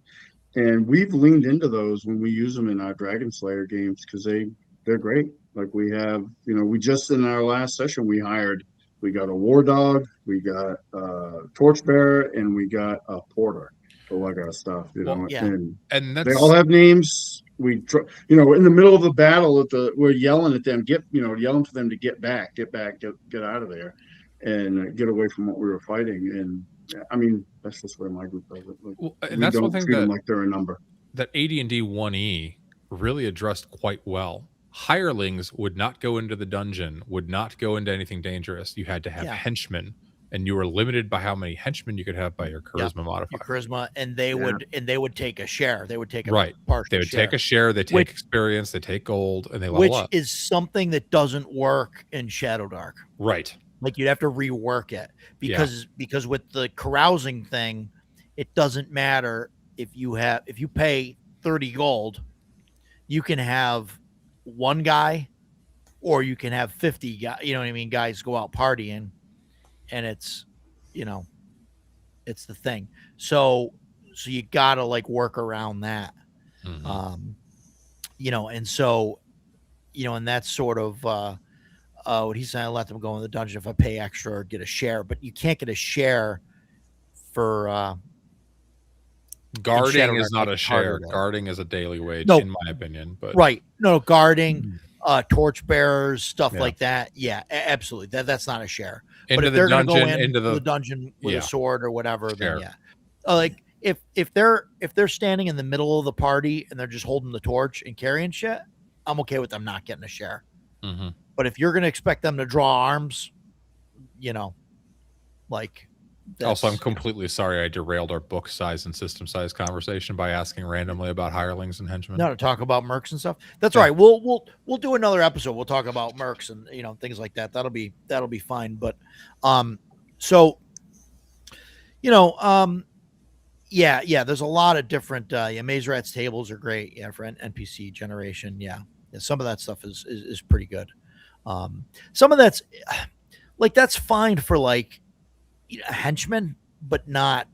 And we've leaned into those when we use them in our Dragon Slayer games because they're great. Like, we have, we just in our last session we got a war dog, we got a torchbearer, and we got a porter for like our stuff. Well, yeah. And And that's they all have names. In the middle of the battle we're yelling at them, yelling for them to get back, get out of there, and get away from what we were fighting. And I mean, that's just where my group does it. Like, well, and we that's don't one thing treat them that like they're a number. that AD&D 1E really addressed quite well. Hirelings would not go into the dungeon, would not go into anything dangerous. You had to have Yeah. henchmen, and you were limited by how many henchmen you could have by your charisma Your modifier. charisma, and they Yeah. would take a share. They would take a Right. partial They would share, take a share, they take Which- experience, they take gold, and they level which up. is something that doesn't work in Shadow Dark. Right. Like, you'd have to rework it because with the carousing thing, it doesn't matter if you pay 30 gold, you can have one guy, or you can have 50 guys. You know what I mean? Guys go out partying, and it's the thing. So you gotta like work around that. Mhm. And so, and that's sort of what he's saying. I let them go in the dungeon if I pay extra or get a share, but you can't get a share for Guarding is not a share. harder to- Guarding is a daily wage, No. in my opinion. But Right. No, guarding, torchbearers, stuff Yeah. like that. Yeah, absolutely. That's not a share. But into if the they're going to dungeon, go in into the the dungeon with yeah. a sword or whatever, Share. then yeah. Like if they're standing in the middle of the party and they're just holding the torch and carrying shit, I'm okay with them not getting a share. hmm But if you're going to expect them to draw arms, like. Also, I'm that's- completely sorry I derailed our book size and system size conversation by asking randomly about hirelings and henchmen. No, to talk about mercs and stuff. That's Yeah. all right. We'll do another episode. We'll talk about mercs and things like that. That'll be fine. But so yeah. There's a lot of different Maze Rats tables are great. Yeah, for NPC generation. Yeah, some of that stuff is pretty good. Some of that's that's fine for henchmen, but not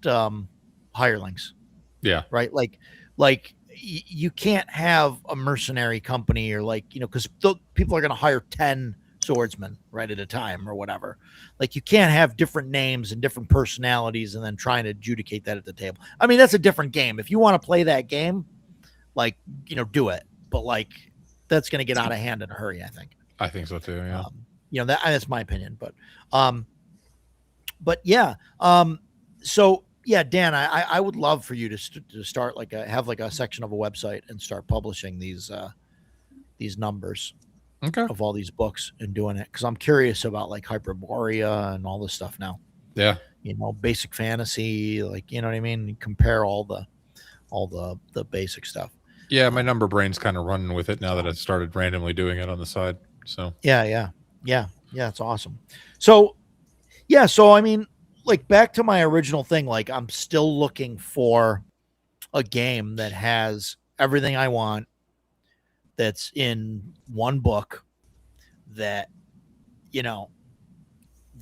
hirelings. Yeah. Right. You can't have a mercenary company or because people are going to hire 10 swordsmen right at a time or whatever. You can't have different names and different personalities and then trying to adjudicate that at the table. I mean, that's a different game. If you want to play that game, do it. But that's going to get out of hand in a hurry, I think. I think so too. Yeah. That's my opinion, but yeah. So yeah, Dan, I would love for you to start have a section of a website and start publishing these numbers Okay. of all these books and doing it. Cause I'm curious about Hyperborea and all this stuff now, Yeah. basic fantasy, you know what I mean? Compare all the basic stuff. Yeah. My number brain's kind of running with it now that I've started randomly doing it on the side. So Yeah. It's awesome. So I mean, back to my original thing, I'm still looking for a game that has everything I want, that's in one book, that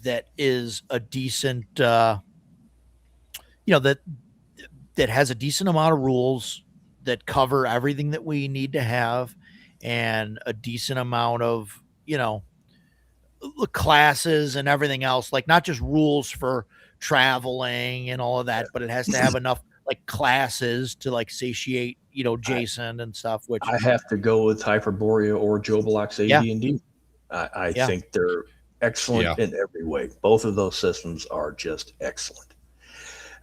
that is a decent that has a decent amount of rules that cover everything that we need to have, and a decent amount of classes and everything else, not just rules for traveling and all of that, but it has to have enough classes to satiate Jason and stuff, which I have to go with Hyperborea or Joe Block's AD&D. I think they're excellent in every way. Both of those systems are just excellent.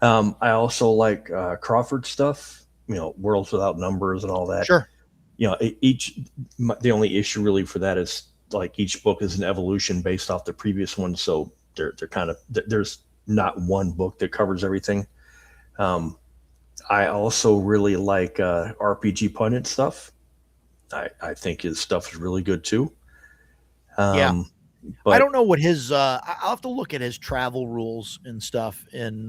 I also like Crawford stuff, Worlds Without Numbers and all that. Sure. The only issue really for that is each book is an evolution based off the previous one. So they're kind of, there's not one book that covers everything. I also really like RPG Pundit stuff. I think his stuff is really good too. But I don't know what his I'll have to look at his travel rules and stuff in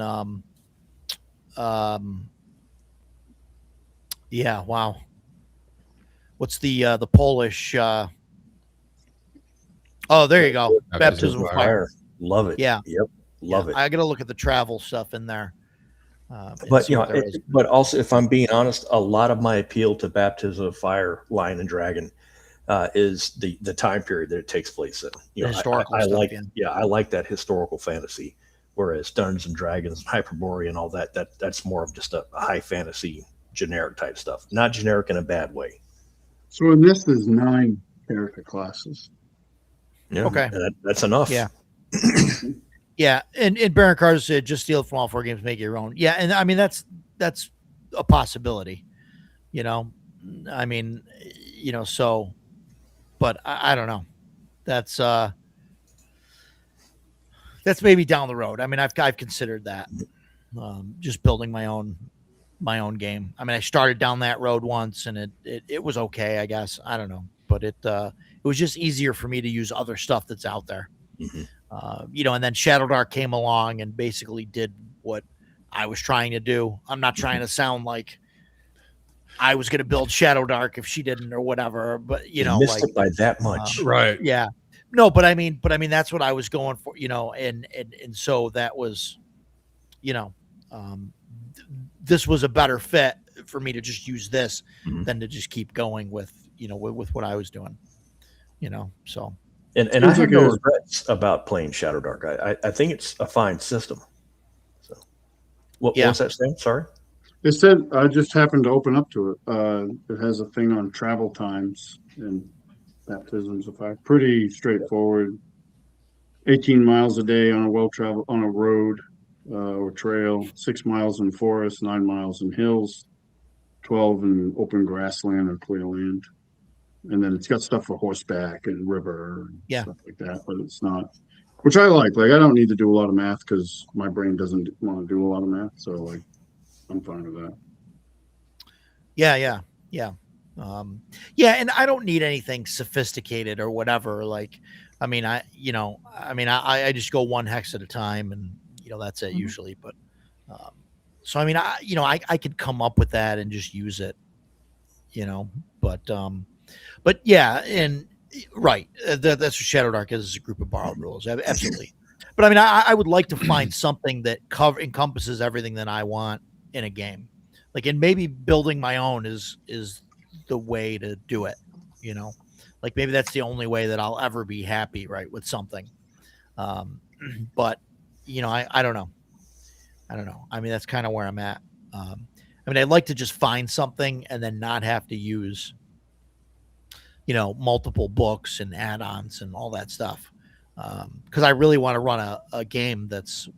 wow. What's the Polish oh, there you go. Baptism of Fire. Love it. Yeah. Yep. Love it. I got to look at the travel stuff in there. But but also, if I'm being honest, a lot of my appeal to Baptism of Fire, Lion and Dragon, is the time period that it takes place in. The historical I stuff, like I like that historical fantasy. Whereas Dungeons and Dragons, Hyperborea, and all that's more of just a high fantasy generic type stuff. Not generic in a bad way. So in this, there's 9 character classes. Yeah, Okay. that's enough. Yeah. Yeah, and Baron Carter said, just steal it from all 4 games, make it your own. Yeah, and I mean that's a possibility. I mean, so, but I don't know. That's maybe down the road. I mean, I've considered that, just building my own game. I mean, I started down that road once, and it was okay, I guess. I don't know, but it was just easier for me to use other stuff that's out there. Mm-hmm. And then Shadow Dark came along and basically did what I was trying to do. I'm not trying to sound like I was going to build Shadow Dark if she didn't or whatever, but You missed it by that much. Right. yeah, no, but I mean, that's what I was going for, and so that was, this was a better fit for me to just use this than to just keep going with, with what I was doing, so. And I have no regrets about playing Shadow Dark. I think it's a fine system. So, what was that saying? Sorry. It said I just happened to open up to it. It has a thing on travel times and baptisms of fire. Pretty straightforward. 18 miles a day on a well-traveled on a road or trail. 6 miles in forest, 9 miles in hills, 12 in open grassland or clear land. And then it's got stuff for horseback and river and stuff like that. But it's not, which I like. Like I don't need to do a lot of math because my brain doesn't want to do a lot of math. So like. I'm fine with that. Yeah. And I don't need anything sophisticated or whatever. Like, I just go one hex at a time and, that's it usually. But, so, I could come up with that and just use it, but yeah. And right. That's what Shadow Dark is a group of borrowed rules. Absolutely. But I would like to find something that encompasses everything that I want in a game, like, and maybe building my own is the way to do it, like maybe that's the only way that I'll ever be happy, right, with something. But I don't know. That's kind of where I'm at. I'd like to just find something and then not have to use multiple books and add-ons and all that stuff, because I really want to run a game that's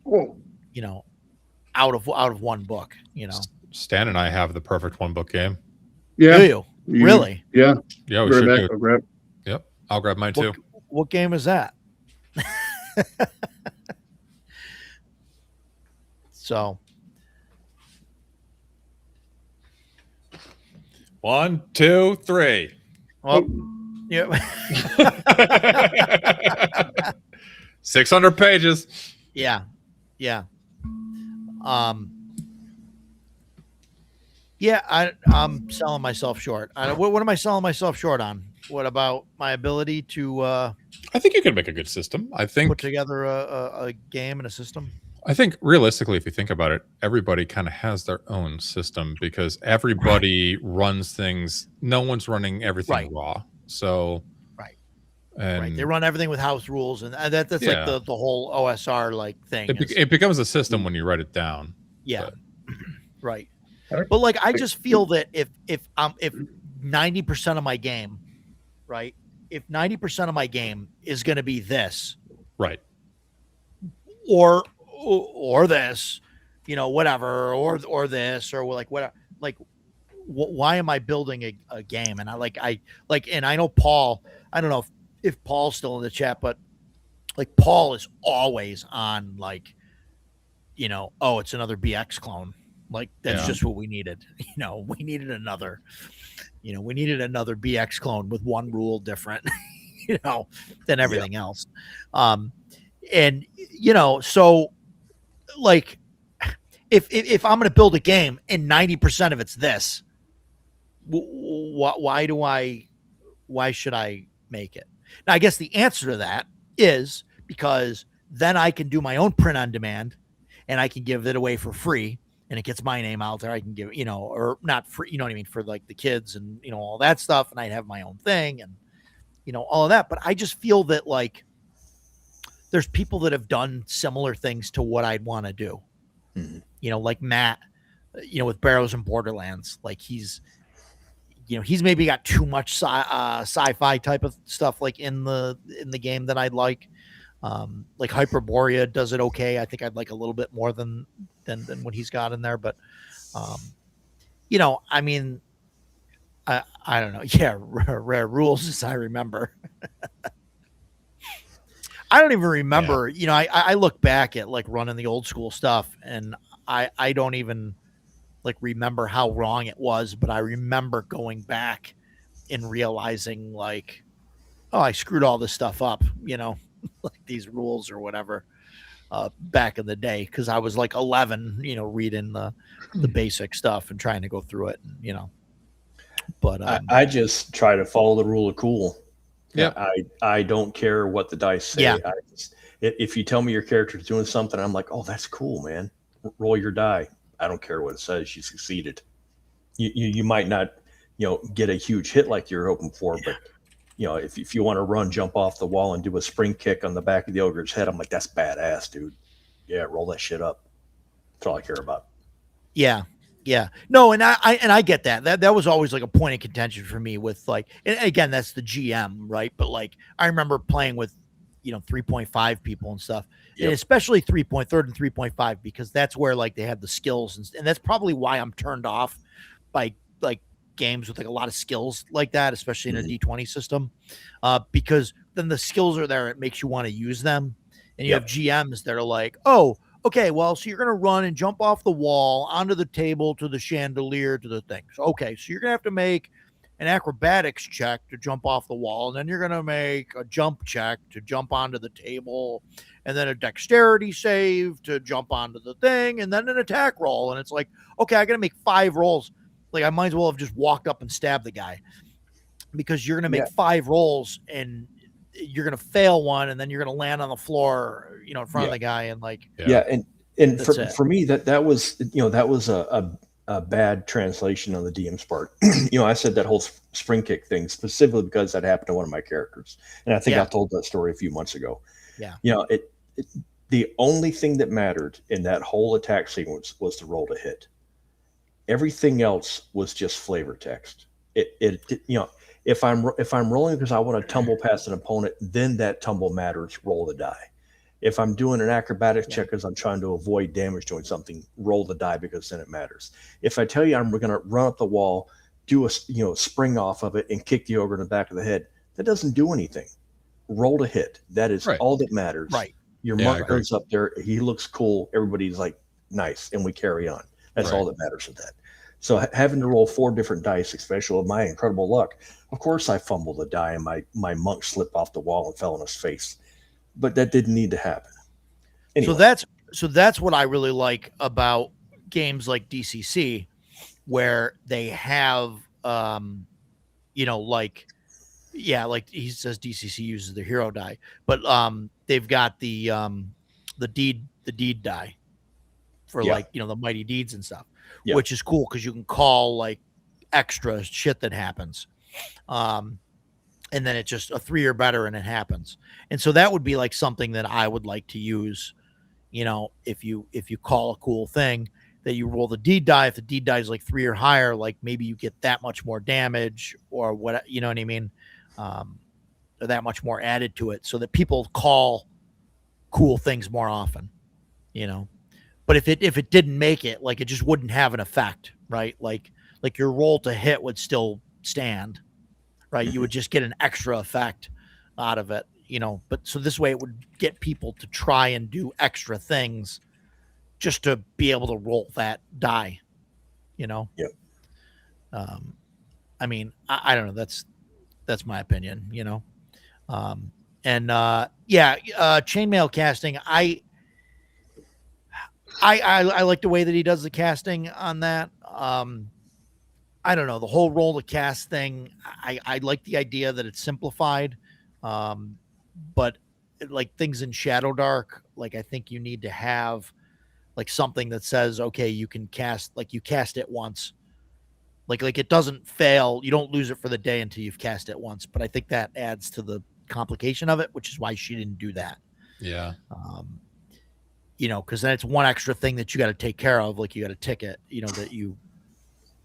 out of one book, Stan and I have the perfect one book game. Yeah. Do you? Really? Yeah. Yeah, we should do. Yep. I'll grab mine too. What game is that? So 1, 2, 3. Well, yeah. 600 pages. Yeah. I'm selling myself short. What am I selling myself short on? What about my ability to I think you could make a good system. I think put together a game and a system. I think realistically, if you think about it, everybody kind of has their own system because everybody runs things. No one's running everything raw. So and they run everything with house rules, and that's like the whole OSR like thing. It becomes a system when you write it down. Yeah, right. But like, I just feel that if 90% of my game, right, if 90% of my game is going to be this, right, or this, whatever, or this, or like whatever, like, why am I building a game? And and I know Paul. I don't know if Paul's still in the chat, but like Paul is always on like, oh, it's another BX clone. Like that's just what we needed. We needed another BX clone with one rule different, than everything else. And so like if I'm going to build a game and 90% of it's this, why should I make it? Now, I guess the answer to that is because then I can do my own print on demand and I can give it away for free. And it gets my name out there. I can give, or not free, you know what I mean? For like the kids and, all that stuff. And I'd have my own thing and, all of that. But I just feel that like there's people that have done similar things to what I'd want to do. Mm-hmm. Like Matt, with Barrows and Borderlands, like he's maybe got too much sci-fi type of stuff like in the game that I'd like. Like Hyperborea does it okay. I think I'd like a little bit more than what he's got in there, but I don't know. Yeah, rare rules as I remember. I don't even remember. I look back at like running the old school stuff, and I don't even like remember how wrong it was, but I remember going back and realizing like, oh, I screwed all this stuff up, like these rules or whatever, back in the day. Cause I was like 11, reading the basic stuff and trying to go through it, but I just try to follow the rule of cool. Yeah. I don't care what the dice say. Yeah. If you tell me your character's doing something, I'm like, oh, that's cool, man. Roll your die. I don't care what it says. You succeeded. You might not, get a huge hit like you're hoping for, but if you want to run, jump off the wall and do a spring kick on the back of the ogre's head, I'm like, that's badass, dude. Yeah, roll that shit up. That's all I care about. Yeah. Yeah, no, and I get that. That was always like a point of contention for me with like, and again, that's the GM, right? But like, I remember playing with, 3.5 people and stuff, and Yep. especially 3.3 and 3.5 because that's where like they have the skills, and that's probably why I'm turned off by like games with like a lot of skills like that, especially in a D20 system, because then the skills are there. It makes you want to use them, and you Yep. have GMs that are like, oh. Okay, well, so you're going to run and jump off the wall, onto the table, to the chandelier, to the thing. So, okay, so you're going to have to make an acrobatics check to jump off the wall, and then you're going to make a jump check to jump onto the table, and then a dexterity save to jump onto the thing, and then an attack roll. And it's like, okay, I got to make 5 rolls. Like, I might as well have just walked up and stabbed the guy because you're going to make 5 rolls, and you're going to fail one, and then you're going to land on the floor, in front of the guy. And like, and for me, that was, that was a bad translation on the DM's part. I said that whole spring kick thing specifically because that happened to one of my characters. And I think I told that story a few months ago. Yeah. The only thing that mattered in that whole attack sequence was to roll to hit. Everything else was just flavor text. If I'm rolling because I want to tumble past an opponent, then that tumble matters. Roll the die. If I'm doing an acrobatics check because I'm trying to avoid damage doing something, roll the die because then it matters. If I tell you I'm going to run up the wall, do a spring off of it, and kick the ogre in the back of the head, that doesn't do anything. Roll to hit. That is all that matters. Right. Your monk goes up there. He looks cool. Everybody's like, nice, and we carry on. That's all that matters with that. So having to roll 4 different dice, especially with my incredible luck, of course I fumbled the die and my monk slipped off the wall and fell on his face. But that didn't need to happen. Anyway. So that's what I really like about games like DCC, where they have, like he says DCC uses the hero die, but they've got the deed die for like the mighty deeds and stuff, which is cool because you can call like extra shit that happens. And then it's just a 3 or better and it happens. And so that would be like something that I would like to use, if you call a cool thing that you roll the deed die. If the deed die is like 3 or higher, like maybe you get that much more damage or what, you know what I mean? Or that much more added to it so that people call cool things more often, but if it didn't make it, like it just wouldn't have an effect, right? Like your roll to hit would still stand. Right. You would just get an extra effect out of it, but so this way it would get people to try and do extra things just to be able to roll that die, Yep. I mean, I don't know. That's my opinion, chainmail casting. I like the way that he does the casting on that. I don't know, the whole roll to cast thing. I like the idea that it's simplified. But like things in Shadow Dark, like I think you need to have like something that says, okay, you can cast, like you cast it once. Like it doesn't fail. You don't lose it for the day until you've cast it once. But I think that adds to the complication of it, which is why she didn't do that. Yeah. Because then it's one extra thing that you got to take care of. Like you got a ticket,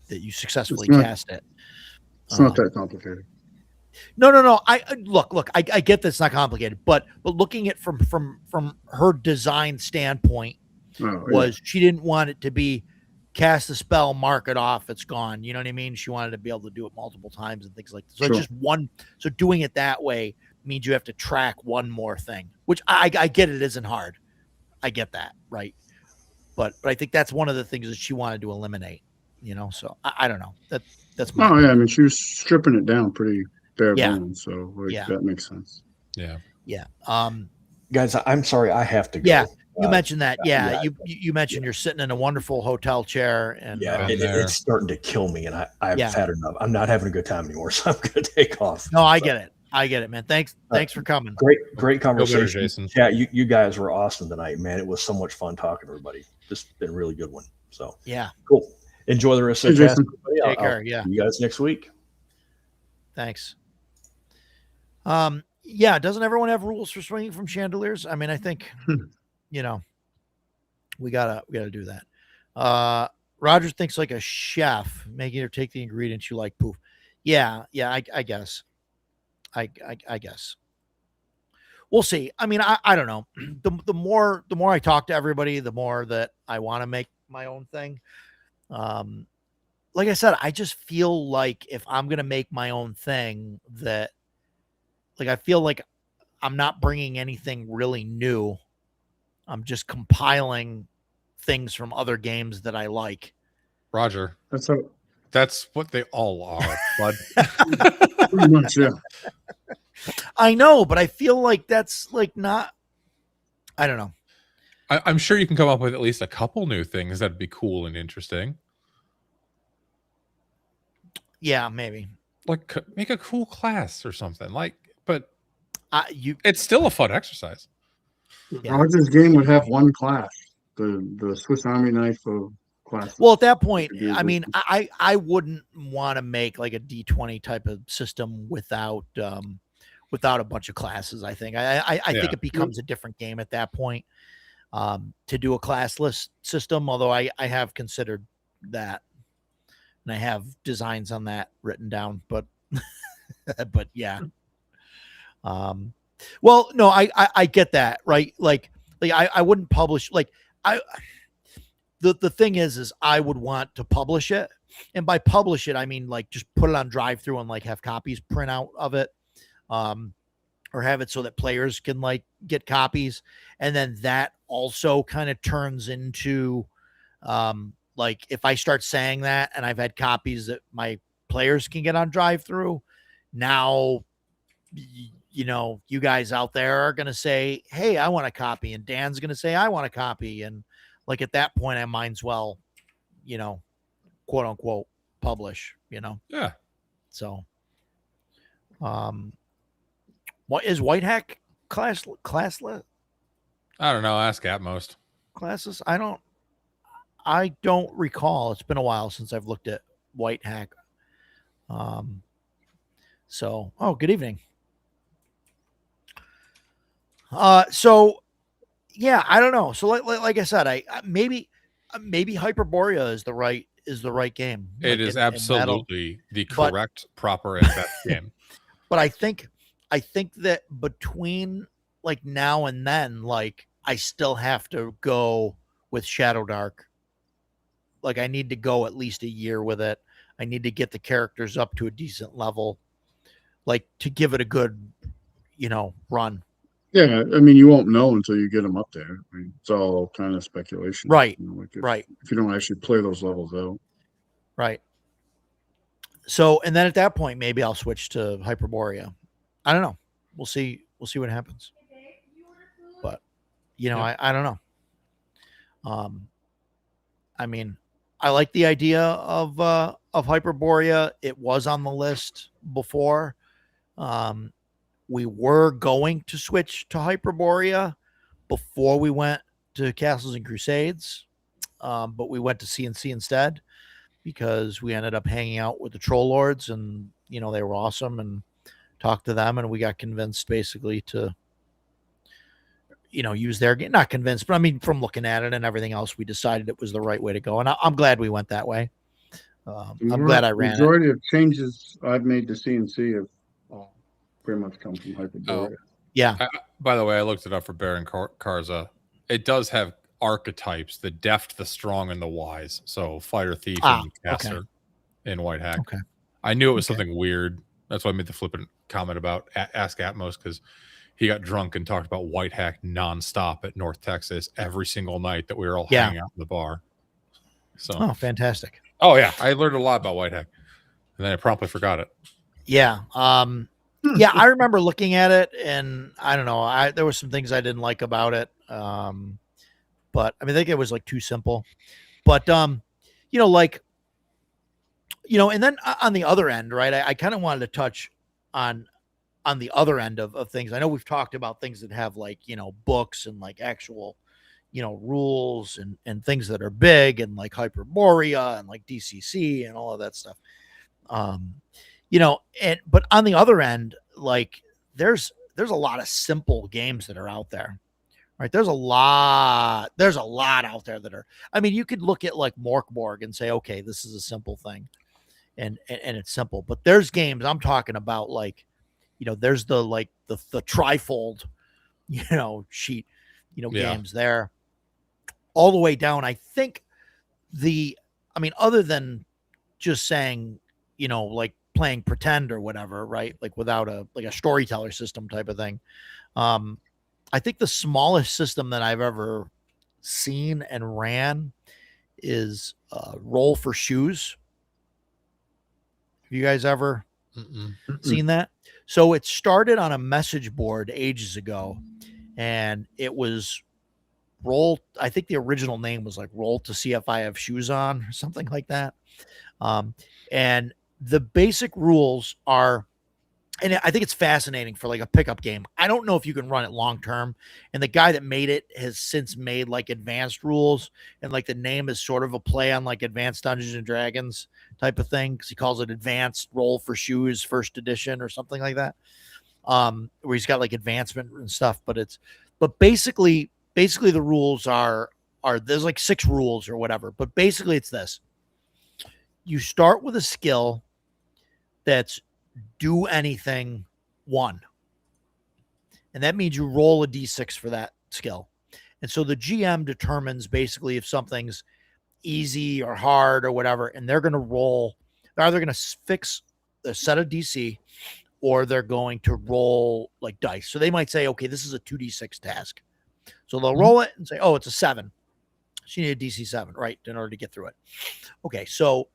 that you successfully cast it. It's not that complicated. No. I look. I get that it's not complicated, but looking at from her design standpoint, she didn't want it to be cast the spell, mark it off, it's gone. You know what I mean? She wanted to be able to do it multiple times and things like that. So it's just one. So doing it that way means you have to track one more thing, which I get. It isn't hard. I get that, right? But I think that's one of the things that she wanted to eliminate. So I don't know. That's my I mean, she was stripping it down pretty bare bones, so that makes sense. Yeah. Guys, I'm sorry, I have to go. Yeah, you mentioned that. You mentioned you're sitting in a wonderful hotel chair, and it's starting to kill me, and I've had enough. I'm not having a good time anymore, so I'm going to take off. No, I get it, man. Thanks for coming. Great conversation. Jason. Yeah, you guys were awesome tonight, man. It was so much fun talking to everybody. Just been a really good one. So cool. Enjoy the rest of the Jason. Take care. Yeah. See you guys next week. Thanks. Doesn't everyone have rules for swinging from chandeliers? I mean, I think, we gotta do that. Roger thinks like a chef, making her take the ingredients you like. Poof. Yeah, I guess. I guess. We'll see. I mean, I don't know. The more I talk to everybody, the more that I want to make my own thing. Like I said, I just feel like if I'm gonna make my own thing, that like I feel like I'm not bringing anything really new. I'm just compiling things from other games that I like. Roger, that's what they all are, bud. pretty much, yeah. I know, but I feel like that's like not. I don't know. I'm sure you can come up with at least a couple new things that'd be cool and interesting. Yeah, maybe. Like make a cool class or something. Like, but it's still a fun exercise. Yeah. Roger's game would have one class, the Swiss Army knife of classes. Well, at that point, I mean, I wouldn't want to make like a D20 type of system without a bunch of classes. I think I think it becomes a different game at that point to do a classless system. Although I have considered that, and I have designs on that written down. But but yeah. Well, no, I get that, right? Like I wouldn't publish the thing is I would want to publish it. And by publish it, I mean, like just put it on drive-through and like have copies print out of it. Or have it so that players can like get copies. And then that also kind of turns into, like if I start saying that and I've had copies that my players can get on drive-through, now, you know, you guys out there are going to say, hey, I want a copy. And Dan's going to say, I want a copy. And like at that point, I might as well, you know, quote unquote, publish, you know? Yeah. So, what is White Hack classless? I don't know. Ask Atmost. Classes? I don't recall. It's been a while since I've looked at White Hack. So, good evening. So yeah, I don't know. So like I said, I maybe Hyperborea is the right game. It is absolutely the correct, proper, and best game. But I think that between like now and then, like I still have to go with Shadow Dark. Like I need to go at least a year with it. I need to get the characters up to a decent level, like to give it a good, you know, run. Yeah, I mean, you won't know until you get them up there. I mean, it's all kind of speculation, right? You know, like right. If you don't actually play those levels out, right. So, and then at that point, maybe I'll switch to Hyperborea. I don't know. We'll see. We'll see what happens. But you know, I don't know. I mean, I like the idea of Hyperborea. It was on the list before. We were going to switch to Hyperborea before we went to Castles and Crusades, but we went to CNC instead because we ended up hanging out with the Troll Lords, and you know they were awesome, and talked to them, and we got convinced basically to, you know, use their game. Not convinced, but I mean, from looking at it and everything else, we decided it was the right way to go, and I'm glad we went that way. I'm glad I ran it. The majority of changes I've made to CNC have pretty much come from Hyperborea. Oh, yeah. By the way, I looked it up for Baron Karza. It does have archetypes: the deft, the strong, and the wise. So fighter, thief, and caster in White Hack. Okay. I knew it was something weird. That's why I made the flippant comment about Ask Atmos, because he got drunk and talked about White Hack nonstop at North Texas every single night that we were all hanging out in the bar. So, fantastic. Oh yeah, I learned a lot about White Hack, and then I promptly forgot it. Yeah. Yeah, I remember looking at it, and I don't know. There were some things I didn't like about it. But I mean, I think it was like too simple. But you know, like, you know, and then on the other end, right? I kind of wanted to touch on the other end of things. I know we've talked about things that have like, you know, books and like actual, you know, rules and things that are big, and like Hyperborea and like DCC and all of that stuff. You know, but on the other end, like there's a lot of simple games that are out there, right? There's a lot out there that are, I mean, you could look at like Morkborg and say, okay, this is a simple thing. And it's simple, but there's games I'm talking about, like, there's the trifold, sheet, games there all the way down. I think other than just saying, like playing pretend or whatever, right? Like without a storyteller system type of thing. I think the smallest system that I've ever seen and ran is Roll for Shoes. Have you guys ever seen that? So it started on a message board ages ago, and it was Roll. I think the original name was like Roll to See If I Have Shoes On or something like that. And the basic rules are, and I think it's fascinating for like a pickup game. I don't know if you can run it long term. And the guy that made it has since made like advanced rules, and like the name is sort of a play on like Advanced Dungeons and Dragons type of thing, because he calls it Advanced Roll for Shoes First Edition or something like that. Where he's got like advancement and stuff, but basically the rules are there's like 6 rules or whatever, but basically it's this: you start with a skill that's do anything 1, and that means you roll a d6 for that skill. And so the GM determines basically if something's easy or hard or whatever, and they're going to roll. They're either going to fix the set of DC, or they're going to roll like dice. So they might say, okay, this is a 2d6 task. So they'll roll it and say, oh, it's a 7. So you need a DC 7, right, in order to get through it. Okay, so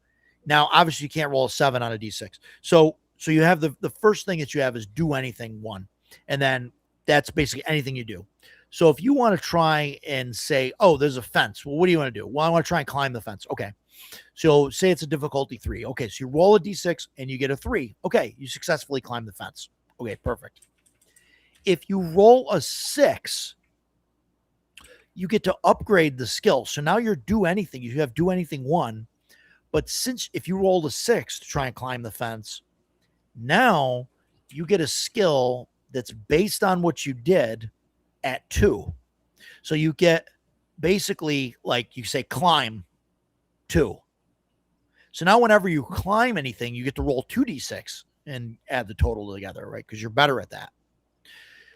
now obviously you can't roll a 7 on a d6. So you have the first thing that you have is do anything 1. And then that's basically anything you do. So if you want to try and say, oh, there's a fence. Well, what do you want to do? Well, I want to try and climb the fence. Okay. So say it's a difficulty 3. Okay. So you roll a d6 and you get a 3. Okay. You successfully climb the fence. Okay. Perfect. If you roll a 6, you get to upgrade the skill. So now you're do anything. You have do anything 1. But since if you rolled a 6 to try and climb the fence, now you get a skill that's based on what you did at 2. So you get basically, like you say, climb 2. So now whenever you climb anything, you get to roll 2d6 and add the total together, right? Because you're better at that.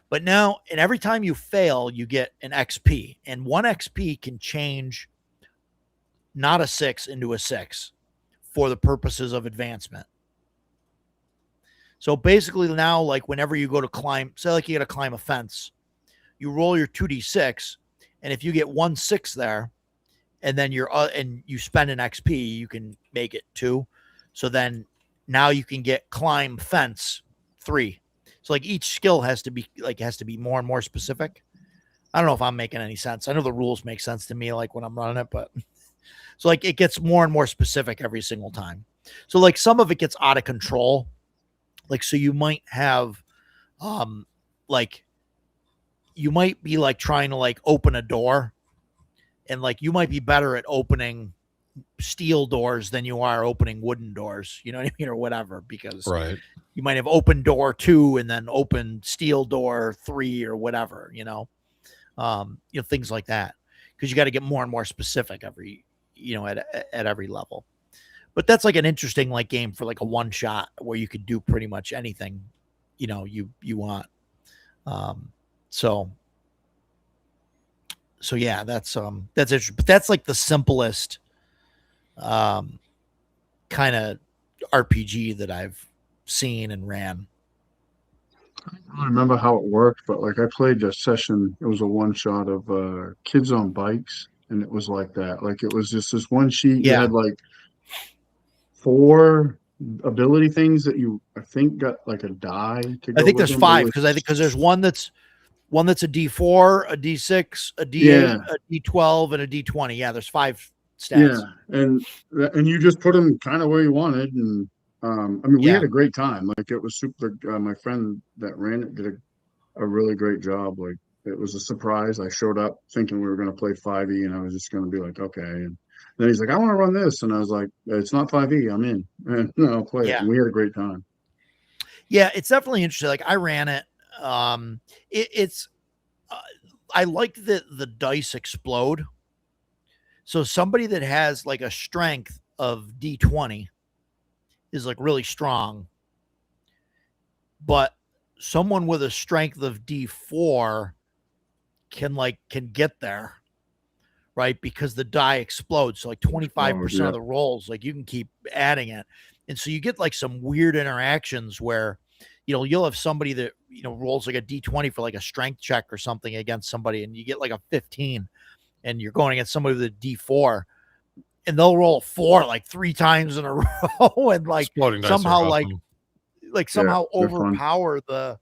But now, and every time you fail, you get an XP. And 1 XP can change not a 6 into a 6 for the purposes of advancement. So basically now, like whenever you go to climb, say like you got to climb a fence, you roll your 2d6, and if you get 1 6 there, and then and you spend an XP, you can make it 2. So then now you can get climb fence 3. So like each skill has to be more and more specific. I don't know if I'm making any sense. I know the rules make sense to me, like when I'm running it, but so like it gets more and more specific every single time. So like some of it gets out of control. Like, so you might have, like you might be like trying to like open a door, and like you might be better at opening steel doors than you are opening wooden doors, you know what I mean, or whatever, because Right. you might have opened door 2 and then open steel door 3 or whatever, things like that, because you got to get more and more specific every, at every level. But that's like an interesting like game for like a one shot where you could do pretty much anything, you want. So yeah, that's interesting. But that's like the simplest kind of RPG that I've seen and ran. I don't remember how it worked, but like I played a session, it was a one shot of Kids on Bikes, and it was like that. Like it was just this one sheet. You Yeah. had like 4 ability things that you, I think, got like a die to go I think with there's them. 5 because there's one that's a D4, a D6, a D8, a D12, and a D20. Yeah, there's 5 stats. Yeah, and you just put them kind of where you wanted, and I mean, we had a great time. Like it was super. My friend that ran it did a really great job. Like it was a surprise. I showed up thinking we were going to play 5e, and I was just going to be like, okay. And then he's like, I want to run this, and I was like, it's not 5e. I'm in, and I'll play it. And we had a great time. Yeah, it's definitely interesting. Like I ran it. It's I like that the dice explode. So somebody that has like a strength of D20 is like really strong, but someone with a strength of D4 can get there, right? Because the die explodes. So like 25% of the rolls, like you can keep adding it. And so you get like some weird interactions where, you'll have somebody that, rolls like a D20 for like a strength check or something against somebody, and you get like a 15, and you're going against somebody with a D4, and they'll roll a 4 like 3 times in a row, and like somehow somehow overpower the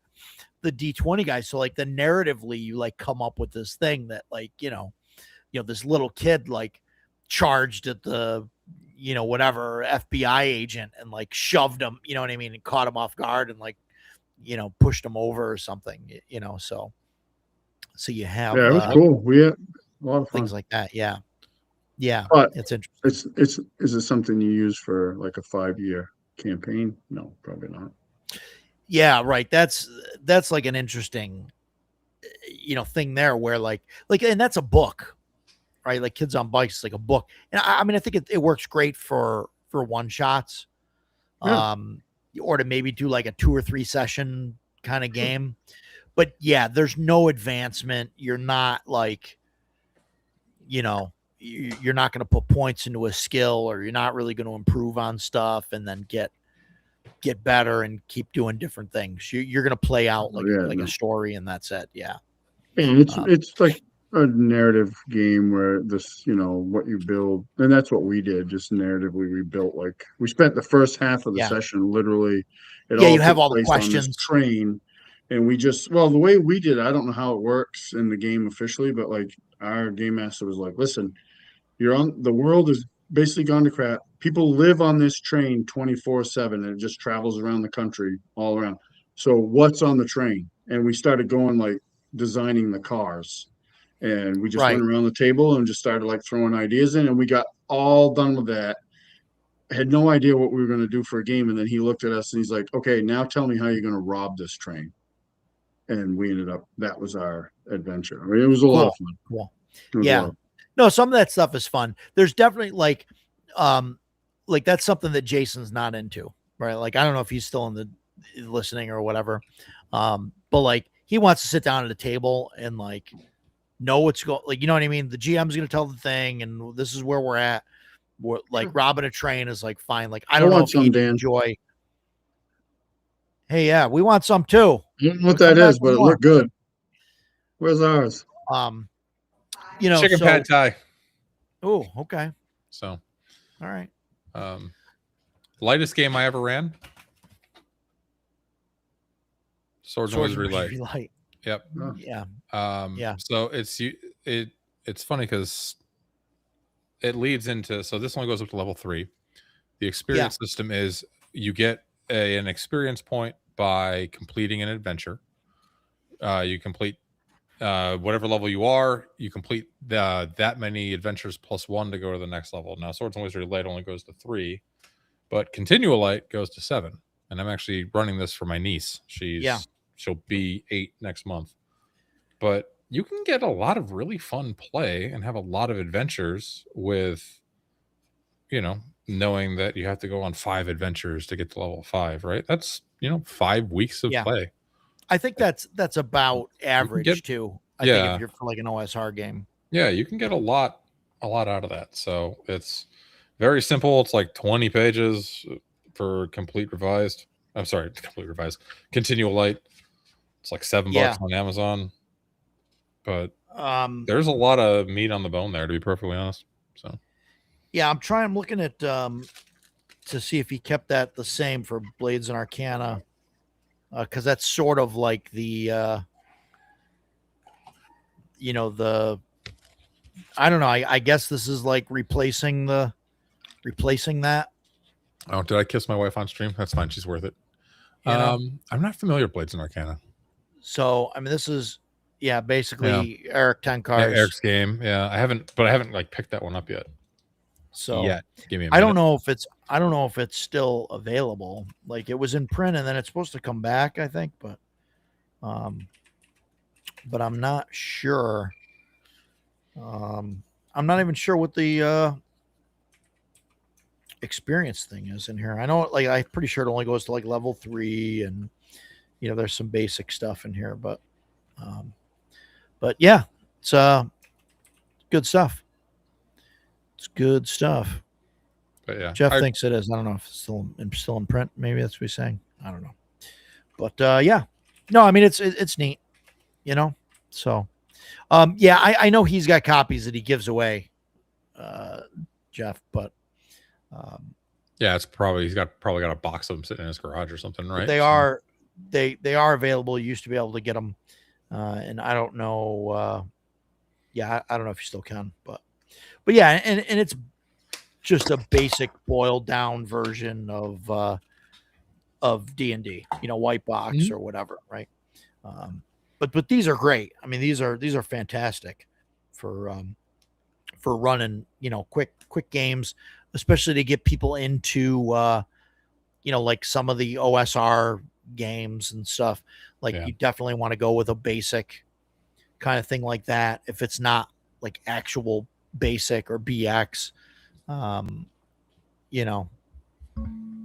D20 guy. So like the narratively, you like come up with this thing that like, this little kid like charged at the, whatever FBI agent and like shoved him, you know what I mean, and caught him off guard and like, pushed him over or something, so you have it was cool. We had a lot of fun. Things like that. Yeah. But it's interesting. Is it something you use for like a 5-year campaign? No, probably not. Yeah, right. That's like an interesting, thing there where like, and that's a book, right? Like Kids on Bikes is like a book. And I mean, I think it works great for one shots. Yeah. Or to maybe do like a 2 or 3 session kind of game. But yeah, there's no advancement. You're not like, you're not going to put points into a skill, or you're not really going to improve on stuff and then get better and keep doing different things. You're going to play out like a story, and that's it. Yeah. And it's like a narrative game where this, what you build, and that's what we did. Just narratively, we built we spent the first half of the session literally. You have all the questions. Train, and we just the way we did. I don't know how it works in the game officially, but like our game master was like, "Listen, the world is basically gone to crap. People live on this train 24/7, and it just travels around the country all around. So what's on the train?" And we started going like designing the cars. And we just went around the table and just started like throwing ideas in, and we got all done with that. Had no idea what we were going to do for a game. And then he looked at us and he's like, "Okay, now tell me how you're going to rob this train." And we ended up, that was our adventure. I mean, it was a lot of fun. Cool. Yeah. No, some of that stuff is fun. There's definitely like that's something that Jason's not into, right? Like, I don't know if he's still in the listening or whatever. But like, he wants to sit down at a table and like, know what's going, like, you know what I mean? The GM's going to tell the thing, and this is where we're at. We're like robbing a train is like fine. Like, I don't know if you enjoy. Hey, yeah, we want some too. I don't know what that is, but it looked good. Where's ours? Chicken pad thai. Oh, okay. So, all right. Lightest game I ever ran. Swords and Wizardry Light. Yep. Yeah. So it's funny because it leads into, so this only goes up to level 3. The experience system is you get an experience point by completing an adventure. You complete whatever level you are. You complete that many adventures plus 1 to go to the next level. Now, Swords and Wizardry Light only goes to 3, but Continual Light goes to 7. And I'm actually running this for my niece. She'll be 8 next month. But you can get a lot of really fun play and have a lot of adventures with, knowing that you have to go on 5 adventures to get to level 5, right? That's, 5 weeks of play. I think that's about average too. I think if you're for like an OSR game. Yeah, you can get a lot out of that. So it's very simple. It's like 20 pages for complete revised. I'm sorry, complete revised. Continual Light. It's like $7 on Amazon. But there's a lot of meat on the bone there, to be perfectly honest. So yeah, I'm looking at to see if he kept that the same for Blades and Arcana, because that's sort of like the I don't know. I guess this is like replacing that. Oh, did I kiss my wife on stream? That's fine. She's worth it. I'm not familiar with Blades and Arcana. So I mean, this is basically Eric Tenkar's Eric's game. Yeah, I haven't like picked that one up yet. So give me a minute. I don't know if it's still available. Like, it was in print and then it's supposed to come back, I think, but but I'm not sure. I'm not even sure what the experience thing is in here. I know, like, I'm pretty sure it only goes to like level 3, and there's some basic stuff in here, but yeah, it's good stuff. It's good stuff. But yeah, Jeff thinks it is. I don't know if it's still in print. Maybe that's what he's saying. I don't know. But yeah, no, I mean it's neat, So, yeah, I know he's got copies that he gives away, Jeff. But yeah, he's probably got a box of them sitting in his garage or something, right? They are available. You used to be able to get them, and I don't know. Yeah, I don't know if you still can, but yeah, and it's just a basic boiled down version of D&D, white box or whatever, right? But these are great. I mean, these are fantastic for running, quick games, especially to get people into like some of the OSR games and stuff. Like, you definitely want to go with a basic kind of thing like that. If it's not like actual basic or BX,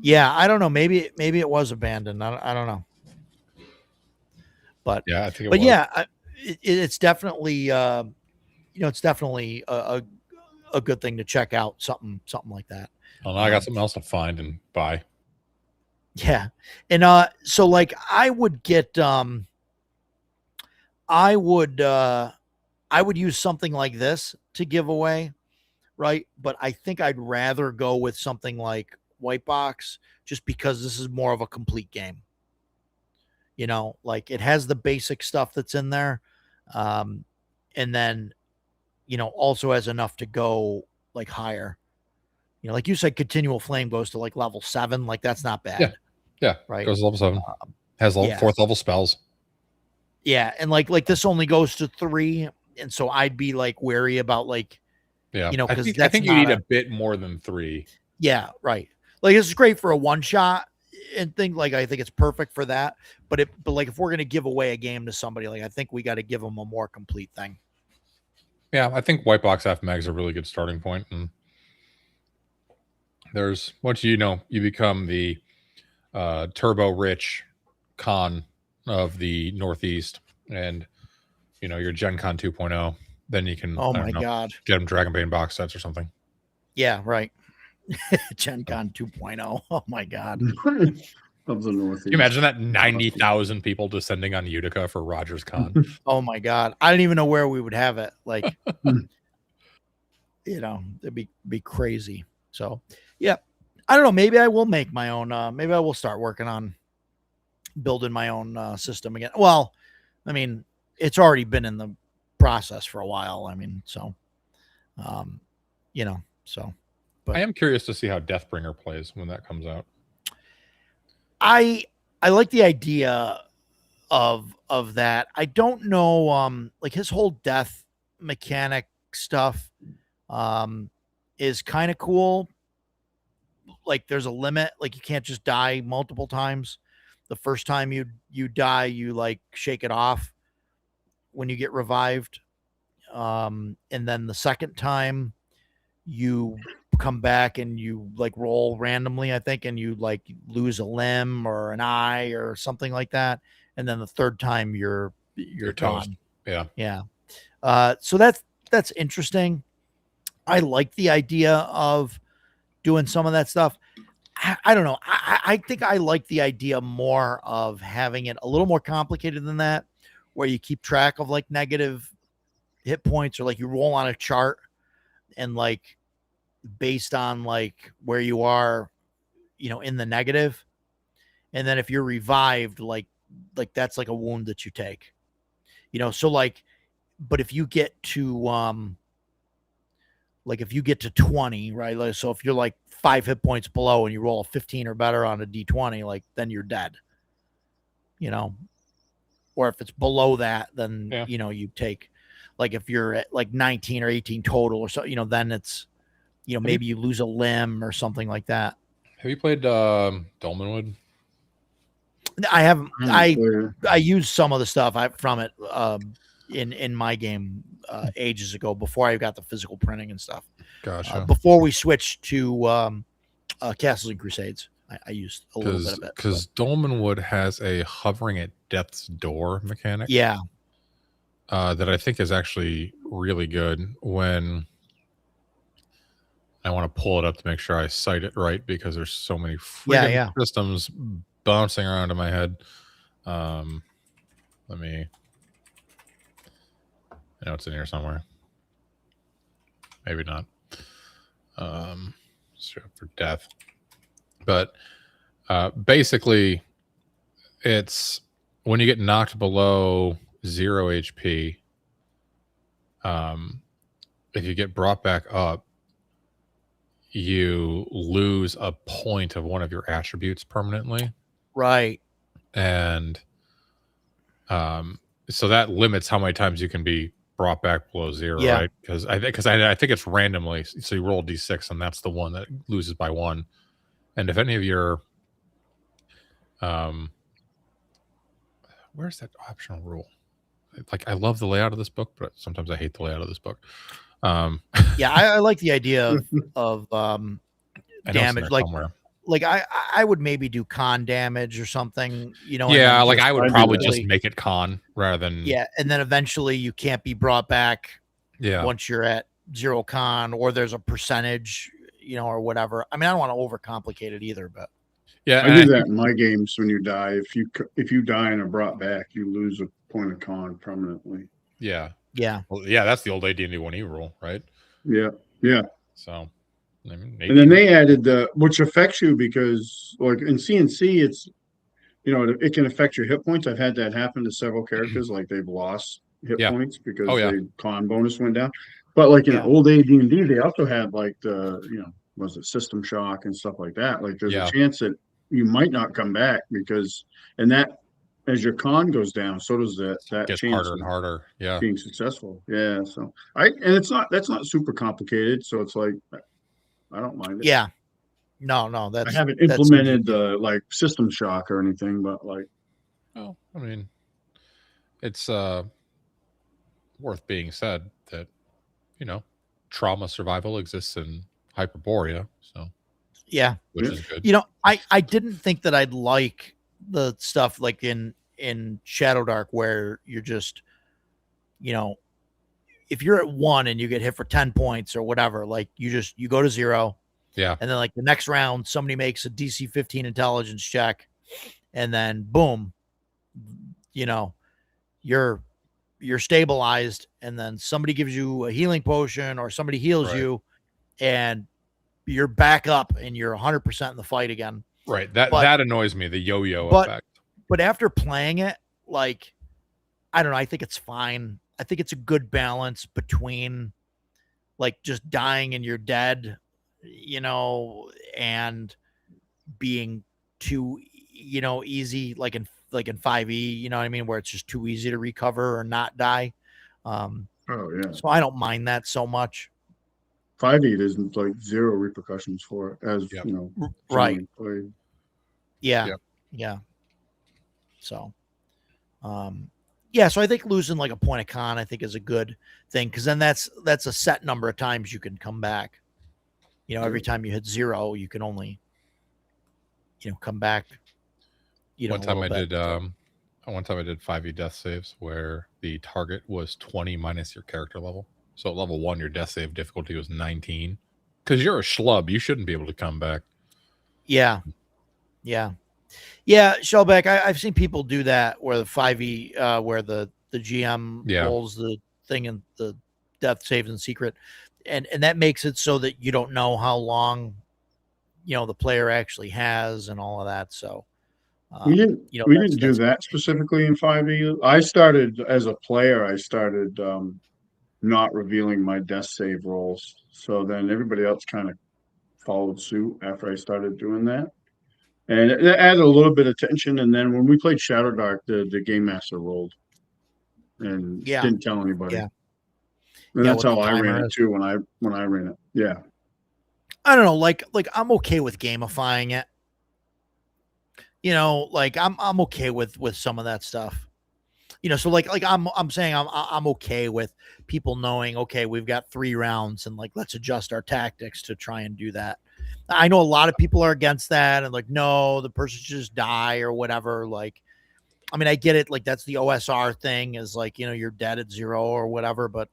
yeah, I don't know. Maybe it was abandoned. I don't know. But yeah, I think. But yeah, it's definitely it's definitely a good thing to check out, something like that. Well, now I got something else to find and buy. Yeah, and so like I would get I would use something like this to give away, right? But I think I'd rather go with something like White Box, just because this is more of a complete game. Like, it has the basic stuff that's in there, and then also has enough to go like higher. Like you said, Continual Flame goes to like level 7. Like, that's not bad. Yeah, right. Goes to level 7. Has level 4th level spells. Yeah, and like this only goes to 3, and so I'd be like wary about like, because I think you need a bit more than 3. Yeah, right. Like, it's great for a one shot and thing. Like, I think it's perfect for that. But like, if we're gonna give away a game to somebody, like, I think we got to give them a more complete thing. Yeah, I think White Box FMAG is a really good starting point, and there's once you become the turbo rich con of the Northeast, and your Gen Con 2.0, then you can God, get them Dragonbane box sets or something. Yeah, right. Gen Con 2.0. Oh my God. Of the Northeast. Can you imagine that 90,000 people descending on Utica for Rogers Con? Oh my God. I didn't even know where we would have it. Like, it'd be crazy. So yeah, I don't know. Maybe I will make my own. Maybe I will start working on building my own system again. Well, I mean, it's already been in the process for a while. I mean, so, so. But I am curious to see how Deathbringer plays when that comes out. I like the idea of that. I don't know, like, his whole death mechanic stuff is kind of cool. Like, there's a limit. Like, you can't just die multiple times. The first time you die, you like shake it off when you get revived. And then the second time you come back and you like roll randomly, I think, and you like lose a limb or an eye or something like that. And then the third time you're gone. Yeah. Yeah. So that's interesting. I like the idea of doing some of that stuff. I don't know. I think I like the idea more of having it a little more complicated than that, where you keep track of like negative hit points, or like you roll on a chart and like based on like where you are, in the negative. And then if you're revived, like that's like a wound that you take, so like, but if you get to, like if you get to 20, right? Like, so if you're like 5 hit points below and you roll a 15 or better on a D20, like then you're dead, or if it's below that, then, you take, like if you're at like 19 or 18 total or so, then it's, maybe you lose a limb or something like that. Have you played Dolmenwood? I haven't. Clear. I used some of the stuff from it in my game ages ago before I got the physical printing and stuff. Gotcha. Before we switched to Castles and Crusades, I used a little bit of it. Because Dolmenwood has a hovering at death's door mechanic. Yeah. That I think is actually really good when I want to pull it up to make sure I cite it right because there's so many freaking systems bouncing around in my head. Let me. I know it's in here somewhere. Maybe not. For death, but basically, it's when you get knocked below 0 HP. If you get brought back up, you lose a point of one of your attributes permanently. Right. And so that limits how many times you can be brought back below 0, right? Because I think it's randomly. So you roll a d6, and that's the one that loses by 1. And if any of your where's that optional rule? Like, I love the layout of this book, but sometimes I hate the layout of this book. Yeah, I like the idea of damage. Like I would maybe do con damage or something, you know. Yeah, like I would probably just make it con rather than and then eventually you can't be brought back. Yeah, once you're at 0 con, or there's a percentage, you know, or whatever. I mean, I don't want to overcomplicate it either, but yeah, I do that in my games. When you die, if you die and are brought back, you lose a point of con permanently. Yeah. Well, that's the old AD&D 1E rule, right? Yeah. So, I mean, and then they added which affects you because, like in CNC, it's it can affect your hit points. I've had that happen to several characters, like they've lost hit points because the con bonus went down. But like in old AD&D, they also had like the was it system shock and stuff like that. Like there's a chance that you might not come back because that as your con goes down, so does that gets chance harder and harder. Yeah, being successful. Yeah, so that's not super complicated. So it's like I don't mind it. Yeah, no, I haven't implemented the like system shock or anything, but like, I mean, it's worth being said that trauma survival exists in Hyperborea, so which is good. I didn't think that I'd like the stuff like in Shadowdark where you're just, if you're at 1 and you get hit for 10 points or whatever, like you go to 0. Yeah. And then like the next round, somebody makes a DC 15 intelligence check and then boom, you're stabilized. And then somebody gives you a healing potion or somebody heals you and you're back up and you're 100% in the fight again. Right. That annoys me. The yo-yo effect. But after playing it, like, I don't know. I think it's fine. I think it's a good balance between like just dying and you're dead, and being too, easy, like in 5e, you know what I mean? Where it's just too easy to recover or not die. So I don't mind that so much. 5e isn't like 0 repercussions for it as right. Played. Yeah. So, so I think losing like a point of con, I think is a good thing. Cause then that's a set number of times you can come back, every time you hit 0, you can only, come back. One time I did 5e death saves where the target was 20 minus your character level. So at level 1, your death save difficulty was 19. Cause you're a schlub. You shouldn't be able to come back. Yeah. Shellback. I've seen people do that where the 5e, where the GM rolls the thing and the death saves in secret, and that makes it so that you don't know how long, the player actually has and all of that. So we didn't do that specifically in 5e. I started as a player. I started not revealing my death save rolls, so then everybody else kind of followed suit after I started doing that. And it added a little bit of tension. And then when we played Shadowdark, the game master rolled and didn't tell anybody. Yeah. And that's how I ran it too when I ran it. Yeah. I don't know. Like I'm okay with gamifying it. you know, like I'm okay with some of that stuff. You know, so like I'm saying I'm okay with people knowing, okay, we've got 3 rounds and like let's adjust our tactics to try and do that. I know a lot of people are against that and like, no, the person should just die or whatever. Like, I mean, I get it. Like that's the OSR thing is like, you know, you're dead at 0 or whatever. But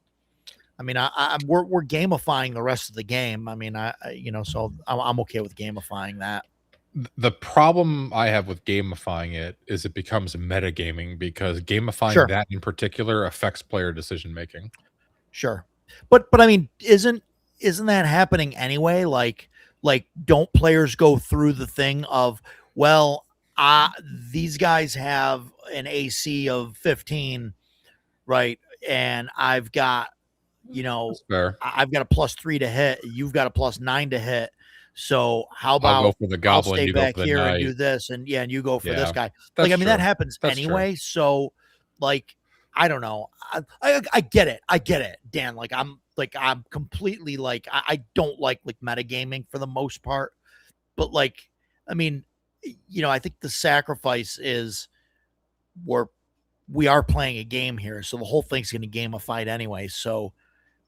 I mean, we're gamifying the rest of the game. I mean, you know, so I'm okay with gamifying that. The problem I have with gamifying it is it becomes metagaming because gamifying Sure. that in particular affects player decision making. Sure. But I mean, isn't that happening anyway? Like don't players go through the thing of, well, these guys have an AC of 15, right? And I've got, you know, That's fair. I've got a +3 to hit. You've got a +9 to hit. So how about I'll go for the goblin, stay you go back for the here and knight. do this, and yeah, and you go for this Yeah, guy. that's Like, I mean, that true. happens That's true. anyway. So, like, I don't know. I get it. I get it, Dan. Like, I'm completely like I don't like metagaming for the most part, but like, I mean, you know, I think the sacrifice is we are playing a game here, so the whole thing's going to gamify anyway. So,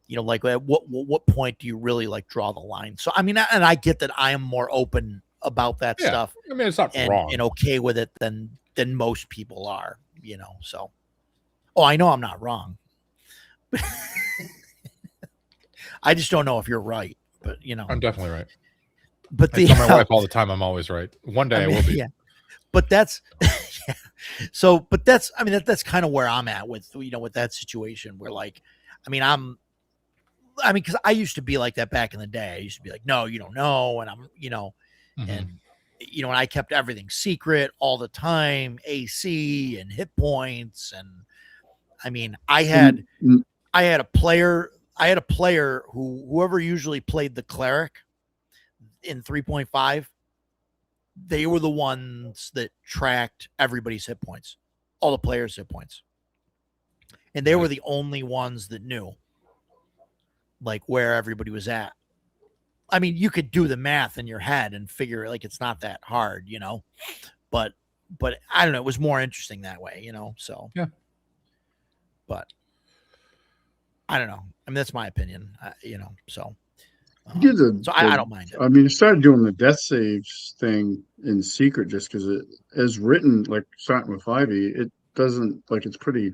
you know, like at what point do you really like draw the line? So I mean, and I get that I am more open about that Yeah, stuff I mean, it's not and wrong. okay with it than most people are, you know. So, oh, I know I'm not wrong. I just don't know if you're right, but you know, I'm definitely right. but I tell my wife all the time I'm always right. One day I will be. Yeah, but that's yeah. So, but that's I mean that's kind of where I'm at with, you know, with that situation where like, I mean, because I used to be like that back in the day. I used to be like, no, you don't know, and I'm, you know, Mhm. and you know, and I kept everything secret all the time, AC and hit points, and I mean, I had a player who whoever usually played the cleric in 3.5, they were the ones that tracked everybody's hit points, all the players' hit points, and they were the only ones that knew like where everybody was at. I mean, you could do the math in your head and figure like it's not that hard, you know, but I don't know. It was more interesting that way, you know? So, Yeah. But I don't know. I mean, that's my opinion, you know, so. I don't mind it. I mean, I started doing the death saves thing in secret just because it, as written, like starting with 5e, it doesn't like it's pretty,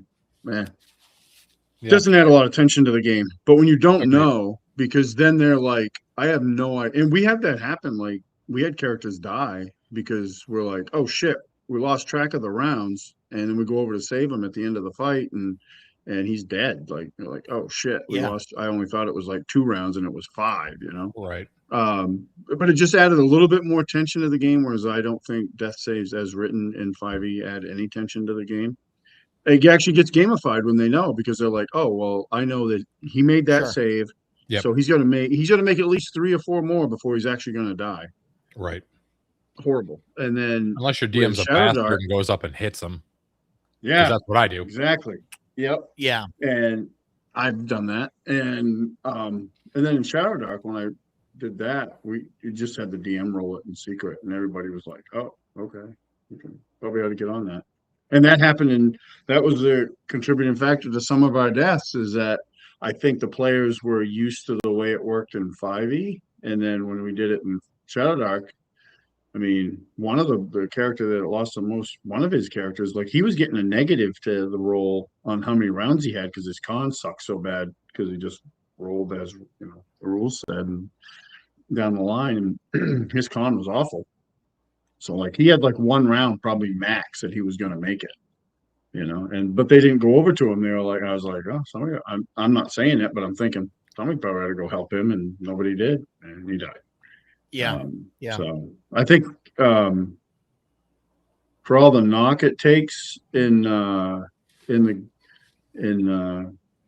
doesn't add a lot of tension to the game. But when you don't know, because then they're like, I have no idea. And we had that happen. Like we had characters die because we're like, oh shit, we lost track of the rounds. And then we go over to save him at the end of the fight and he's dead. Like, you're like, oh shit, we lost. I only thought it was like 2 rounds and it was 5, you know? Right. But it just added a little bit more tension to the game, whereas I don't think death saves as written in 5e add any tension to the game. It actually gets gamified when they know, because they're like, oh well, I know that he made that save, so he's gonna make at least 3 or 4 more before he's actually gonna die. Right. Horrible. And then unless your DM's a bastard and goes up and hits him. Yeah, that's what I do. Exactly. Yep. Yeah. And I've done that. And then in Shadowdark, when I did that, you just had the DM roll it in secret, and everybody was like, oh, okay. Probably ought to get on that. And that happened, and that was a contributing factor to some of our deaths, is that I think the players were used to the way it worked in 5e. And then when we did it in Shadowdark, I mean, one of the character that lost the most, one of his characters, like he was getting a negative to the roll on how many rounds he had because his con sucked so bad because he just rolled as, you know, the rules said, and down the line, and his con was awful. So like he had like 1 round probably max that he was going to make it, you know, but they didn't go over to him. They were like, I was like, oh, somebody, I'm not saying it, but I'm thinking somebody probably had to go help him, and nobody did, and he died. Yeah. So I think for all the knock it takes in the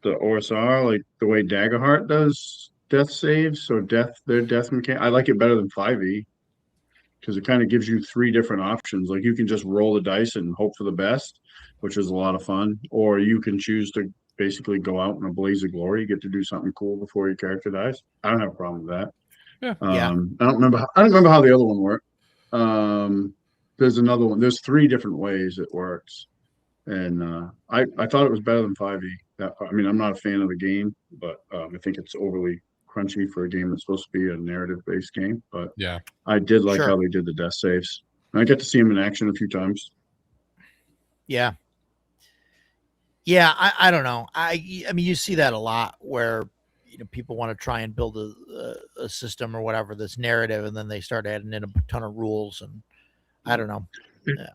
OSR, like the way Daggerheart does death saves, so their death mechanic, I like it better than 5e because it kind of gives you 3 different options. Like you can just roll the dice and hope for the best, which is a lot of fun, or you can choose to basically go out in a blaze of glory. You get to do something cool before your character dies. I don't have a problem with that. Yeah. I don't remember how the other one worked. there's another one. There's 3 different ways it works, and I thought it was better than 5e. I mean, I'm not a fan of the game, but I think it's overly crunchy for a game that's supposed to be a narrative-based game. But Yeah. I did like Sure. how they did the death saves. And I get to see them in action a few times. Yeah. Yeah, I don't know. I mean, you see that a lot where people want to try and build a system or whatever that's narrative, and then they start adding in a ton of rules, and I don't know.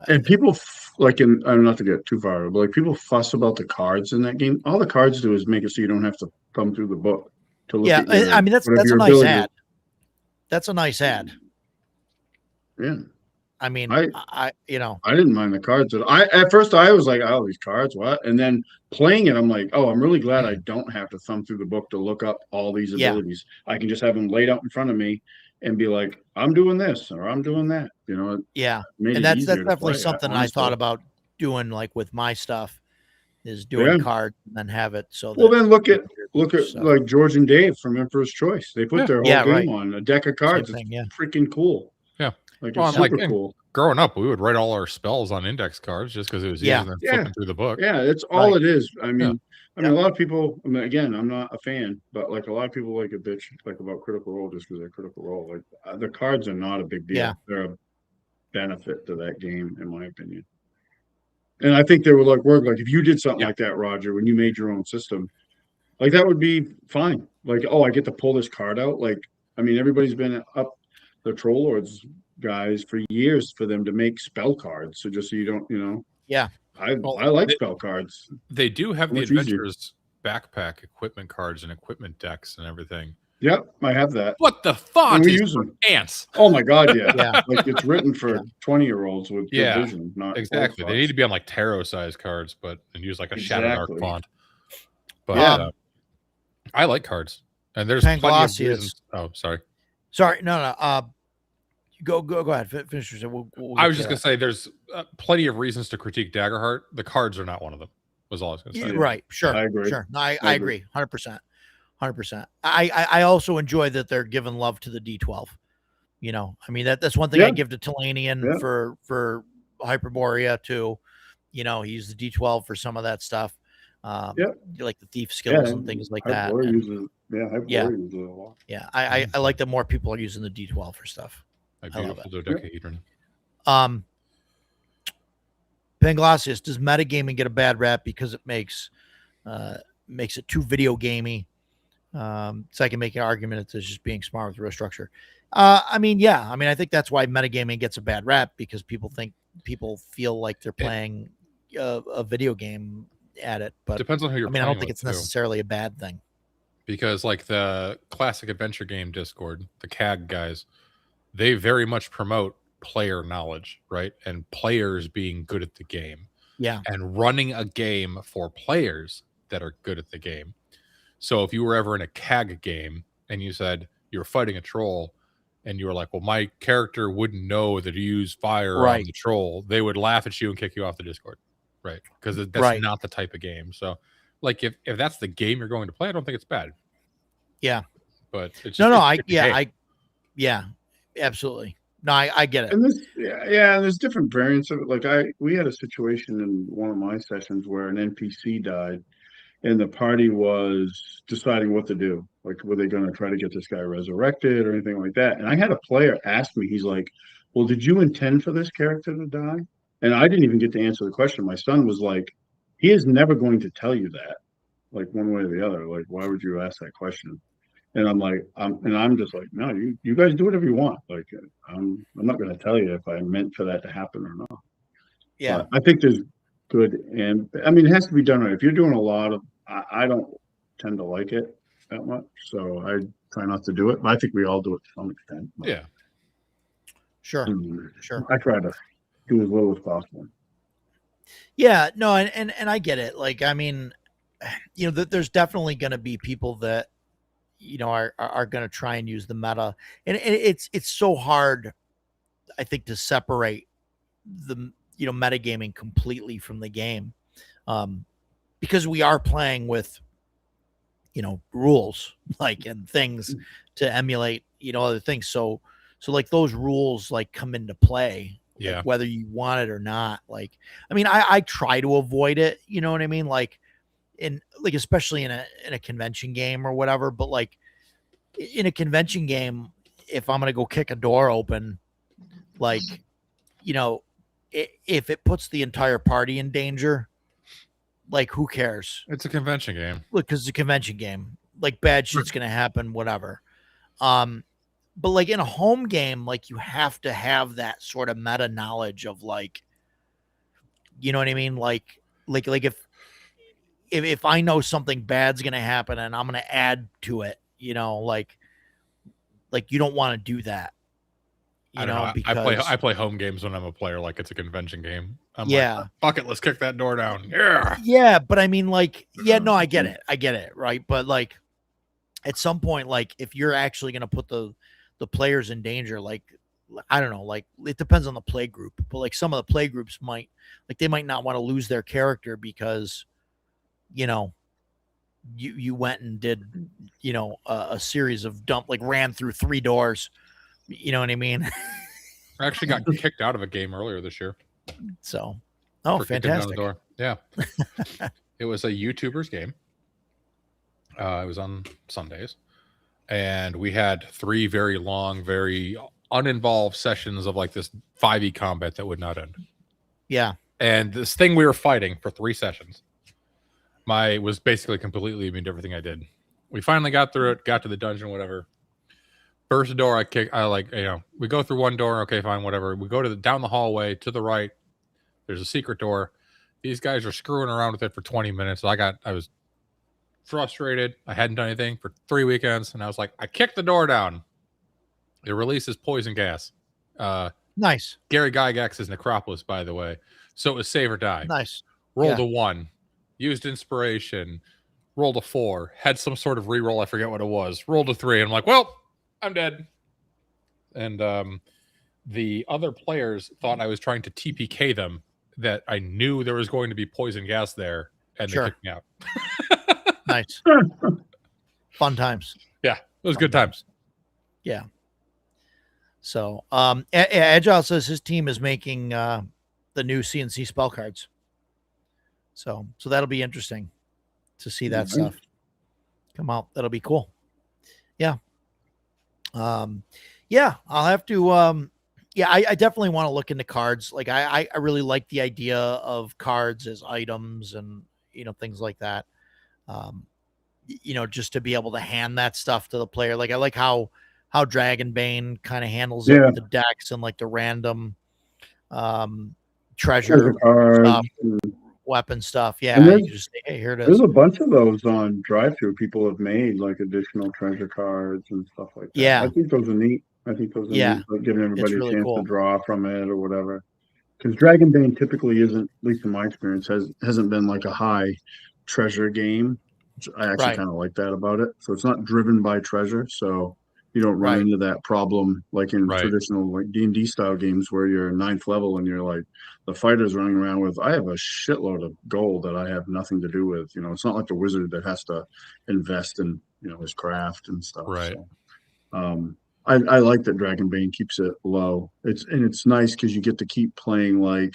And people like I'm not to get too far, but like people fuss about the cards in that game. All the cards do is make it so you don't have to thumb through the book to look Yeah, at your, I mean that's a your nice ability. ad. That's a nice ad. Yeah. I mean, I I didn't mind the cards. At first I was like, oh, these cards, what? And then playing it, I'm like, oh, I'm really glad I don't have to thumb through the book to look up all these Yeah. abilities. I can just have them laid out in front of me and be like, I'm doing this or I'm doing that. It yeah, made and it that's easier to definitely play, something I honestly. thought about doing, like with my stuff, is doing Yeah. cards and then have it so. Well, that then look at stuff. like George and Dave from Emperor's Choice. They put Yeah. their whole Yeah, game right. on a deck of cards. Same thing, It's yeah. freaking cool. Yeah. Like Well, it's and, like, super and- cool. Growing up, we would write all our spells on index cards just because it was Yeah. easier than Yeah. flipping through the book. Yeah, that's all Right. it is. I mean, Yeah. a lot of people. I mean, again, I'm not a fan, but like a lot of people like a bitch like about Critical Role just because they're Critical Role. Like the cards are not a big deal. Yeah. They're a benefit to that game, in my opinion. And I think they would like work. Like if you did something Yeah. like that, Roger, when you made your own system, like that would be fine. Like, oh, I get to pull this card out. Like, I mean, everybody's been up the Troll Lords guys for years for them to make spell cards. So just so you don't, Yeah. I Well, like they- spell cards. They do have the Much easier. Adventurers backpack equipment cards and equipment decks and everything. Yep, I have that. What the And font we is use for them. ants? Oh my god, yeah. Yeah. Like it's written for 20-year-olds with good Yeah, vision, not Exactly. old They need fucks. to be on like tarot size cards, and use like a shadow dark Exactly. font. But Yeah. I like cards, and there's Panglossius. plenty of reasons. Oh, sorry. Sorry, no. Go ahead. Finish your. We'll I get was to just that. gonna say there's plenty of reasons to critique Daggerheart. The cards are not one of them. Was all I was gonna say. Yeah, right. Sure. I agree. Sure. No, I I agree. agree. 100%. 100%. I also enjoy that they're giving love to the D12. I mean that's one thing I Yeah. give to Talanian Yeah. for Hyperborea too. He used the D12 for some of that stuff. Yeah. Like the thief skills Yeah, and things like Hyperborea that. And, uses Yeah. uses it a lot. yeah, I like that more people are using the D12 for stuff. My I love beautiful it. dodecahedron. Panglossius, does metagaming get a bad rap because it makes it too video gamey? So I can make an argument it's just being smart with real structure. I mean, yeah. I mean, I think that's why metagaming gets a bad rap, because people feel like they're playing a video game at it. But Depends on who you're I mean, I don't playing think with, it's too. necessarily a bad thing. Because like the classic adventure game Discord, the CAG guys, they very much promote player knowledge, right? And players being good at the game. Yeah. And running a game for players that are good at the game. So if you were ever in a CAG game and you said you were fighting a troll and you were like, well, my character wouldn't know that you use fire on Right. the troll, they would laugh at you and kick you off the Discord. Right. Because that's Right. not the type of game. So like if that's the game you're going to play, I don't think it's bad. Yeah. But it's just, No, it's the game. Absolutely. No, I get it. And and there's different variants of it. Like we had a situation in one of my sessions where an NPC died, and the party was deciding what to do. Like, were they going to try to get this guy resurrected or anything like that? And I had a player ask me, he's like, "Well, did you intend for this character to die?" And I didn't even get to answer the question. My son was like, "He is never going to tell you that, like one way or the other. Like, why would you ask that question?" And I'm like, I'm just like, no, you guys do whatever you want. Like, I'm not going to tell you if I meant for that to happen or not. Yeah. But I think there's good, and I mean, it has to be done right. If you're doing a lot of, I don't tend to like it that much, so I try not to do it. But I think we all do it to some extent. But, Yeah. Sure. Sure. I try to do as little as possible. Yeah, no, and I get it. Like, I mean, there's definitely going to be people that, are going to try and use the meta, and it's so hard, I think, to separate the metagaming completely from the game, because we are playing with rules, like, and things to emulate other things. So like those rules like come into play Yeah. like, whether you want it or not. Like, I mean, I try to avoid it. You know what I mean? Like, especially in a convention game or whatever. But like in a convention game, if I'm gonna go kick a door open, like, if it puts the entire party in danger, like, who cares? It's a convention game. Look, because it's a convention game. Like, bad shit's gonna happen, whatever. But like in a home game, like, you have to have that sort of meta knowledge of, like, you know what I mean? Like if I know something bad's gonna happen and I'm gonna add to it, like you don't want to do that. I don't know. Because I play home games when I'm a player, like it's a convention game. I'm yeah, like, fuck it, let's kick that door down. Yeah. yeah, but I mean, like, yeah, no, I get it, right? But like, at some point, like, if you're actually gonna put the players in danger, like, I don't know, like, it depends on the play group, but like some of the play groups might not want to lose their character because, you went and did, a series of ran through 3 doors. You know what I mean? I actually got kicked out of a game earlier this year. So, fantastic. fantastic. Yeah. It was a YouTuber's game. It was on Sundays. And we had 3 very long, very uninvolved sessions of like this 5e combat that would not end. Yeah. And this thing we were fighting for 3 sessions, was basically completely immune to everything I did. We finally got through it, got to the dungeon, whatever. First door we go through one door, okay, fine, whatever. We go down the hallway to the right. There's a secret door. These guys are screwing around with it for 20 minutes. I was frustrated. I hadn't done anything for 3 weekends, and I was like, I kicked the door down. It releases poison gas. Nice. Gary Gygax's Necropolis, by the way. So it was save or die. Nice. Rolled a 1, used inspiration, rolled a 4, had some sort of reroll. I forget what it was. Rolled a 3. I'm like, well, I'm dead. And the other players thought I was trying to TPK them, that I knew there was going to be poison gas there, and they kicked me out. Nice. Fun times. Yeah, it was good times. Yeah. So, Agile says his team is making the new CNC spell cards. So that'll be interesting to see that stuff come out. That'll be cool. Yeah. Yeah, I'll have to, I definitely want to look into cards. Like, I really like the idea of cards as items and, things like that. Just to be able to hand that stuff to the player. Like, I like how Dragonbane kind of handles it with the decks and like the random, treasure stuff, weapon stuff. Yeah. You just say, hey, here it is. There's a bunch of those on drive-through. People have made like additional treasure cards and stuff like that. Yeah. I think those are neat. Neat, like giving everybody really a chance cool to draw from it or whatever. Because Dragonbane typically isn't, at least in my experience, hasn't been like a high treasure game. I actually kind of like that about it. So it's not driven by treasure. So you don't run into that problem like in traditional like D&D style games where you're 9th level and you're like the fighter's running around with, I have a shitload of gold that I have nothing to do with. It's not like the wizard that has to invest in his craft and stuff. Right. So, I like that Dragonbane keeps it low. It's nice because you get to keep playing like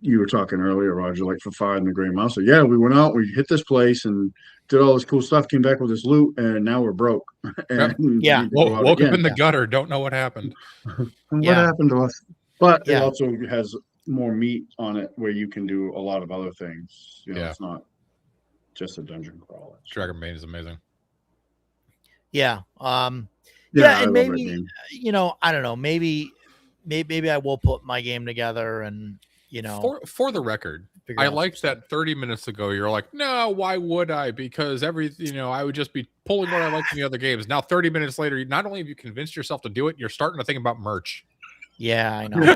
you were talking earlier, Roger, like for Fire and the Gray Mouse. So yeah, we went out, we hit this place and did all this cool stuff, came back with this loot, and now we're broke. And woke up in the gutter, don't know what happened. What happened to us? But it also has more meat on it where you can do a lot of other things. It's not just a dungeon crawler. Dragonbane is amazing. Yeah. Yeah, and maybe, I don't know, maybe I will put my game together and, for the record, I liked that 30 minutes ago. You're like, no, why would I? Because I would just be pulling what I liked in the other games. Now, 30 minutes later, not only have you convinced yourself to do it, you're starting to think about merch. Yeah, I know.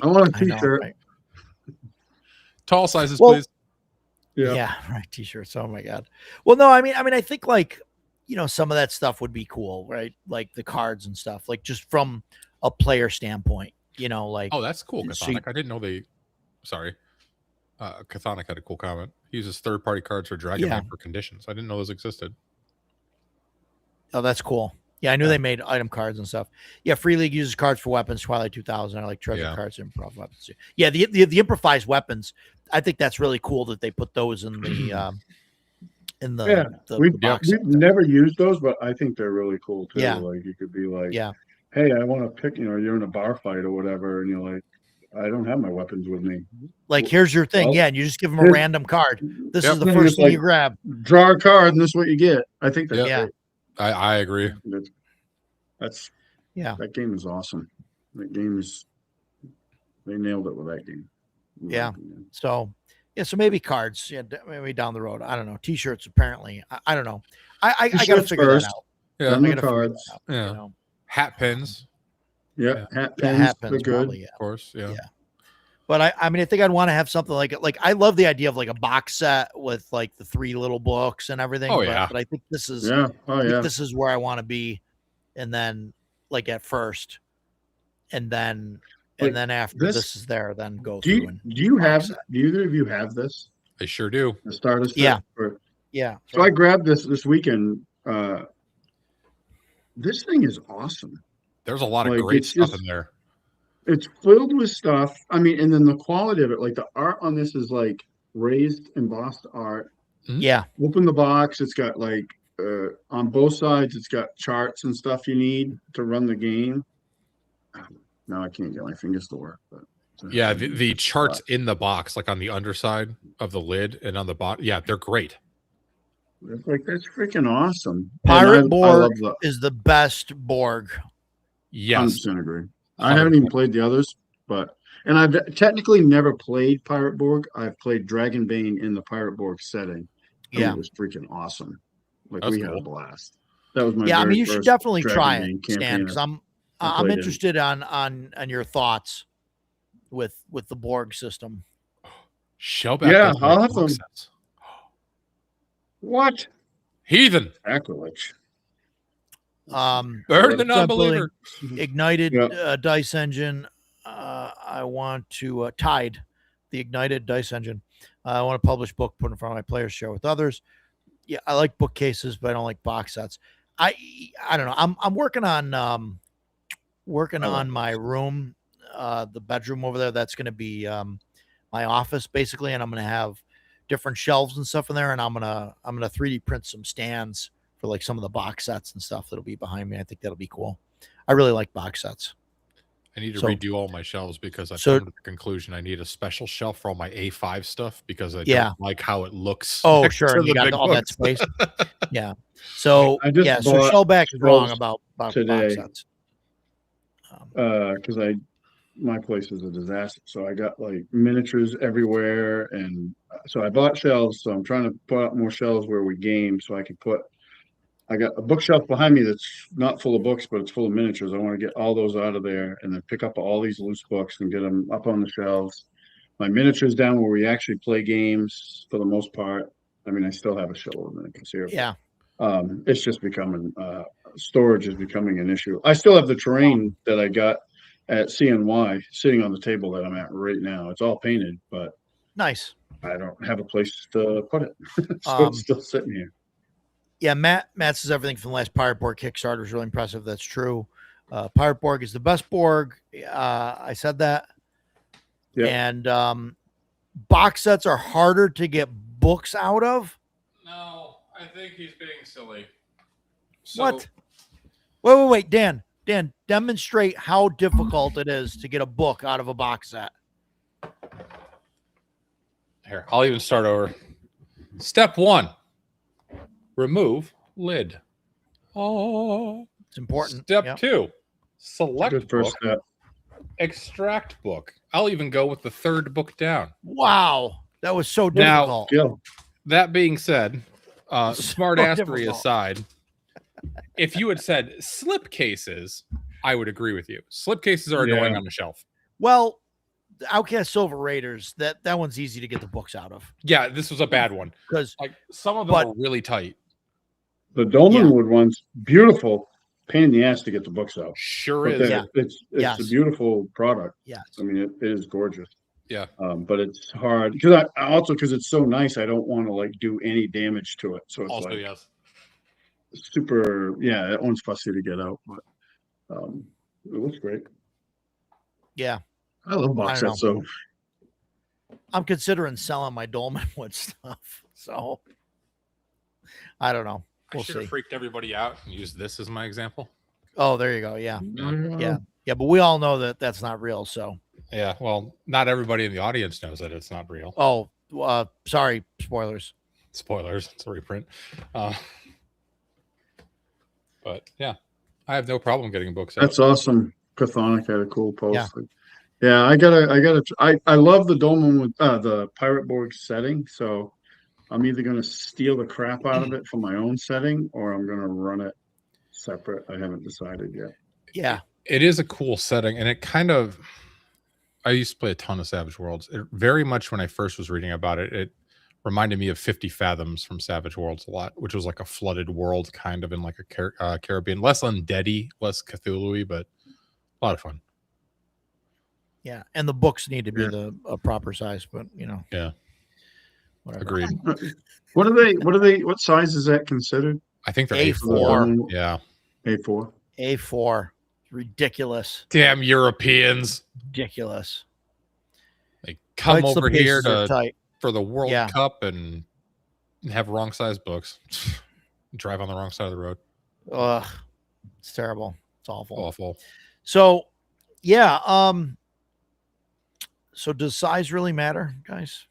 I want a t-shirt. Right? Tall sizes, please. Yeah, right. T-shirts. Oh my God. Well, no, I mean, I think like, some of that stuff would be cool, right? Like the cards and stuff, like just from a player standpoint, like. Oh, that's cool. Chthonic. I didn't know Chthonic had a cool comment. He uses third-party cards for Dragonbane for conditions. I didn't know those existed. Oh, that's cool. Yeah, I knew they made item cards and stuff. Yeah, Free League uses cards for weapons. Twilight 2000, I like treasure cards and improv weapons too. Yeah, the improvised weapons. I think that's really cool that they put those in the we've box. never used those, but I think they're really cool too. Yeah. Like you could be like, Yeah, hey, I want to pick. You're in a bar fight or whatever, and you're like, I don't have my weapons with me. like here's your thing. Well, yeah, and you just give them a random card. This is the Thing first is, thing like, you grab. Draw a card, and this is what you get. I think that's Yeah. great. I agree. That's Yeah. That game is awesome. That game is. They nailed it with that game. in my Yeah. opinion. So yeah, so maybe cards. Yeah, maybe down the road. I don't know. T-shirts apparently. I don't know. I got to T-shirts figure first. that out. Yeah. Then I the gotta figure cards. that out, Yeah. You know? Hat pins, Yeah, hat Yeah, pins. hat They're pins good. probably, yeah. of course. Yeah. Yeah. But I mean, I think I'd want to have something like I love the idea of like a box set with like the 3 little books and everything. Oh, but, yeah. but I think this is Yeah. Oh I think yeah. this is where I want to be, and then like at first, and then Like, after this- this is there, then go Do through you have? box set. Do either of you have this? I sure do. The starter set? Yeah. Or- Yeah. So I grabbed this weekend. This thing is awesome. There's a lot of Like, great it's stuff just- in there. It's filled with stuff. I mean, and then the quality of it, like the art on this is like raised embossed art. Yeah. Open the box, it's got like on both sides, it's got charts and stuff you need to run the game. Now I can't get my fingers to work, but Yeah, the charts in the box, like on the underside of the lid and on the bottom. Yeah, they're great. it's like that's freaking awesome. Pirate And I Borg love the is the best Borg. Yes. 100% agree. I haven't even played the others, and I've technically never played Pirate Borg. I've played Dragonbane in the Pirate Borg setting. And Yeah. it was freaking awesome. Like That's we had a cool. blast. That was my Yeah, I very mean, you should first definitely try Dragonbane it, Stan, campaign because I I'm played in. interested on your thoughts with the Borg system. Shellback. Yeah, does I'll make have box them. sets. What? Heathen. Sacrilege. Burn Burn the non-believer. Ignited Yeah. dice engine. I want to Tide, the Ignited dice engine. I want to publish book, put in front of my players, share with others. Yeah, I like bookcases, but I don't like box sets. I don't know. I'm working on my room, the bedroom over there. That's going to be my office basically, and I'm going to have different shelves and stuff in there, and I'm gonna 3D print some stands for like some of the box sets and stuff that'll be behind me. I think that'll be cool. I really like box sets. I need to So- redo all my shelves because I've So- come to the conclusion I need a special shelf for all my A5 stuff because I Yeah. don't like how it looks. Oh, next sure. to And you the got big all that books. space. Yeah. So I just yeah. So bought Shellback is wrong shelves about box today. sets. Because my place is a disaster. So I got like miniatures everywhere, and so I bought shelves. So I'm trying to put up more shelves where we game, so I can put. I got a bookshelf behind me that's not full of books, but it's full of miniatures. I want to get all those out of there, and then pick up all these loose books and get them up on the shelves. My miniatures down where we actually play games for the most part. I mean, I still have a shitload of miniatures here. Yeah. It's just becoming storage is becoming an issue. I still have the terrain that I got at CNY sitting on the table that I'm at right now. It's all painted, but Nice. I don't have a place to put it. So Um, it's still sitting here. Yeah. Matt says everything from the last Pirate Borg Kickstarter is really impressive. That's true. Pirate Borg is the best Borg. I said that. Yeah. And box sets are harder to get books out of. No, I think he's being silly. What? Wait, Dan, demonstrate how difficult it is to get a book out of a box set. Here, I'll even start over. Step 1. Remove lid. Oh. It's important. Step Yep. 2. Select Good first book. step. Extract book. I'll even go with the 3rd book down. Wow, that was so Now- difficult. Yeah. That being said, smart assery difficult. aside, if you had said slip cases, I would agree with you. Slip cases are annoying Yeah. on the shelf. Well, the Outcast Silver Raiders, that one's easy to get the books out of Yeah, this was a bad one. because Like some of them But- are really tight. The Dolmenwood one's beautiful. Pain in the ass to get the books out. Sure But is. Yeah. it's Yes. a beautiful product. yes, I mean, it is gorgeous. Yeah. But it's hard because because it's so nice. I don't want to like do any damage to it. So it's Also, like, yes. super. Yeah, that one's fussy to get out, but it looks great. Yeah, I love box I don't sets, so I'm considering selling my Dolmenwood stuff. So I don't know. I We'll should have see. freaked everybody out and used this as my example. Oh, there you go. Yeah. Yeah. But we all know that that's not real. So, Yeah, well, not everybody in the audience knows that it's not real. oh, sorry. Spoilers. Spoilers, it's a reprint. But yeah, I have no problem getting books out. that's awesome. Chthonic had a cool post. Yeah. Yeah, I love the Dolmen with the Pirate Borg setting, so I'm either gonna steal the crap out of it for my own setting or I'm gonna run it separate. I haven't decided yet. Yeah. It is a cool setting, and it kind of, I used to play a ton of Savage Worlds. It very much, when I first was reading about it, it reminded me of 50 Fathoms from Savage Worlds a lot, which was like a flooded world, kind of in like a Caribbean, less undeady, less Cthulhu-y, but a lot of fun. Yeah. And the books need to be a proper size, but Yeah. Whatever. Agreed. What size is that considered? I think they're A4. Yeah. A4. A4. Ridiculous. Damn Europeans. Ridiculous. They come Lights, the over here pages are tight. for the World Yeah. Cup and have wrong size books. Drive on the wrong side of the road. Ugh. It's terrible. It's awful. Awful. So, yeah. So does size really matter, guys?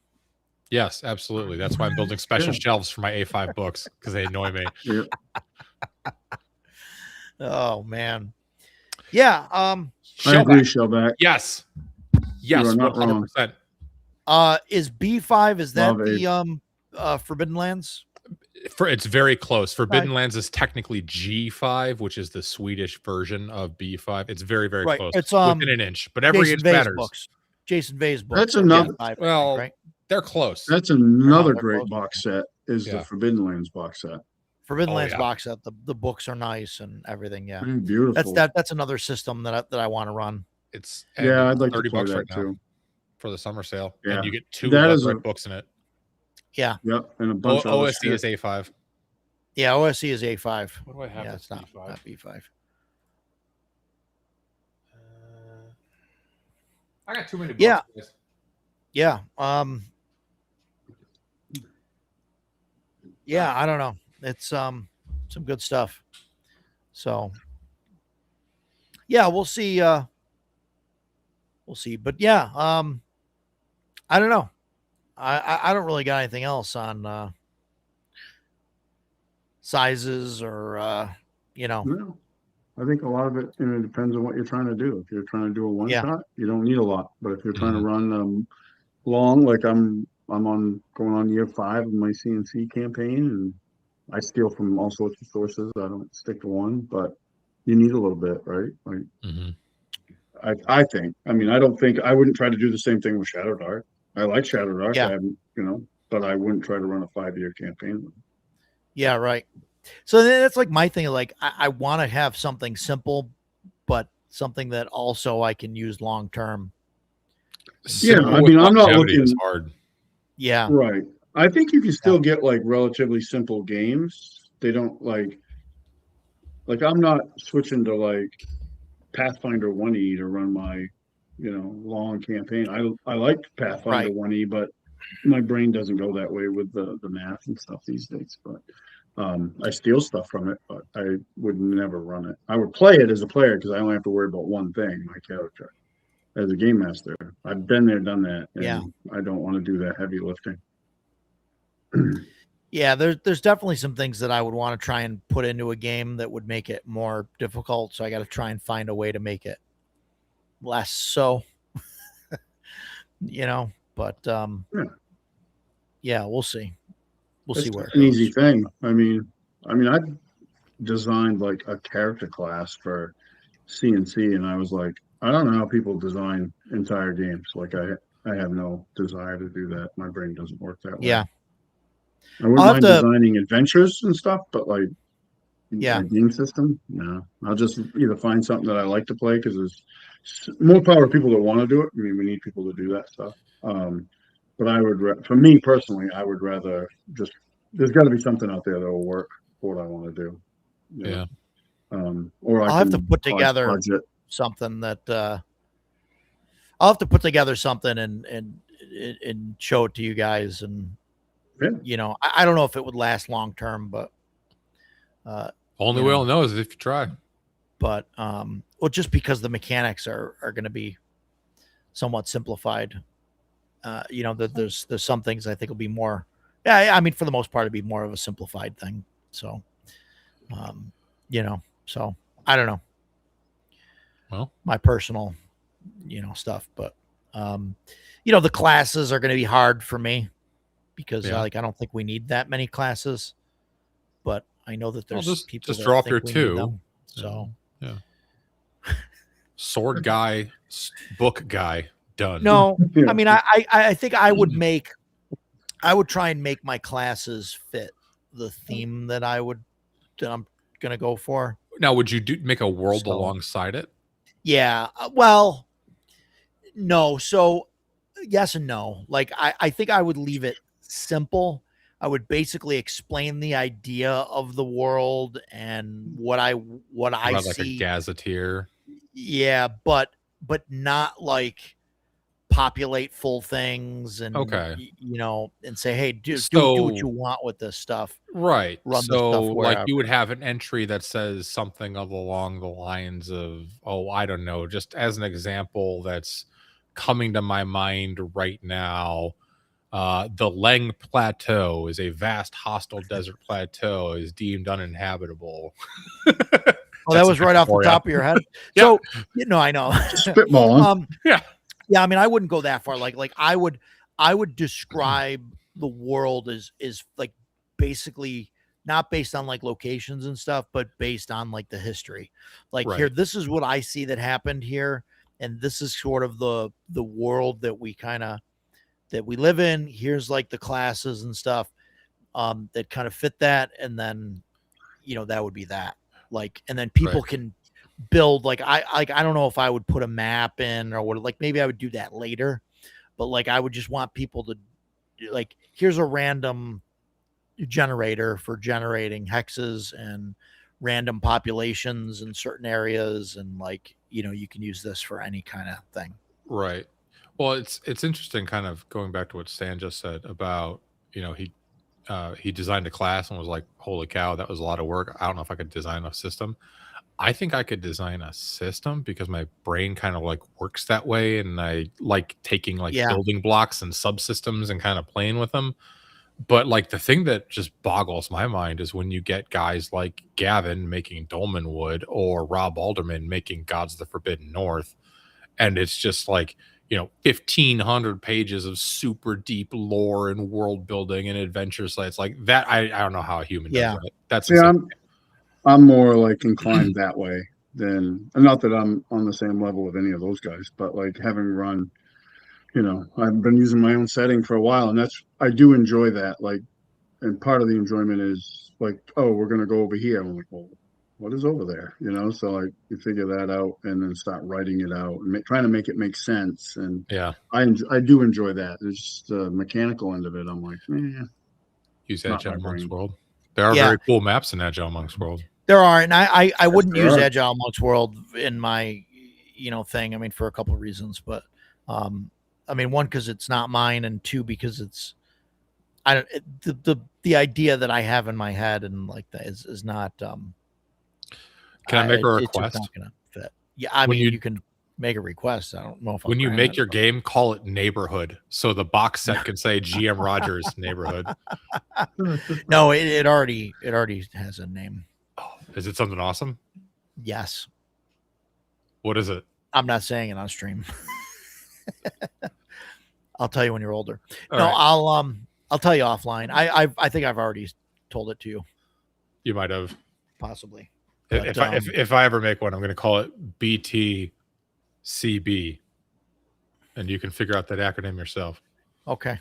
Yes, absolutely. That's why I'm building special shelves for my A5 books, because they annoy me. Yeah. Oh man. Yeah. I agree, Shellback. Shellback. Yes. You Yes, are not 100%. Is B5, is that Love the Forbidden Lands? It's very close. Forbidden Lands is technically G5, which is the Swedish version of B5. It's very, very Right. close. It's within an inch, but every Jason inch Vay's matters. books. Jason Vay's books. That's another. Well, right? they're close. That's another they're great close. box set. Is Yeah. the Forbidden Lands box set? Forbidden Oh, Lands yeah. box set. The books are nice and everything. Yeah. Beautiful. That's another system that I want to run. It's Yeah, I'd like to 30 play bucks that right now too. for the summer sale. Yeah. And you get 2 That is Leatherite a- books in it. Yeah. Yep, and a bunch of other OSD is shit. A5. Yeah. OSC is A5. What do I have? Yeah, that's it's not B5? not B5. I got too many books. Yeah. guys. Yeah. Yeah, I don't know. It's some good stuff. So yeah, we'll see. We'll see. But yeah, I don't know. I don't really got anything else on sizes or No, I think a lot of it, depends on what you're trying to do. If you're trying to do a one Yeah. shot, you don't need a lot. But if you're trying to run long, like I'm going on year 5 of my CNC campaign, and I steal from all sorts of sources. I don't stick to one, but you need a little bit, right? Like Mhm. I think. I mean, I don't think I wouldn't try to do the same thing with Shadow Dark. I like Shadow Dark. Yeah. I haven't, but I wouldn't try to run a 5-year campaign. Yeah, right. So that's like my thing. Like I want to have something simple, but something that also I can use long term. Simple I with mean, I'm not longevity is looking- hard. Yeah. Right. I think you can still get like relatively simple games. They don't like I'm not switching to like Pathfinder 1E to run my, long campaign. I like Pathfinder Right. 1E, but my brain doesn't go that way with the math and stuff these days. But I steal stuff from it, but I would never run it. I would play it as a player because I only have to worry about one thing, my character. As a game master, I've been there, done that, and Yeah. I don't want to do that heavy lifting. Yeah, there's definitely some things that I would want to try and put into a game that would make it more difficult. So I got to try and find a way to make it less so, but yeah, we'll see. We'll see It's where it an easy goes. thing. I mean, I designed like a character class for CNC, and I was like, I don't know how people design entire games. Like I have no desire to do that. My brain doesn't work that way. Yeah. I wouldn't I'll mind have to- designing adventures and stuff, but like Yeah. a game system, no. I'll just either find something that I like to play because there's more power to people that want to do it. I mean, we need people to do that stuff. But I would, for me personally, I would rather just. There's got to be something out there that will work for what I want to do. you know. Yeah. Or I'll have to can put together hodgepodge it. something that I'll have to put together something and show it to you guys. And Yeah. you know, I don't know if it would last long term, but Only way I'll know is if you try. But well, just because the mechanics are going to be somewhat simplified. You know, that there's some things I think will be more. Yeah, I mean, for the most part, it'd be more of a simplified thing. So, you know, so I don't know. Well, my personal, you know, stuff, but you know, the classes are going to be hard for me because like I don't think we need that many classes, but I know that there's people just that drop think your we need 2. them, so yeah. Sword guy, book guy, done. no, Yeah. I mean, I think I would try and make my classes fit the theme that I'm gonna go for. Now, would you make a world alongside it? Yeah, well, no. So yes and no. Like I think I would leave it simple. I would basically explain the idea of the world and what I About see. Like a gazetteer. Yeah, but not like populate full things and you know, and say, hey, do what you want with this stuff. Right. Run so the stuff like wherever. you would have an entry that says something along the lines of, oh, I don't know, just as an example that's coming to my mind right now. The Leng Plateau is a vast hostile desert plateau, is deemed uninhabitable. Oh, that was right off the top of your head. Yeah. So, you know, I know. Spitballing. Yeah. Yeah, I mean, I wouldn't go that far. Like I would describe the world as like basically not based on like locations and stuff, but based on like the history. Like here, this is what I see that happened here, and this is sort of the world that we live in. Here's like the classes and stuff that kind of fit that, and then you know that would be that. Like, and then people can build like I don't know if I would put a map in or what, like maybe I would do that later, but like I would just want people to like, here's a random generator for generating hexes and random populations in certain areas, and like, you know, you can use this for any kind of thing. Right. Well, it's interesting, kind of going back to what Stan just said about, you know, he designed a class and was like, holy cow, that was a lot of work. I don't know if I could design a system. I think I could design a system because my brain kind of like works that way, and I like taking like building blocks and subsystems and kind of playing with them. But like the thing that just boggles my mind is when you get guys like Gavin making Dolmenwood or Rob Alderman making Gods of the Forbidden North, and it's just like, you know, 1,500 pages of super deep lore and world building and adventure sites like that. I don't know how a human does that. That's I'm more like inclined that way than, not that I'm on the same level with any of those guys, but like having run, you know, I've been using my own setting for a while, and I do enjoy that. Like, and part of the enjoyment is like, oh, we're going to go over here. I'm like, well, what is over there? You know, so like you figure that out and then start writing it out and trying to make it make sense. And I do enjoy that. There's just the mechanical end of it. I'm like, use Agile Monk's World. There are very cool maps in Agile Monk's World. There are, and I wouldn't use Agile Monk's World in my, you know, thing. I mean, for a couple of reasons, but I mean, one, because it's not mine, and two, because it's the idea that I have in my head and like that is not. Can I make a request? It's not gonna fit. Yeah, I mean, you can make a request. I don't know if when you make your game, call it Neighborhood, so the box set can say GM Rogers Neighborhood. No, it already has a name. Oh, is it something awesome? Yes. What is it? I'm not saying it on stream. I'll tell you when you're older. All right. I'll tell you offline. I think I've already told it to you. You might have, possibly. But, if I ever make one, I'm going to call it BTCB, and you can figure out that acronym yourself. Okay.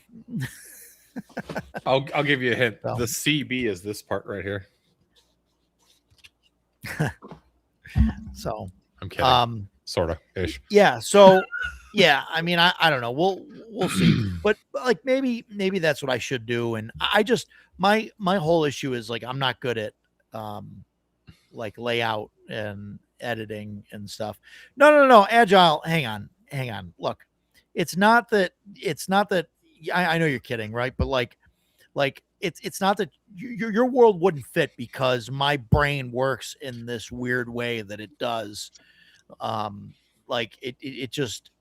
I'll give you a hint. So. The CB is this part right here. So I'm kidding. Sort of ish. Yeah. So yeah, I mean, I don't know. We'll see. But like maybe that's what I should do. And I just my whole issue is like I'm not good at like layout and editing and stuff. No. Agile. Hang on. Look, it's not that. I know you're kidding, right? But like it's not that your world wouldn't fit because my brain works in this weird way that it does. Like it just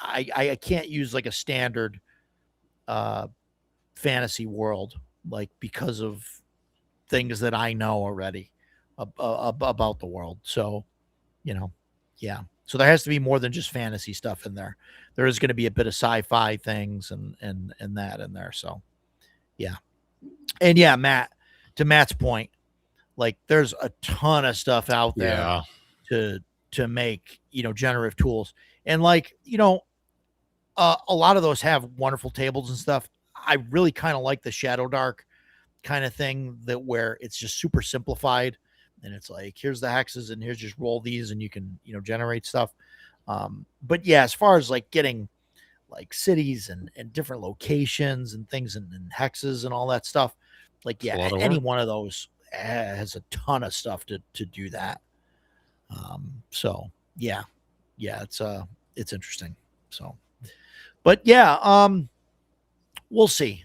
I can't use like a standard fantasy world, like because of things that I know already about the world. So, yeah. So there has to be more than just fantasy stuff in there. There is going to be a bit of sci-fi things and that in there. So, yeah. And yeah, to Matt's point, like there's a ton of stuff out there to make, generative tools. And like, a lot of those have wonderful tables and stuff. I really kind of like the Shadow Dark kind of thing that where it's just super simplified and it's like, here's the hexes and here's just roll these and you can, generate stuff. But yeah, as far as like getting like cities and different locations and things and hexes and all that stuff, like, yeah, any one of those has a ton of stuff to do that. So yeah, it's interesting. So, but yeah, we'll see.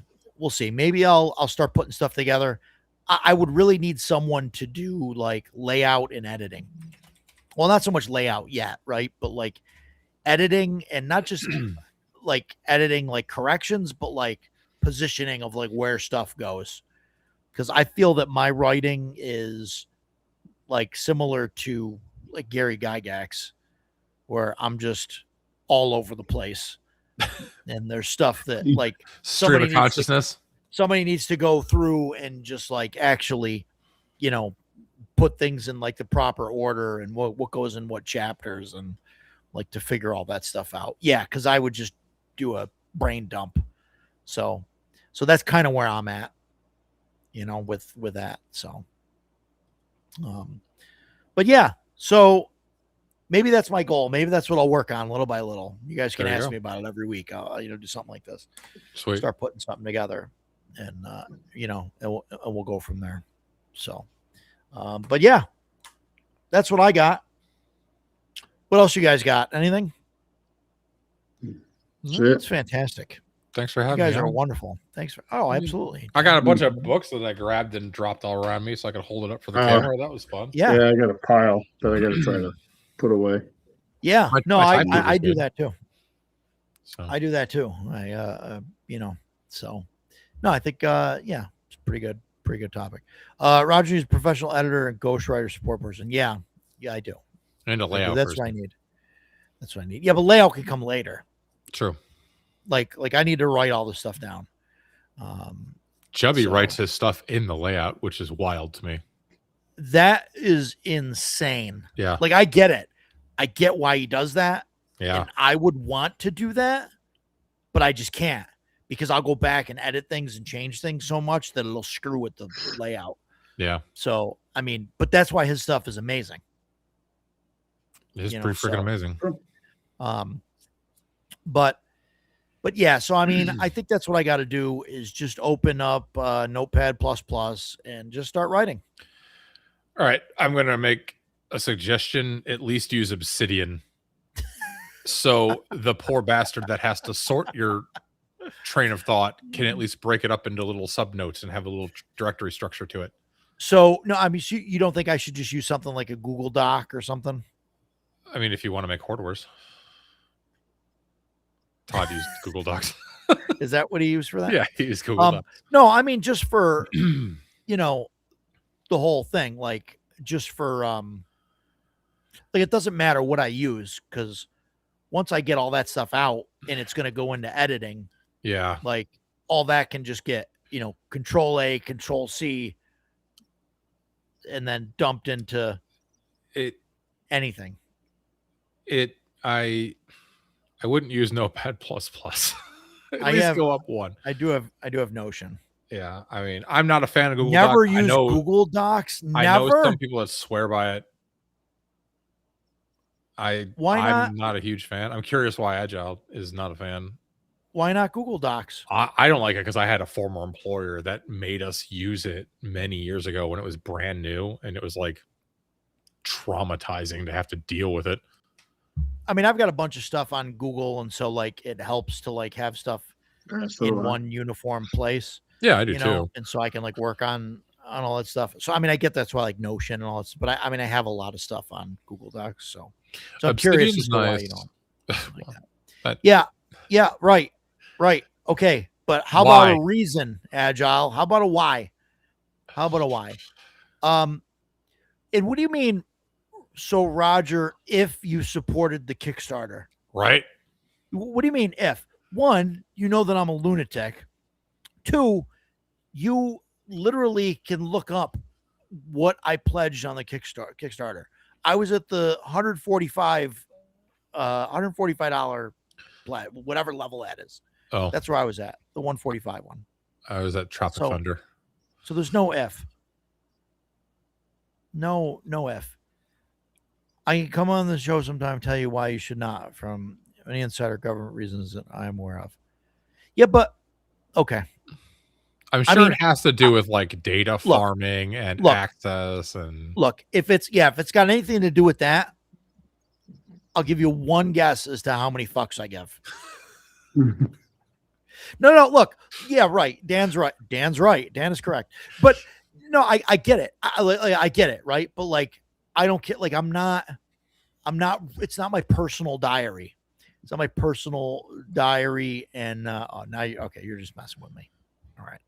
Maybe I'll start putting stuff together. I would really need someone to do like layout and editing. Well, not so much layout yet, right? But like editing and not just like editing like corrections, but like positioning of like where stuff goes. Because I feel that my writing is like similar to like Gary Gygax, where I'm just all over the place. And there's stuff that like stream of consciousness. Somebody needs to go through and just like actually, put things in like the proper order and what goes in what chapters and like to figure all that stuff out. Yeah, because I would just do a brain dump. So that's kind of where I'm at, with that. So, but yeah, so maybe that's my goal. Maybe that's what I'll work on little by little. You guys can ask me about it every week. I'll, do something like this. Sweet. Start putting something together and, and we'll go from there. So, but yeah, that's what I got. What else you guys got? Anything? That's fantastic. Thanks for having me. You me. guys are wonderful. Thanks for. Oh, absolutely. I got a bunch of books that I grabbed and dropped all around me so I could hold it up for the camera. That was fun. Yeah. I got a pile that I got to try to put away. Yeah. I do that too. So. I do that too. So no, I think, it's pretty good. Pretty good topic. Roger is a professional editor and ghostwriter support person. Yeah, I do. And a layout. That's what I need. Yeah, but layout can come later. True. Like I need to write all this stuff down. Chubby writes his stuff in the layout, which is wild to me. That is insane. Yeah. Like I get it. I get why he does that. Yeah. And I would want to do that, but I just can't because I'll go back and edit things and change things so much that it'll screw with the layout. Yeah. So, I mean, but that's why his stuff is amazing. It's pretty freaking amazing. But yeah, so I mean, I think that's what I got to do is just open up Notepad++ and just start writing. All right, I'm going to make a suggestion. At least use Obsidian. So the poor bastard that has to sort your train of thought can at least break it up into little subnotes and have a little directory structure to it. So no, I mean, you don't think I should just use something like a Google Doc or something? I mean, if you want to make Hordwars. Todd used Google Docs. Is that what he used for that? Yeah, he used Google Docs. No, I mean just for the whole thing, like just for like it doesn't matter what I use because once I get all that stuff out and it's going to go into editing, yeah, like all that can just get Control A, Control C, and then dumped into it anything. I wouldn't use Notepad++. At I least have, go up one. I do have Notion. Yeah, I mean, I'm not a fan of Google Never Docs. use Google Docs. Never. I know some people that swear by it. I'm not a huge fan. I'm curious why Agile is not a fan. Why not Google Docs? I don't like it because I had a former employer that made us use it many years ago when it was brand new, and it was like traumatizing to have to deal with it. I mean, I've got a bunch of stuff on Google, and so like it helps to like have stuff in one uniform place. Yeah, I do too. And so I can like work on all that stuff. So I mean, I get that's why like Notion and all that, but I mean, I have a lot of stuff on Google Docs. So I'm curious as to why you don't like that. Yeah, right. Okay, but how about a reason, Agile? How about a why? And what do you mean? So Roger, if you supported the Kickstarter, right? What do you mean if? One, you know that I'm a lunatic. Two, you literally can look up what I pledged on the Kickstarter. I was at the $145 pledge, whatever level that is. Oh, that's where I was at, the 145 one. I was at Tropic Thunder. So there's no if. No if. I can come on the show sometime and tell you why you should not, from any insider government reasons that I am aware of. Yeah, but okay. I'm sure it has to do with like data farming and access and if it's got anything to do with that, I'll give you one guess as to how many fucks I give. No, look. Yeah, right. Dan's right. Dan is correct. But no, I get it. I get it, right? But like, I don't get, like, I'm not, it's not my personal diary. It's not my personal diary. And now you're just messing with me. All right.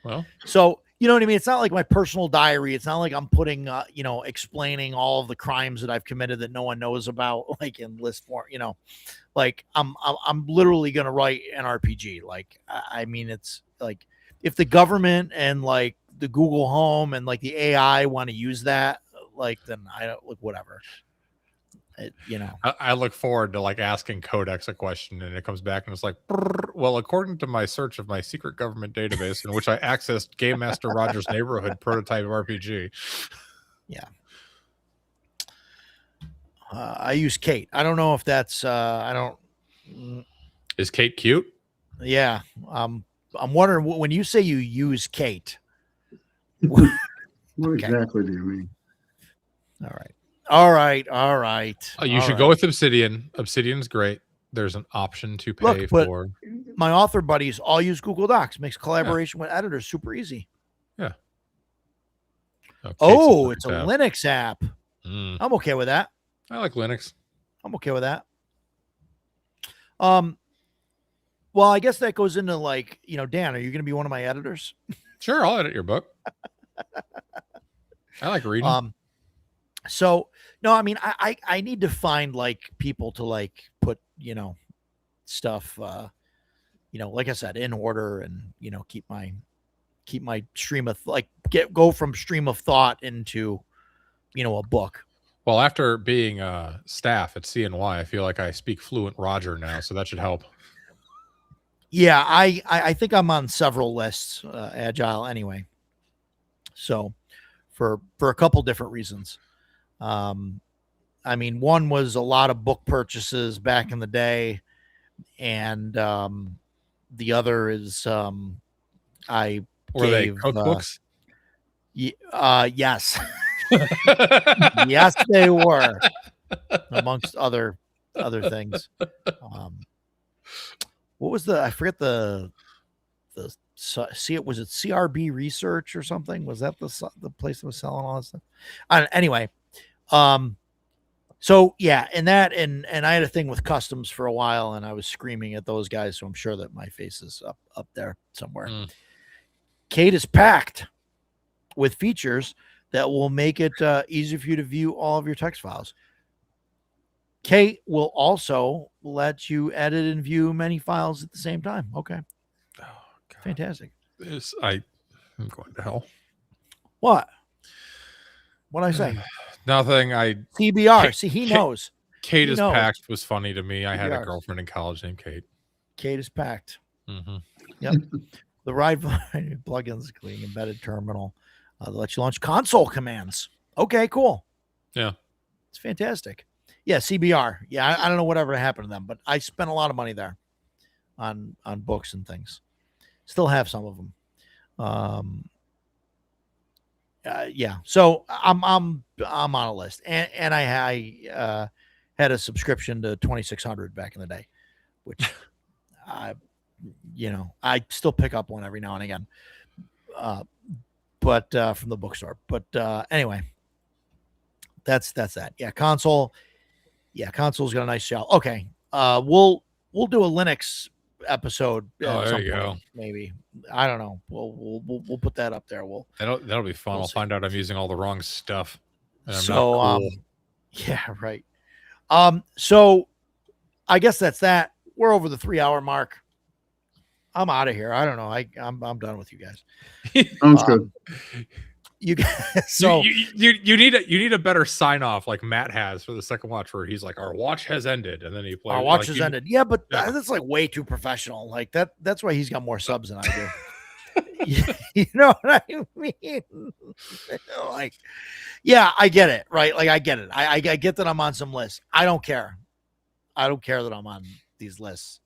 Well, so you know what I mean? It's not like my personal diary. It's not like I'm putting, explaining all of the crimes that I've committed that no one knows about, like in list form, like I'm literally going to write an RPG. Like, I mean, it's like if the government and like the Google Home and like the AI want to use that, like, then I don't look, whatever. I look forward to like asking Codex a question and it comes back and it's like, well, according to my search of my secret government database in which I accessed Game Master Roger's Neighborhood prototype RPG. Yeah. I use Kate. I don't know if that's, Is Kate cute? Yeah. I'm wondering when you say you use Kate. What exactly do you mean? All right. You should go with Obsidian. Obsidian's great. There's an option to pay for. My author buddies all use Google Docs. Makes collaboration with editors super easy. Yeah. It's a Linux app. I'm okay with that. I like Linux. I'm okay with that. Well, I guess that goes into like, Dan, are you going to be one of my editors? Sure, I'll edit your book. I like reading. So no, I mean, I need to find like people to like put, stuff, like I said, in order and, keep my stream of go from stream of thought into, a book. Well, after being staff at CNY, I feel like I speak fluent Roger now, so that should help. Yeah, I think I'm on several lists, Agile anyway. So for a couple different reasons. I mean, one was a lot of book purchases back in the day. And the other is I were gave, they cookbooks? Yes. Yes, they were, amongst other things. What was I forget was it CRB Research or something? Was that the place that was selling all this stuff? Anyway, so yeah, and I had a thing with customs for a while, and I was screaming at those guys, so I'm sure that my face is up there somewhere. Kate is packed with features that will make it easier for you to view all of your text files. Kate will also let you edit and view many files at the same time. Okay. Oh, God. Fantastic. I'm going to hell. What? What'd I say? Nothing. TBR. See, he knows. Kate is packed was funny to me. I had a girlfriend in college named Kate. Kate is packed. Mm-hmm. Yep. The ride plugins, including embedded terminal, that lets you launch console commands. Okay, cool. Yeah. It's fantastic. Yeah, CBR. Yeah, I don't know whatever happened to them, but I spent a lot of money there on books and things. Still have some of them. yeah. So I'm on a list, and I had a subscription to 2600 back in the day, which I still pick up one every now and again, but from the bookstore. But anyway, that's that. Yeah, console. Yeah, console's got a nice shell. Okay, we'll do a Linux episode. There you go. Maybe, I don't know. We'll put that up there. That'll be fun. We'll I'll see. find out I'm using all the wrong stuff. And I'm So not cool. yeah, right. So I guess that's that. We're over the 3-hour mark. I'm out of here. I don't know. I'm done with you guys. Sounds good. You guys. So you need a better sign off like Matt has for the second watch, where he's like, "Our watch has ended," and then he plays. our watch has you, ended. Yeah, but Yeah. that's like way too professional. Like that. That's why he's got more subs than I do. You know what I mean? Like, yeah, I get it, right? Like, I get it. I get that I'm on some lists. I don't care. I don't care that I'm on these lists.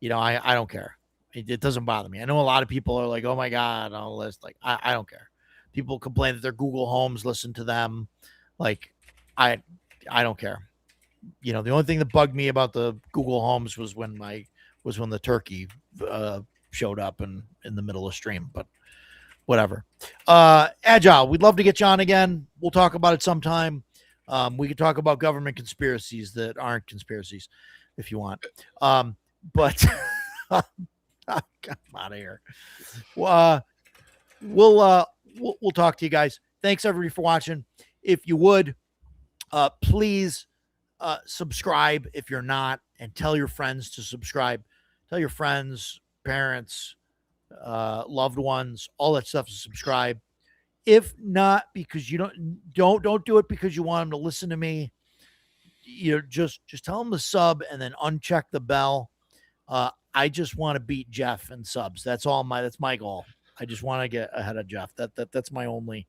I don't care. It doesn't bother me. I know a lot of people are like, "Oh my God, on a list." Like, I don't care. People complain that their Google Homes listen to them. Like, I don't care. The only thing that bugged me about the Google Homes was when the turkey showed up in the middle of stream, but whatever. Agile, we'd love to get you on again. We'll talk about it sometime. We could talk about government conspiracies that aren't conspiracies if you want. But I'm out of here. We'll talk to you guys. Thanks everybody for watching. If you would, please subscribe if you're not, and tell your friends to subscribe. Tell your friends, parents, loved ones, all that stuff to subscribe. If not, because you don't do it because you want them to listen to me. Just tell them to sub and then uncheck the bell. I just want to beat Jeff in subs. That's my goal. I just want to get ahead of Jeff. That's my only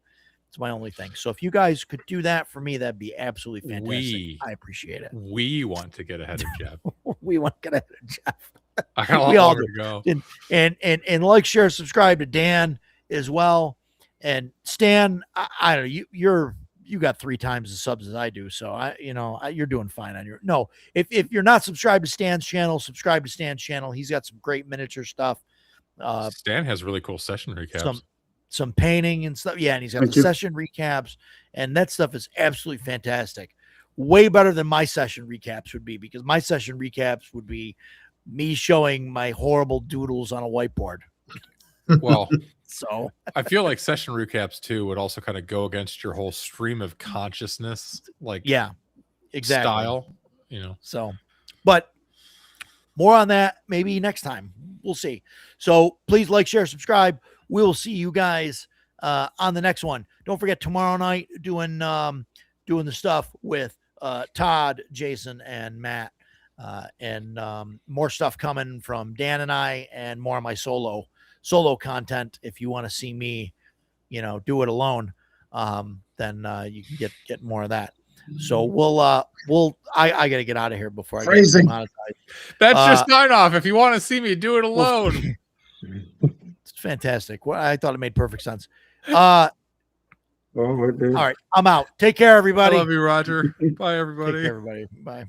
thing. So if you guys could do that for me, that'd be absolutely fantastic. I appreciate it. We want to get ahead of Jeff. We want to get ahead of Jeff. I got a lot longer to go. And like, share, subscribe to Dan as well. And Stan, I don't know, you got 3 times the subs as I do, so you're doing fine on your. No, if you're not subscribed to Stan's channel, subscribe to Stan's channel. He's got some great miniature stuff. Stan has really cool session recaps. Some painting and stuff. Yeah, and he's got session recaps, and that stuff is absolutely fantastic. Way better than my session recaps would be, because my session recaps would be me showing my horrible doodles on a whiteboard. Well, so I feel like session recaps too would also kind of go against your whole stream of consciousness, like exactly style, So, but more on that maybe next time. We'll see. So please like, share, subscribe. We'll see you guys on the next one. Don't forget, tomorrow night doing the stuff with Todd, Jason, and Matt, and more stuff coming from Dan and I, and more of my solo content. If you want to see me, do it alone, then you can get more of that. So I gotta get out of here before I get demonetized. That's your sign off. If you want to see me do it alone. It's fantastic. Well, I thought it made perfect sense. All right, I'm out. Take care, everybody. I love you, Roger. Bye, everybody. Take care, everybody. Bye.